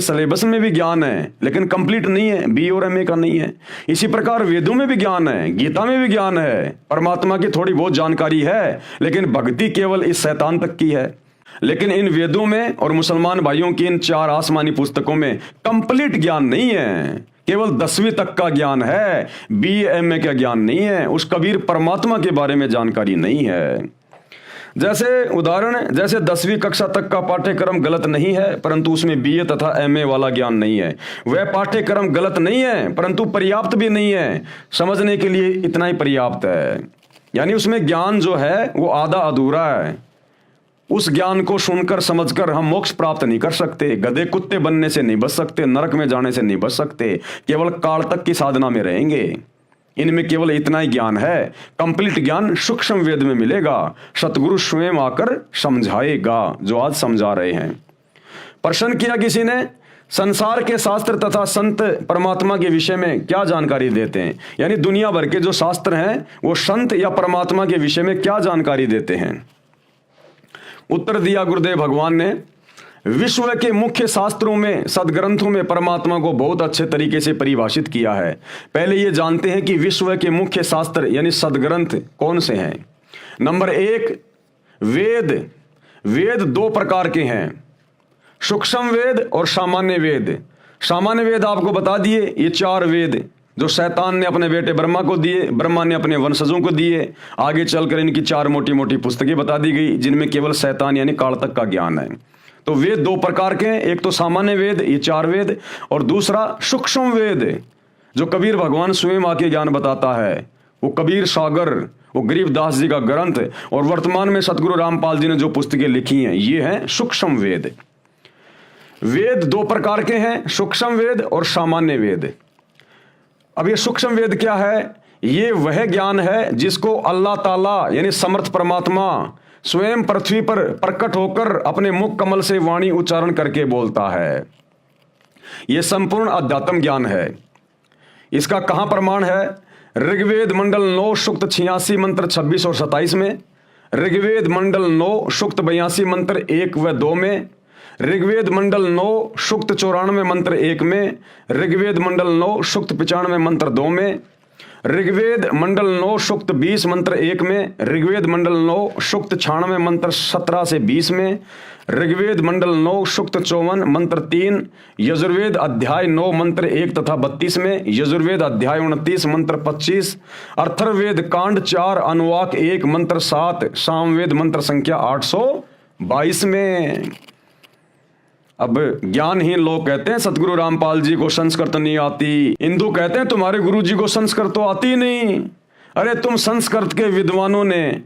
सिलेबस में भी ज्ञान है, लेकिन कंप्लीट नहीं है, बी और एमए का नहीं है। इसी प्रकार वेदों में भी ज्ञान है, गीता में भी ज्ञान है, परमात्मा की थोड़ी बहुत जानकारी है, लेकिन भक्ति केवल इस शैतान तक की है। लेकिन इन वेदों में और मुसलमान भाइयों की इन 4 आसमानी पुस्तकों में कंप्लीट ज्ञान नहीं है, केवल 10वीं तक का ज्ञान है, BA का ज्ञान नहीं है, उस कबीर परमात्मा के बारे में जानकारी नहीं है। जैसे उदाहरण, जैसे 10वीं कक्षा तक का पाठ्यक्रम गलत नहीं है, परंतु उसमें BA तथा MA वाला ज्ञान नहीं है। वह पाठ्यक्रम गलत नहीं है, परंतु पर्याप्त भी नहीं है, समझने के लिए इतना ही पर्याप्त है। यानी उसमें ज्ञान जो है वो आधा अधूरा है। उस ज्ञान को सुनकर समझकर हम मोक्ष प्राप्त नहीं कर सकते, गधे कुत्ते बनने से नहीं बच सकते, नरक में जाने से नहीं बच सकते, केवल काल तक की साधना में रहेंगे। इनमें केवल इतना ही ज्ञान है। कंप्लीट ज्ञान सूक्ष्म वेद में मिलेगा, सतगुरु स्वयं आकर समझाएगा, जो आज समझा रहे हैं। प्रश्न किया किसी ने, संसार के शास्त्र तथा संत परमात्मा के विषय में क्या जानकारी देते हैं? यानी दुनिया भर के जो शास्त्र हैं वो संत या परमात्मा के विषय में क्या जानकारी देते हैं? उत्तर दिया गुरुदेव भगवान ने, विश्व के मुख्य शास्त्रों में, सदग्रंथों में परमात्मा को बहुत अच्छे तरीके से परिभाषित किया है। पहले ये जानते हैं कि विश्व के मुख्य शास्त्र यानी सदग्रंथ कौन से हैं। नंबर 1, वेद। वेद 2 प्रकार के हैं, सूक्ष्म वेद और सामान्य वेद। सामान्य वेद आपको बता दिए, ये 4 वेद जो शैतान ने अपने बेटे ब्रह्मा को दिए, ब्रह्मा ने अपने वंशजों को दिए। आगे चलकर इनकी 4 मोटी मोटी पुस्तकें बता दी गई, जिनमें केवल शैतान यानी काल तक का ज्ञान है। तो वेद 2 प्रकार के हैं, एक तो सामान्य वेद, ये 4 वेद, और दूसरा सूक्ष्म वेद जो कबीर भगवान स्वयं आके ज्ञान बताता है, वो कबीर सागर, वो गरीबदास जी का ग्रंथ, और वर्तमान में सतगुरु रामपाल जी ने जो पुस्तकें लिखी हैं, ये हैं सूक्ष्म वेद। वेद 2 प्रकार के हैं, सूक्ष्म वेद और सामान्य वेद। अब ये सूक्ष्म वेद क्या है? ये वह ज्ञान है जिसको अल्लाह ताला यानी समर्थ परमात्मा स्वयं पृथ्वी पर प्रकट होकर अपने मुख कमल से वाणी उच्चारण करके बोलता है। यह संपूर्ण अध्यात्म ज्ञान है। इसका कहां प्रमाण है? ऋग्वेद मंडल 9 सूक्त 86 मंत्र 26 और 27 में, ऋग्वेद मंडल 9 सूक्त 82 मंत्र 1 व 2 में, ऋग्वेद मंडल 9 सूक्त 94 मंत्र 1 में, ऋग्वेद मंडल 9 सूक्त 95 मंत्र 2 में, ऋग्वेद मंडल 9 सूक्त 20 मंत्र 1 में, ऋग्वेद मंडल 9 सूक्त 96 मंत्र 17 से 20 में, ऋग्वेद मंडल 9 सूक्त 54 मंत्र 3, यजुर्वेद अध्याय 9 मंत्र 1 तथा 32 में, यजुर्वेद अध्याय 29 मंत्र 25, अथर्ववेद कांड 4 अनुवाक 1 मंत्र 7, सामवेद मंत्र संख्या 822 में। अब ज्ञानहीन लोग कहते हैं सतगुरु रामपाल जी को संस्कृत नहीं आती, हिंदू कहते हैं तुम्हारे गुरु जी को संस्कृत तो आती नहीं। अरे तुम संस्कृत के विद्वानों ने,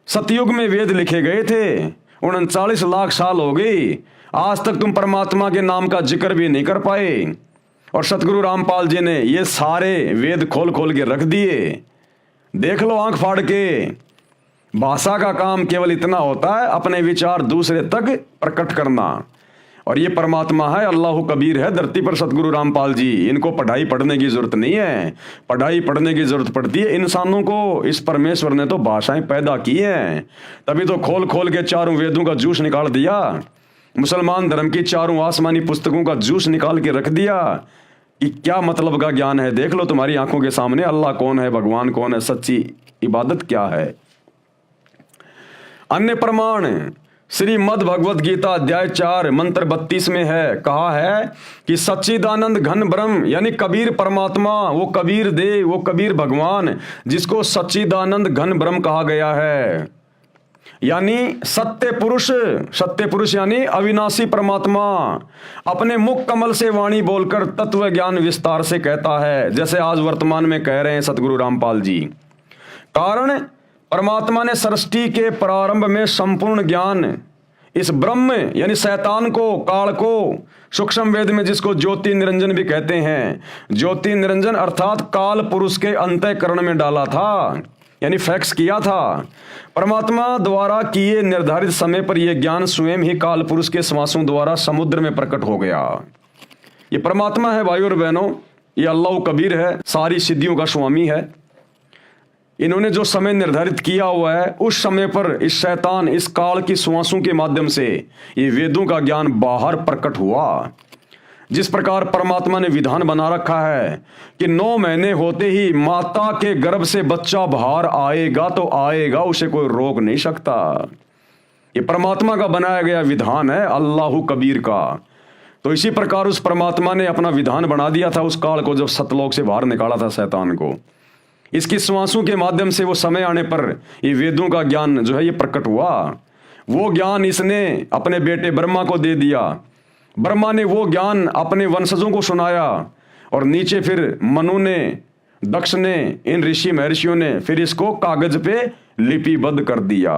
सतयुग में वेद लिखे गए थे, 39 लाख साल हो गई, आज तक तुम परमात्मा के नाम का जिक्र भी नहीं कर पाए। और सतगुरु रामपाल जी ने ये सारे वेद खोल खोल के रख दिए। देख लो आंख फाड़ के। भाषा का काम केवल इतना होता है, अपने विचार दूसरे तक प्रकट करना। और ये परमात्मा है, अल्लाह कबीर है धरती पर सतगुरु रामपाल जी। इनको पढ़ाई पढ़ने की जरूरत नहीं है। पढ़ाई पढ़ने की जरूरत पड़ती है इंसानों को। इस परमेश्वर ने तो भाषाएं पैदा की हैं, तभी तो खोल खोल के चारों वेदों का जूस निकाल दिया। मुसलमान धर्म की चारों आसमानी पुस्तकों का जूस निकाल के रख दिया कि क्या मतलब का ज्ञान है। देख लो तुम्हारी आंखों के सामने अल्लाह कौन है, भगवान कौन है, सच्ची इबादत क्या है। अन्य प्रमाण श्रीमद् भगवत गीता अध्याय 4 मंत्र 32 में है, कहा है कि सच्चिदानंद घन ब्रह्म यानी कबीर परमात्मा, वो कबीर देव, वो कबीर भगवान जिसको सच्चिदानंद घन ब्रह्म कहा गया है, यानी सत्य पुरुष यानी अविनाशी परमात्मा अपने मुख कमल से वाणी बोलकर तत्व ज्ञान विस्तार से कहता है, जैसे आज वर्तमान में कह रहे हैं सतगुरु रामपाल जी। कारण परमात्मा ने सृष्टि के प्रारंभ में संपूर्ण ज्ञान इस ब्रह्म यानी शैतान को, काल को, सूक्ष्म वेद में जिसको ज्योति निरंजन भी कहते हैं, ज्योति निरंजन अर्थात काल पुरुष के अंतःकरण में डाला था, यानी फैक्स किया था। परमात्मा द्वारा किए निर्धारित समय पर यह ज्ञान स्वयं ही काल पुरुष के श्वासों द्वारा समुद्र में प्रकट हो गया। ये परमात्मा है भाइयों और बहनों, ये अल्लाह कबीर है, सारी सिद्धियों का स्वामी है। इन्होंने जो समय निर्धारित किया हुआ है उस समय पर इस शैतान, इस काल की श्वासों के माध्यम से ये वेदों का ज्ञान बाहर प्रकट हुआ। जिस प्रकार परमात्मा ने विधान बना रखा है कि 9 महीने होते ही माता के गर्भ से बच्चा बाहर आएगा तो आएगा, उसे कोई रोक नहीं सकता। ये परमात्मा का बनाया गया विधान है, अल्लाह कबीर का। तो इसी प्रकार उस परमात्मा ने अपना विधान बना दिया था उस काल को, जब सतलोक से बाहर निकाला था शैतान को। इसकी श्वासों के माध्यम से वो समय आने पर ये वेदों का ज्ञान जो है ये प्रकट हुआ। वो ज्ञान इसने अपने बेटे ब्रह्मा को दे दिया। ब्रह्मा ने वो ज्ञान अपने वंशजों को सुनाया और नीचे फिर मनु ने, दक्ष ने, इन ऋषि महर्षियों ने फिर इसको कागज पे लिपिबद्ध कर दिया।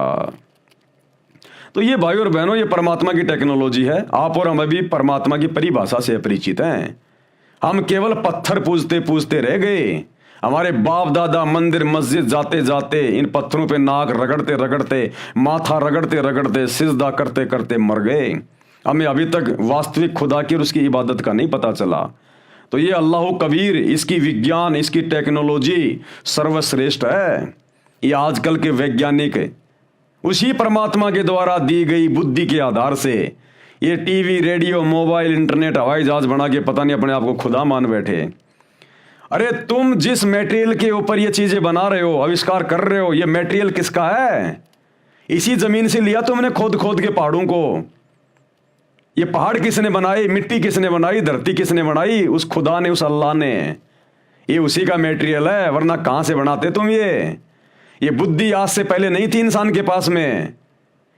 तो ये भाइयों और बहनों, ये परमात्मा की टेक्नोलॉजी है। आप और हम भी परमात्मा की परिभाषा से अपरिचित हैं। हम केवल पत्थर पूजते पूजते रह गए। हमारे बाप दादा मंदिर मस्जिद जाते जाते इन पत्थरों पे नाक रगड़ते रगड़ते, माथा रगड़ते रगड़ते, सिजदा करते करते मर गए। हमें अभी तक वास्तविक खुदा की और उसकी इबादत का नहीं पता चला। तो ये अल्लाह कबीर, इसकी विज्ञान, इसकी टेक्नोलॉजी सर्वश्रेष्ठ है। ये आजकल के वैज्ञानिक उसी परमात्मा के द्वारा दी गई बुद्धि के आधार से ये टीवी, रेडियो, मोबाइल, इंटरनेट, हवाई जहाज बना के पता नहीं अपने आप को खुदा मान बैठे। अरे तुम जिस मटेरियल के ऊपर ये चीजें बना रहे हो, आविष्कार कर रहे हो, ये मटेरियल किसका है? इसी जमीन से लिया तुमने खोद खोद के पहाड़ों को। ये पहाड़ किसने बनाई? मिट्टी किसने बनाई? धरती किसने बनाई? उस खुदा ने, उस अल्लाह ने। ये उसी का मटेरियल है, वरना कहां से बनाते तुम? ये बुद्धि आज से पहले नहीं थी इंसान के पास में।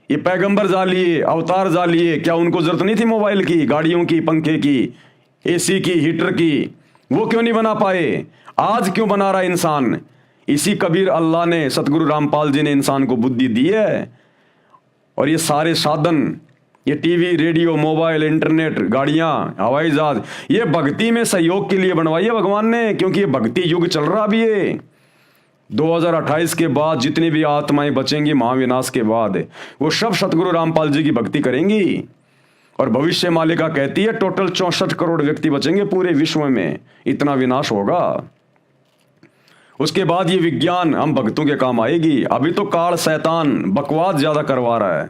ये पैगंबर जा लिए, अवतार जा लिए, क्या उनको जरूरत नहीं थी मोबाइल की, गाड़ियों की, पंखे की, एसी की, हीटर की? वो क्यों नहीं बना पाए? आज क्यों बना रहा इंसान? इसी कबीर अल्लाह ने, सतगुरु रामपाल जी ने इंसान को बुद्धि दी है। और ये सारे साधन, ये टीवी, रेडियो, मोबाइल, इंटरनेट, गाड़ियां, हवाई जहाज, ये भक्ति में सहयोग के लिए बनवाई है भगवान ने, क्योंकि ये भक्ति युग चल रहा भी है। 2028 के बाद जितनी भी आत्माएं बचेंगी महाविनाश के बाद, वो सब सतगुरु रामपाल जी की भक्ति करेंगी। और भविष्य मालिका कहती है टोटल 64 करोड़ व्यक्ति बचेंगे पूरे विश्व में, इतना विनाश होगा। उसके बाद ये विज्ञान हम भक्तों के काम आएगी। अभी तो काल शैतान बकवास ज्यादा करवा रहा है।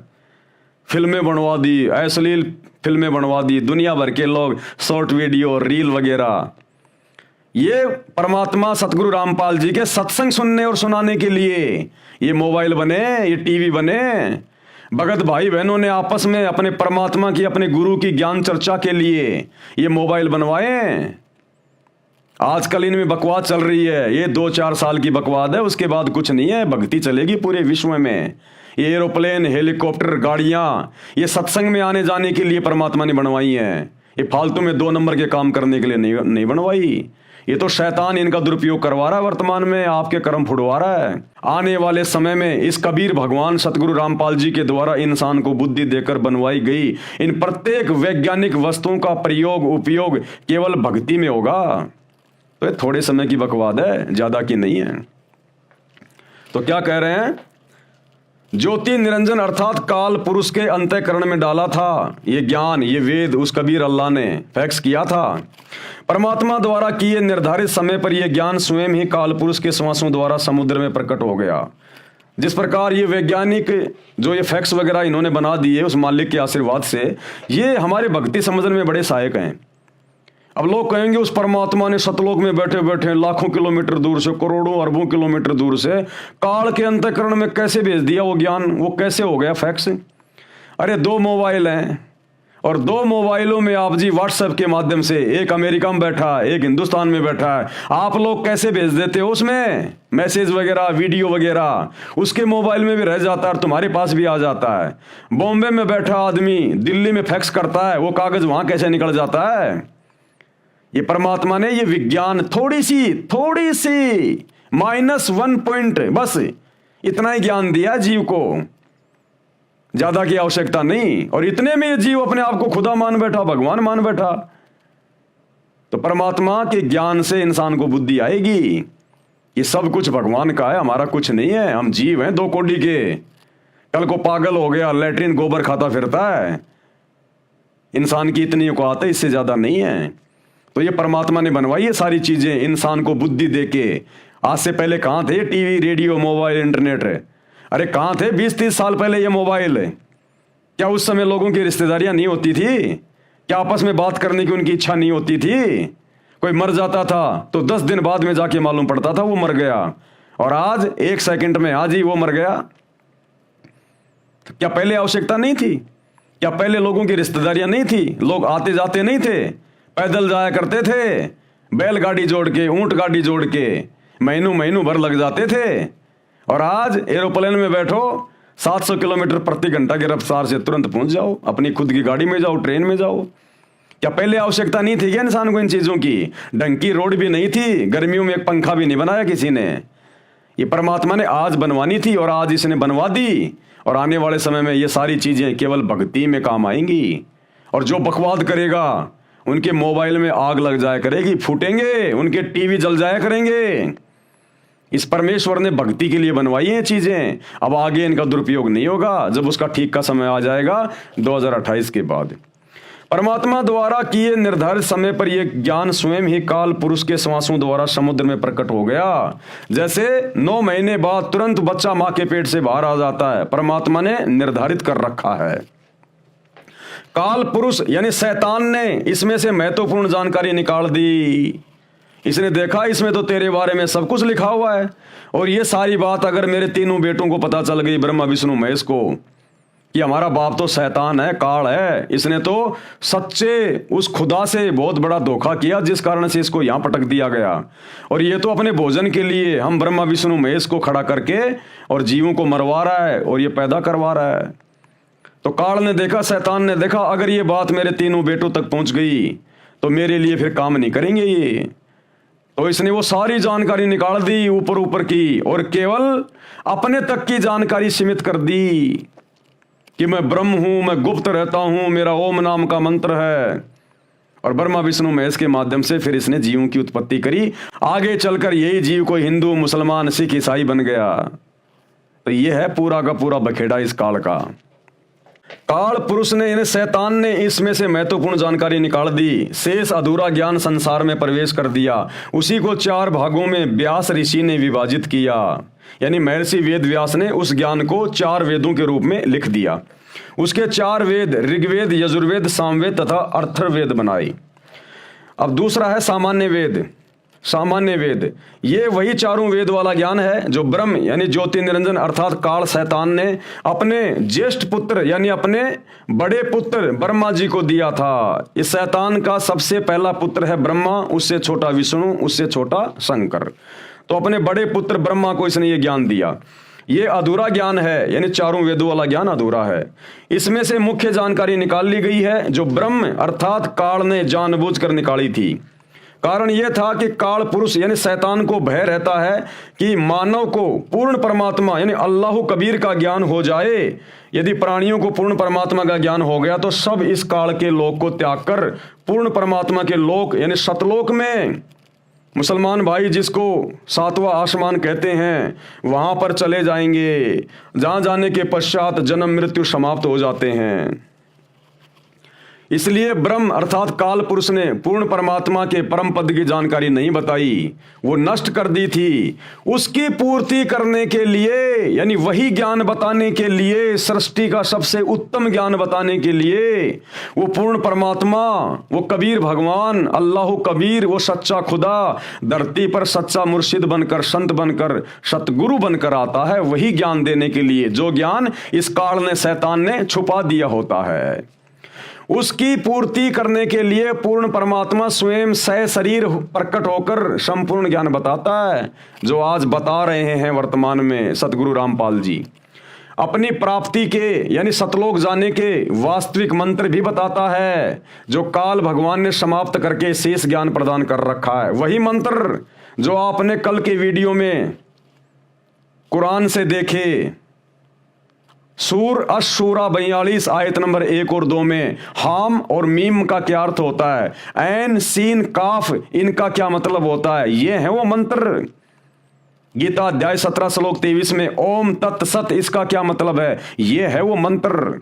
फिल्में बनवा दी, अश्लील फिल्में बनवा दी, दुनिया भर के लोग शॉर्ट वीडियो, रील वगैरह। ये परमात्मा सतगुरु रामपाल जी के सत्संग सुनने और सुनाने के लिए ये मोबाइल बने, ये टीवी बने। भगत भाई बहनों ने आपस में अपने परमात्मा की, अपने गुरु की ज्ञान चर्चा के लिए ये मोबाइल बनवाए। आजकल इनमें बकवास चल रही है, ये 2-4 साल की बकवास है, उसके बाद कुछ नहीं है। भक्ति चलेगी पूरे विश्व में। ये एरोप्लेन, हेलीकॉप्टर, गाड़ियां, ये सत्संग में आने जाने के लिए परमात्मा ने बनवाई हैं। ये फालतू में 2 नंबर के काम करने के लिए नहीं बनवाई। ये तो शैतान इनका दुरुपयोग करवा रहा है, वर्तमान में आपके कर्म फुड़वा रहा है। आने वाले समय में इस कबीर भगवान सतगुरु रामपाल जी के द्वारा इंसान को बुद्धि देकर बनवाई गई इन प्रत्येक वैज्ञानिक वस्तुओं का प्रयोग उपयोग केवल भक्ति में होगा। तो ये थोड़े समय की बकवाद है, ज्यादा की नहीं है। तो क्या कह रहे हैं, ज्योति निरंजन अर्थात काल पुरुष के अंतःकरण में डाला था ये ज्ञान, ये वेद उस कबीर अल्लाह ने फैक्स किया था। परमात्मा द्वारा किए निर्धारित समय पर यह ज्ञान स्वयं ही काल पुरुष के श्वासों द्वारा समुद्र में प्रकट हो गया। जिस प्रकार ये वैज्ञानिक जो ये फैक्स वगैरह इन्होंने बना दिए उस मालिक के आशीर्वाद से, ये हमारे भक्ति समझने में बड़े सहायक हैं। अब लोग कहेंगे उस परमात्मा ने सतलोक में बैठे बैठे लाखों किलोमीटर दूर से, करोड़ों अरबों किलोमीटर दूर से काल के अंतःकरण में कैसे भेज दिया वो ज्ञान, वो कैसे हो गया फैक्स? अरे 2 मोबाइल हैं और 2 मोबाइलों में आप जी व्हाट्सएप के माध्यम से, एक अमेरिका में बैठा है एक हिंदुस्तान में बैठा है, आप लोग कैसे भेज देते हो उसमें मैसेज वगैरह वीडियो वगैरह, उसके मोबाइल में भी रह जाता है और तुम्हारे पास भी आ जाता है। बॉम्बे में बैठा आदमी दिल्ली में फैक्स करता है, वो कागज वहां कैसे निकल जाता है? ये परमात्मा ने ये विज्ञान थोड़ी सी -1 पॉइंट बस इतना ही ज्ञान दिया जीव को, ज्यादा की आवश्यकता नहीं। और इतने में ये जीव अपने आप को खुदा मान बैठा, भगवान मान बैठा। तो परमात्मा के ज्ञान से इंसान को बुद्धि आएगी। ये सब कुछ भगवान का है, हमारा कुछ नहीं है। हम जीव हैं 2 कौड़ी के। कल को पागल हो गया, लैट्रिन गोबर खाता फिरता है। इंसान की इतनी औकात है, इससे ज्यादा नहीं है। तो ये परमात्मा ने बनवाई है सारी चीजें इंसान को बुद्धि देके। आज से पहले कहां थे टीवी रेडियो मोबाइल इंटरनेट? अरे कहां थे 20-30 साल पहले ये मोबाइल? क्या उस समय लोगों की रिश्तेदारियां नहीं होती थी? क्या आपस में बात करने की उनकी इच्छा नहीं होती थी? कोई मर जाता था तो 10 दिन बाद में जाके मालूम पड़ता था वो मर गया, और आज 1 सेकंड में आज ही वो मर गया। क्या पहले आवश्यकता नहीं थी? क्या पहले लोगों की रिश्तेदारियां नहीं थी? लोग आते जाते नहीं थे? पैदल जाया करते थे, बैलगाड़ी जोड़ के, ऊंट गाड़ी जोड़ के महीनों भर लग जाते थे। और आज एरोप्लेन में बैठो, 700 किलोमीटर प्रति घंटा की रफ्तार से तुरंत पहुंच जाओ, अपनी खुद की गाड़ी में जाओ, ट्रेन में जाओ। क्या पहले आवश्यकता नहीं थी क्या इंसान को इन चीजों की? ढंग की रोड भी नहीं थी, गर्मियों में एक पंखा भी नहीं बनाया किसी ने। ये परमात्मा ने आज बनवानी थी और आज इसने बनवा दी। और आने वाले समय में ये सारी चीजें केवल भक्ति में काम आएंगी। और जो बकवाद करेगा उनके मोबाइल में आग लग जाया करेगी, फूटेंगे, उनके टीवी जल जाया करेंगे। इस परमेश्वर ने भक्ति के लिए बनवाई है चीजें। अब आगे इनका दुरुपयोग नहीं होगा, जब उसका ठीक का समय आ जाएगा 2028 के बाद। परमात्मा द्वारा किए निर्धारित समय पर यह ज्ञान स्वयं ही काल पुरुष के श्वासों द्वारा समुद्र में प्रकट हो गया। जैसे 9 महीने बाद तुरंत बच्चा मां के पेट से बाहर आ जाता है, परमात्मा ने निर्धारित कर रखा है। काल पुरुष यानी शैतान ने इसमें से महत्वपूर्ण जानकारी निकाल दी। इसने देखा इसमें तो तेरे बारे में सब कुछ लिखा हुआ है, और ये सारी बात अगर मेरे तीनों बेटों को पता चल गई, ब्रह्मा विष्णु महेश को, कि हमारा बाप तो शैतान है, काल है, इसने तो सच्चे उस खुदा से बहुत बड़ा धोखा किया जिस कारण से इसको यहां पटक दिया गया, और ये तो अपने भोजन के लिए हम ब्रह्मा विष्णु महेश को खड़ा करके और जीवों को मरवा रहा है और ये पैदा करवा रहा है। तो काल ने देखा, शैतान ने देखा, अगर ये बात मेरे तीनों बेटों तक पहुंच गई तो मेरे लिए फिर काम नहीं करेंगे ये। तो इसने वो सारी जानकारी निकाल दी ऊपर की, और केवल अपने तक की जानकारी सीमित कर दी कि मैं ब्रह्म हूं, मैं गुप्त रहता हूं, मेरा ओम नाम का मंत्र है। और ब्रह्मा विष्णु महेश के माध्यम से फिर इसने जीवों की उत्पत्ति करी। आगे चलकर यही जीव कोई हिंदू, मुसलमान, सिख, ईसाई बन गया। तो ये है पूरा का पूरा बखेड़ा इस काल का। काल पुरुष ने यानी शैतान ने इसमें से महत्वपूर्ण जानकारी निकाल दी, शेष अधूरा ज्ञान संसार में प्रवेश कर दिया। उसी को 4 भागों में व्यास ऋषि ने विभाजित किया, यानी महर्षि वेद व्यास ने उस ज्ञान को 4 वेदों के रूप में लिख दिया। उसके 4 वेद ऋग्वेद, यजुर्वेद, सामवेद तथा अथर्ववेद बनाए। अब दूसरा है सामान्य वेद। सामान्य वेद ये वही 4 वेद वाला ज्ञान है जो ब्रह्म यानी ज्योति निरंजन अर्थात काल शैतान ने अपने ज्येष्ठ पुत्र यानी अपने बड़े पुत्र ब्रह्मा जी को दिया था। इस शैतान का सबसे पहला पुत्र है ब्रह्मा, उससे छोटा विष्णु, उससे छोटा शंकर। तो अपने बड़े पुत्र ब्रह्मा को इसने ये ज्ञान दिया। ये अधूरा ज्ञान है, यानी 4 वेदों वाला ज्ञान अधूरा है। इसमें से मुख्य जानकारी निकाल ली गई है जो ब्रह्म अर्थात काल ने जानबूझकर निकाली थी। कारण यह था कि काल पुरुष यानी शैतान को भय रहता है कि मानव को पूर्ण परमात्मा यानी अल्लाह कबीर का ज्ञान हो जाए। यदि प्राणियों को पूर्ण परमात्मा का ज्ञान हो गया तो सब इस काल के लोक को त्याग कर पूर्ण परमात्मा के लोक यानी सतलोक में, मुसलमान भाई जिसको सातवां आसमान कहते हैं, वहां पर चले जाएंगे, जहां जाने के पश्चात जन्म मृत्यु समाप्त हो जाते हैं। इसलिए ब्रह्म अर्थात काल पुरुष ने पूर्ण परमात्मा के परम पद की जानकारी नहीं बताई, वो नष्ट कर दी थी। उसकी पूर्ति करने के लिए यानी वही ज्ञान बताने के लिए, सृष्टि का सबसे उत्तम ज्ञान बताने के लिए वो पूर्ण परमात्मा, वो कबीर भगवान, अल्लाह कबीर, वो सच्चा खुदा धरती पर सच्चा मुर्शिद बनकर, संत बनकर, सतगुरु बनकर आता है, वही ज्ञान देने के लिए जो ज्ञान इस काल ने, शैतान ने छुपा दिया होता है। उसकी पूर्ति करने के लिए पूर्ण परमात्मा स्वयं शरीर प्रकट होकर संपूर्ण ज्ञान बताता है, जो आज बता रहे हैं वर्तमान में सतगुरु रामपाल जी। अपनी प्राप्ति के यानी सतलोक जाने के वास्तविक मंत्र भी बताता है, जो काल भगवान ने समाप्त करके शेष ज्ञान प्रदान कर रखा है। वही मंत्र जो आपने कल के वीडियो में कुरान से देखे, सूर अशूरा 42 आयत नंबर 1 और 2 में हाम और मीम का क्या अर्थ होता है, ऐन सीन काफ इनका क्या मतलब होता है, ये है वो मंत्र। गीता अध्याय 17 श्लोक 23 में ओम तत् सत इसका क्या मतलब है, ये है वो मंत्र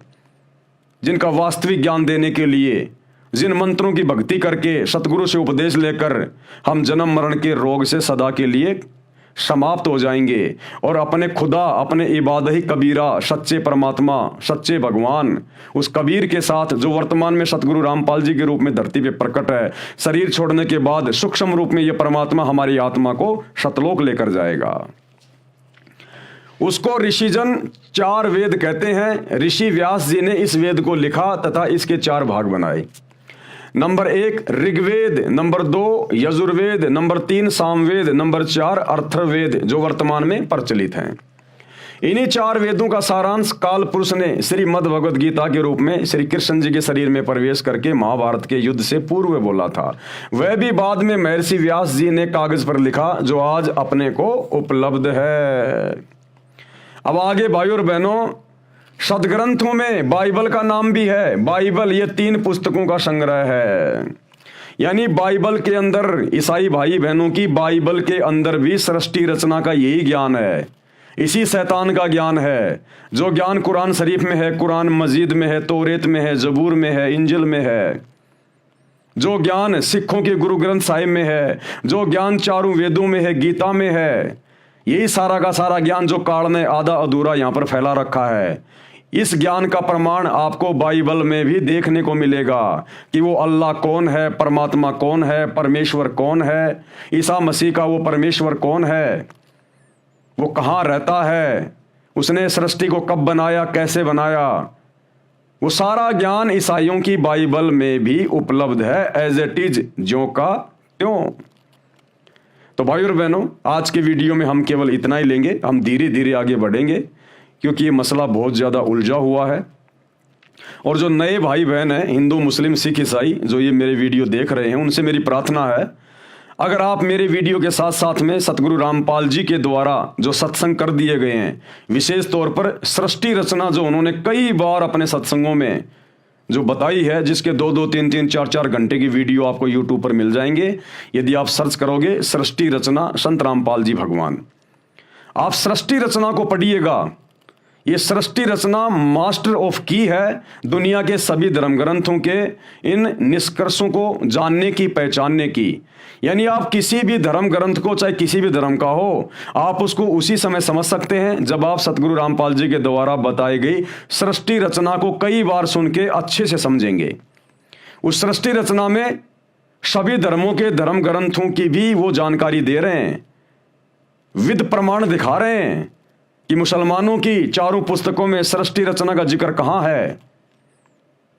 जिनका वास्तविक ज्ञान देने के लिए, जिन मंत्रों की भक्ति करके सतगुरु से उपदेश लेकर हम जन्म मरण के रोग से सदा के लिए समाप्त हो जाएंगे और अपने खुदा, अपने इबादही कबीरा, सच्चे परमात्मा, सच्चे भगवान, उस कबीर के साथ जो वर्तमान में सतगुरु रामपाल जी के रूप में धरती पे प्रकट है, शरीर छोड़ने के बाद सूक्ष्म रूप में यह परमात्मा हमारी आत्मा को सतलोक लेकर जाएगा। उसको ऋषिजन 4 वेद कहते हैं। ऋषि व्यास जी ने इस वेद को लिखा तथा इसके 4 भाग बनाए। नंबर 1 ऋग्वेद, नंबर 2 यजुर्वेद, नंबर 3 सामवेद, नंबर 4 अथर्ववेद जो वर्तमान में प्रचलित हैं। इन्हीं 4 वेदों का सारांश काल पुरुष ने श्रीमद् भगवद गीता के रूप में श्री कृष्ण जी के शरीर में प्रवेश करके महाभारत के युद्ध से पूर्व बोला था। वह भी बाद में महर्षि व्यास जी ने कागज पर लिखा, जो आज अपने को उपलब्ध है। अब आगे भाइयों और बहनों, सदग्रंथों में बाइबल का नाम भी है। बाइबल ये 3 पुस्तकों का संग्रह है, यानी बाइबल के अंदर, ईसाई भाई बहनों की बाइबल के अंदर भी सृष्टि रचना का यही ज्ञान है, इसी शैतान का ज्ञान है। जो ज्ञान कुरान शरीफ में है, कुरान मजीद में है, तौरेत में है, जबूर में है, इंजिल में है, जो ज्ञान सिखों के गुरु ग्रंथ साहिब में है, जो ज्ञान 4 वेदों में है, गीता में है, यही सारा का सारा ज्ञान जो काल ने आधा अधूरा यहाँ पर फैला रखा है। इस ज्ञान का प्रमाण आपको बाइबल में भी देखने को मिलेगा कि वो अल्लाह कौन है, परमात्मा कौन है, परमेश्वर कौन है, ईसा मसीह का वो परमेश्वर कौन है, वो कहाँ रहता है, उसने सृष्टि को कब बनाया, कैसे बनाया, वो सारा ज्ञान ईसाइयों की बाइबल में भी उपलब्ध है, एज इट इज, ज्यों का त्यों। तो भाई और बहनों, आज के वीडियो में हम केवल इतना ही लेंगे। हम धीरे धीरे आगे बढ़ेंगे क्योंकि ये मसला बहुत ज़्यादा उलझा हुआ है। और जो नए भाई बहन हैं, हिंदू, मुस्लिम, सिख, ईसाई, जो ये मेरे वीडियो देख रहे हैं, उनसे मेरी प्रार्थना है, अगर आप मेरे वीडियो के साथ साथ में सतगुरु रामपाल जी के द्वारा जो सत्संग कर दिए गए हैं, विशेष तौर पर सृष्टि रचना जो उन्होंने कई बार अपने सत्संगों में जो बताई है, जिसके 2-2, 3-3, 4-4 घंटे की वीडियो आपको यूट्यूब पर मिल जाएंगे। यदि आप सर्च करोगे सृष्टि रचना संत रामपाल जी भगवान, आप सृष्टि रचना को पढ़िएगा। ये सृष्टि रचना मास्टर ऑफ की है दुनिया के सभी धर्म ग्रंथों के इन निष्कर्षों को जानने की, पहचानने की। यानी आप किसी भी धर्म ग्रंथ को, चाहे किसी भी धर्म का हो, आप उसको उसी समय समझ सकते हैं जब आप सतगुरु रामपाल जी के द्वारा बताई गई सृष्टि रचना को कई बार सुन के अच्छे से समझेंगे। उस सृष्टि रचना में सभी धर्मों के धर्म ग्रंथों की भी वो जानकारी दे रहे हैं, विद प्रमाण दिखा रहे हैं कि मुसलमानों की 4 पुस्तकों में सृष्टि रचना का जिक्र कहाँ है,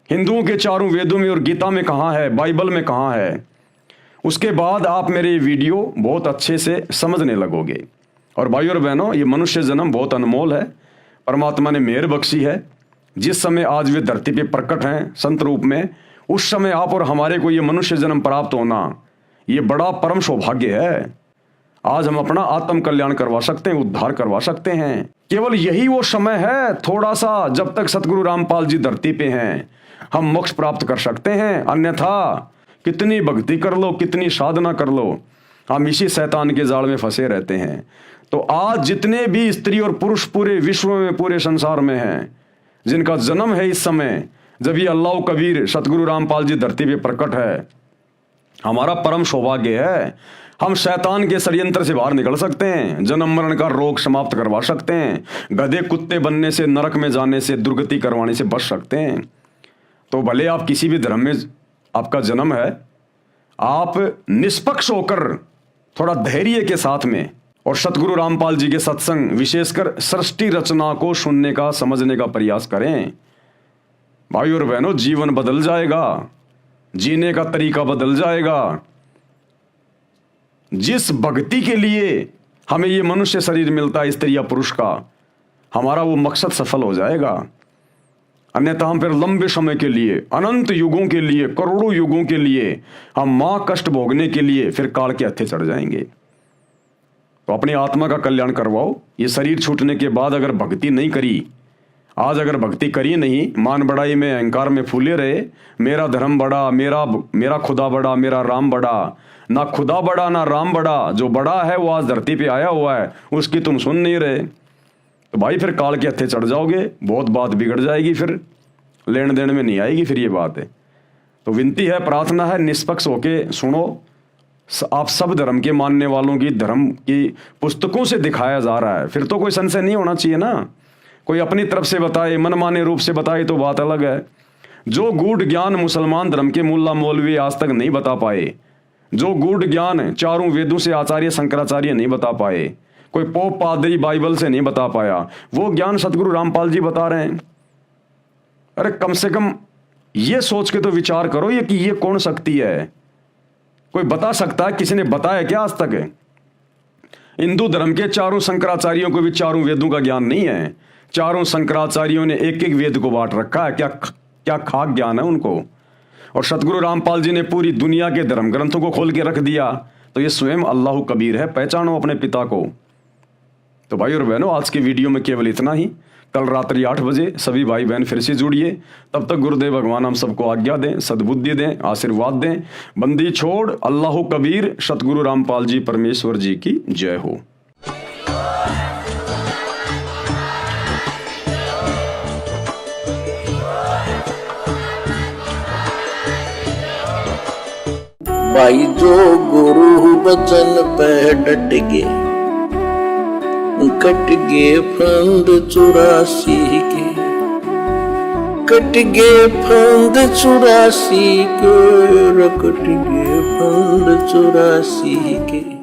हिंदुओं के 4 वेदों में और गीता में कहाँ है, बाइबल में कहाँ है। उसके बाद आप मेरे वीडियो बहुत अच्छे से समझने लगोगे। और भाइयों और बहनों, ये मनुष्य जन्म बहुत अनमोल है, परमात्मा ने मेहर बख्शी है। जिस समय आज वे धरती पे प्रकट हैं संत रूप में, उस समय आप और हमारे को ये मनुष्य जन्म प्राप्त होना, ये बड़ा परम सौभाग्य है। आज हम अपना आत्म कल्याण करवा सकते हैं, उद्धार करवा सकते हैं। केवल यही वो समय है थोड़ा सा, जब तक सतगुरु रामपाल जी धरती पे हैं, हम मोक्ष प्राप्त कर सकते हैं। अन्यथा कितनी भक्ति कर लो, कितनी साधना कर लो, हम इसी शैतान के जाल में फंसे रहते हैं। तो आज जितने भी स्त्री और पुरुष पूरे विश्व में, पूरे संसार में हैं, जिनका जन्म है इस समय जब ये अल्लाह कबीर सतगुरु रामपाल जी धरती पे प्रकट है, हमारा परम सौभाग्य है। हम शैतान के षड्यंत्र से बाहर निकल सकते हैं, जन्म मरण का रोग समाप्त करवा सकते हैं, गधे कुत्ते बनने से, नरक में जाने से, दुर्गति करवाने से बच सकते हैं। तो भले आप किसी भी धर्म में आपका जन्म है, आप निष्पक्ष होकर थोड़ा धैर्य के साथ में और सतगुरु रामपाल जी के सत्संग, विशेषकर सृष्टि रचना को सुनने का, समझने का प्रयास करें। भाई और बहनों, जीवन बदल जाएगा, जीने का तरीका बदल जाएगा। जिस भक्ति के लिए हमें ये मनुष्य शरीर मिलता है, स्त्री या पुरुष का, हमारा वो मकसद सफल हो जाएगा। अन्यथा हम फिर लंबे समय के लिए, अनंत युगों के लिए, करोड़ों युगों के लिए हम मां कष्ट भोगने के लिए फिर काल के हत्थे चढ़ जाएंगे। तो अपनी आत्मा का कल्याण करवाओ। ये शरीर छूटने के बाद अगर भक्ति नहीं करी, आज अगर भक्ति करी नहीं, मान बढ़ाई में, अहंकार में फूले रहे, मेरा धर्म बड़ा, मेरा खुदा बड़ा, मेरा राम बड़ा, ना खुदा बड़ा ना राम बड़ा, जो बड़ा है वो आज धरती पे आया हुआ है, उसकी तुम सुन नहीं रहे, तो भाई फिर काल के हत्थे चढ़ जाओगे, बहुत बात बिगड़ जाएगी, फिर लेन देन में नहीं आएगी फिर ये बात है। तो विनती है, प्रार्थना है, निष्पक्ष होके सुनो। आप सब धर्म के मानने वालों की धर्म की पुस्तकों से दिखाया जा रहा है, फिर तो कोई संशय नहीं होना चाहिए ना। कोई अपनी तरफ से बताए, मनमाने रूप से बताए तो बात अलग है। जो गूढ़ ज्ञान मुसलमान धर्म के मुल्ला मौलवी आज तक नहीं बता पाए, जो गूढ़ ज्ञान चारों वेदों से आचार्य शंकराचार्य नहीं बता पाए, कोई पोप पादरी बाइबल से नहीं बता पाया, वो ज्ञान सतगुरु रामपाल जी बता रहे हैं। अरे कम से कम ये सोच के तो विचार करो ये कि ये कौन शक्ति है। कोई बता सकता है? किसी ने बताया क्या आज तक? हिंदू धर्म के चारों शंकराचार्यों को भी चारों वेदों का ज्ञान नहीं है। चारों शंकराचार्यों ने एक एक वेद को बांट रखा है। क्या खाक ज्ञान है उनको। और सतगुरु रामपाल जी ने पूरी दुनिया के धर्म ग्रंथों को खोल के रख दिया। तो ये स्वयं अल्लाह कबीर है, पहचानो अपने पिता को। तो भाई और बहनों, आज की वीडियो में केवल इतना ही। कल रात्रि 8 बजे सभी भाई बहन फिर से जुड़िए। तब तक गुरुदेव भगवान हम सबको आज्ञा दें, सद्बुद्धि दें, आशीर्वाद दें। बंदी छोड़ अल्लाह कबीर, सतगुरु रामपाल जी परमेश्वर जी की जय हो। भाई जो गुरु बचन पे डट गए, कट गए फंद 84 के, कट गए फंद 84 के, कट गए फंद 84 के।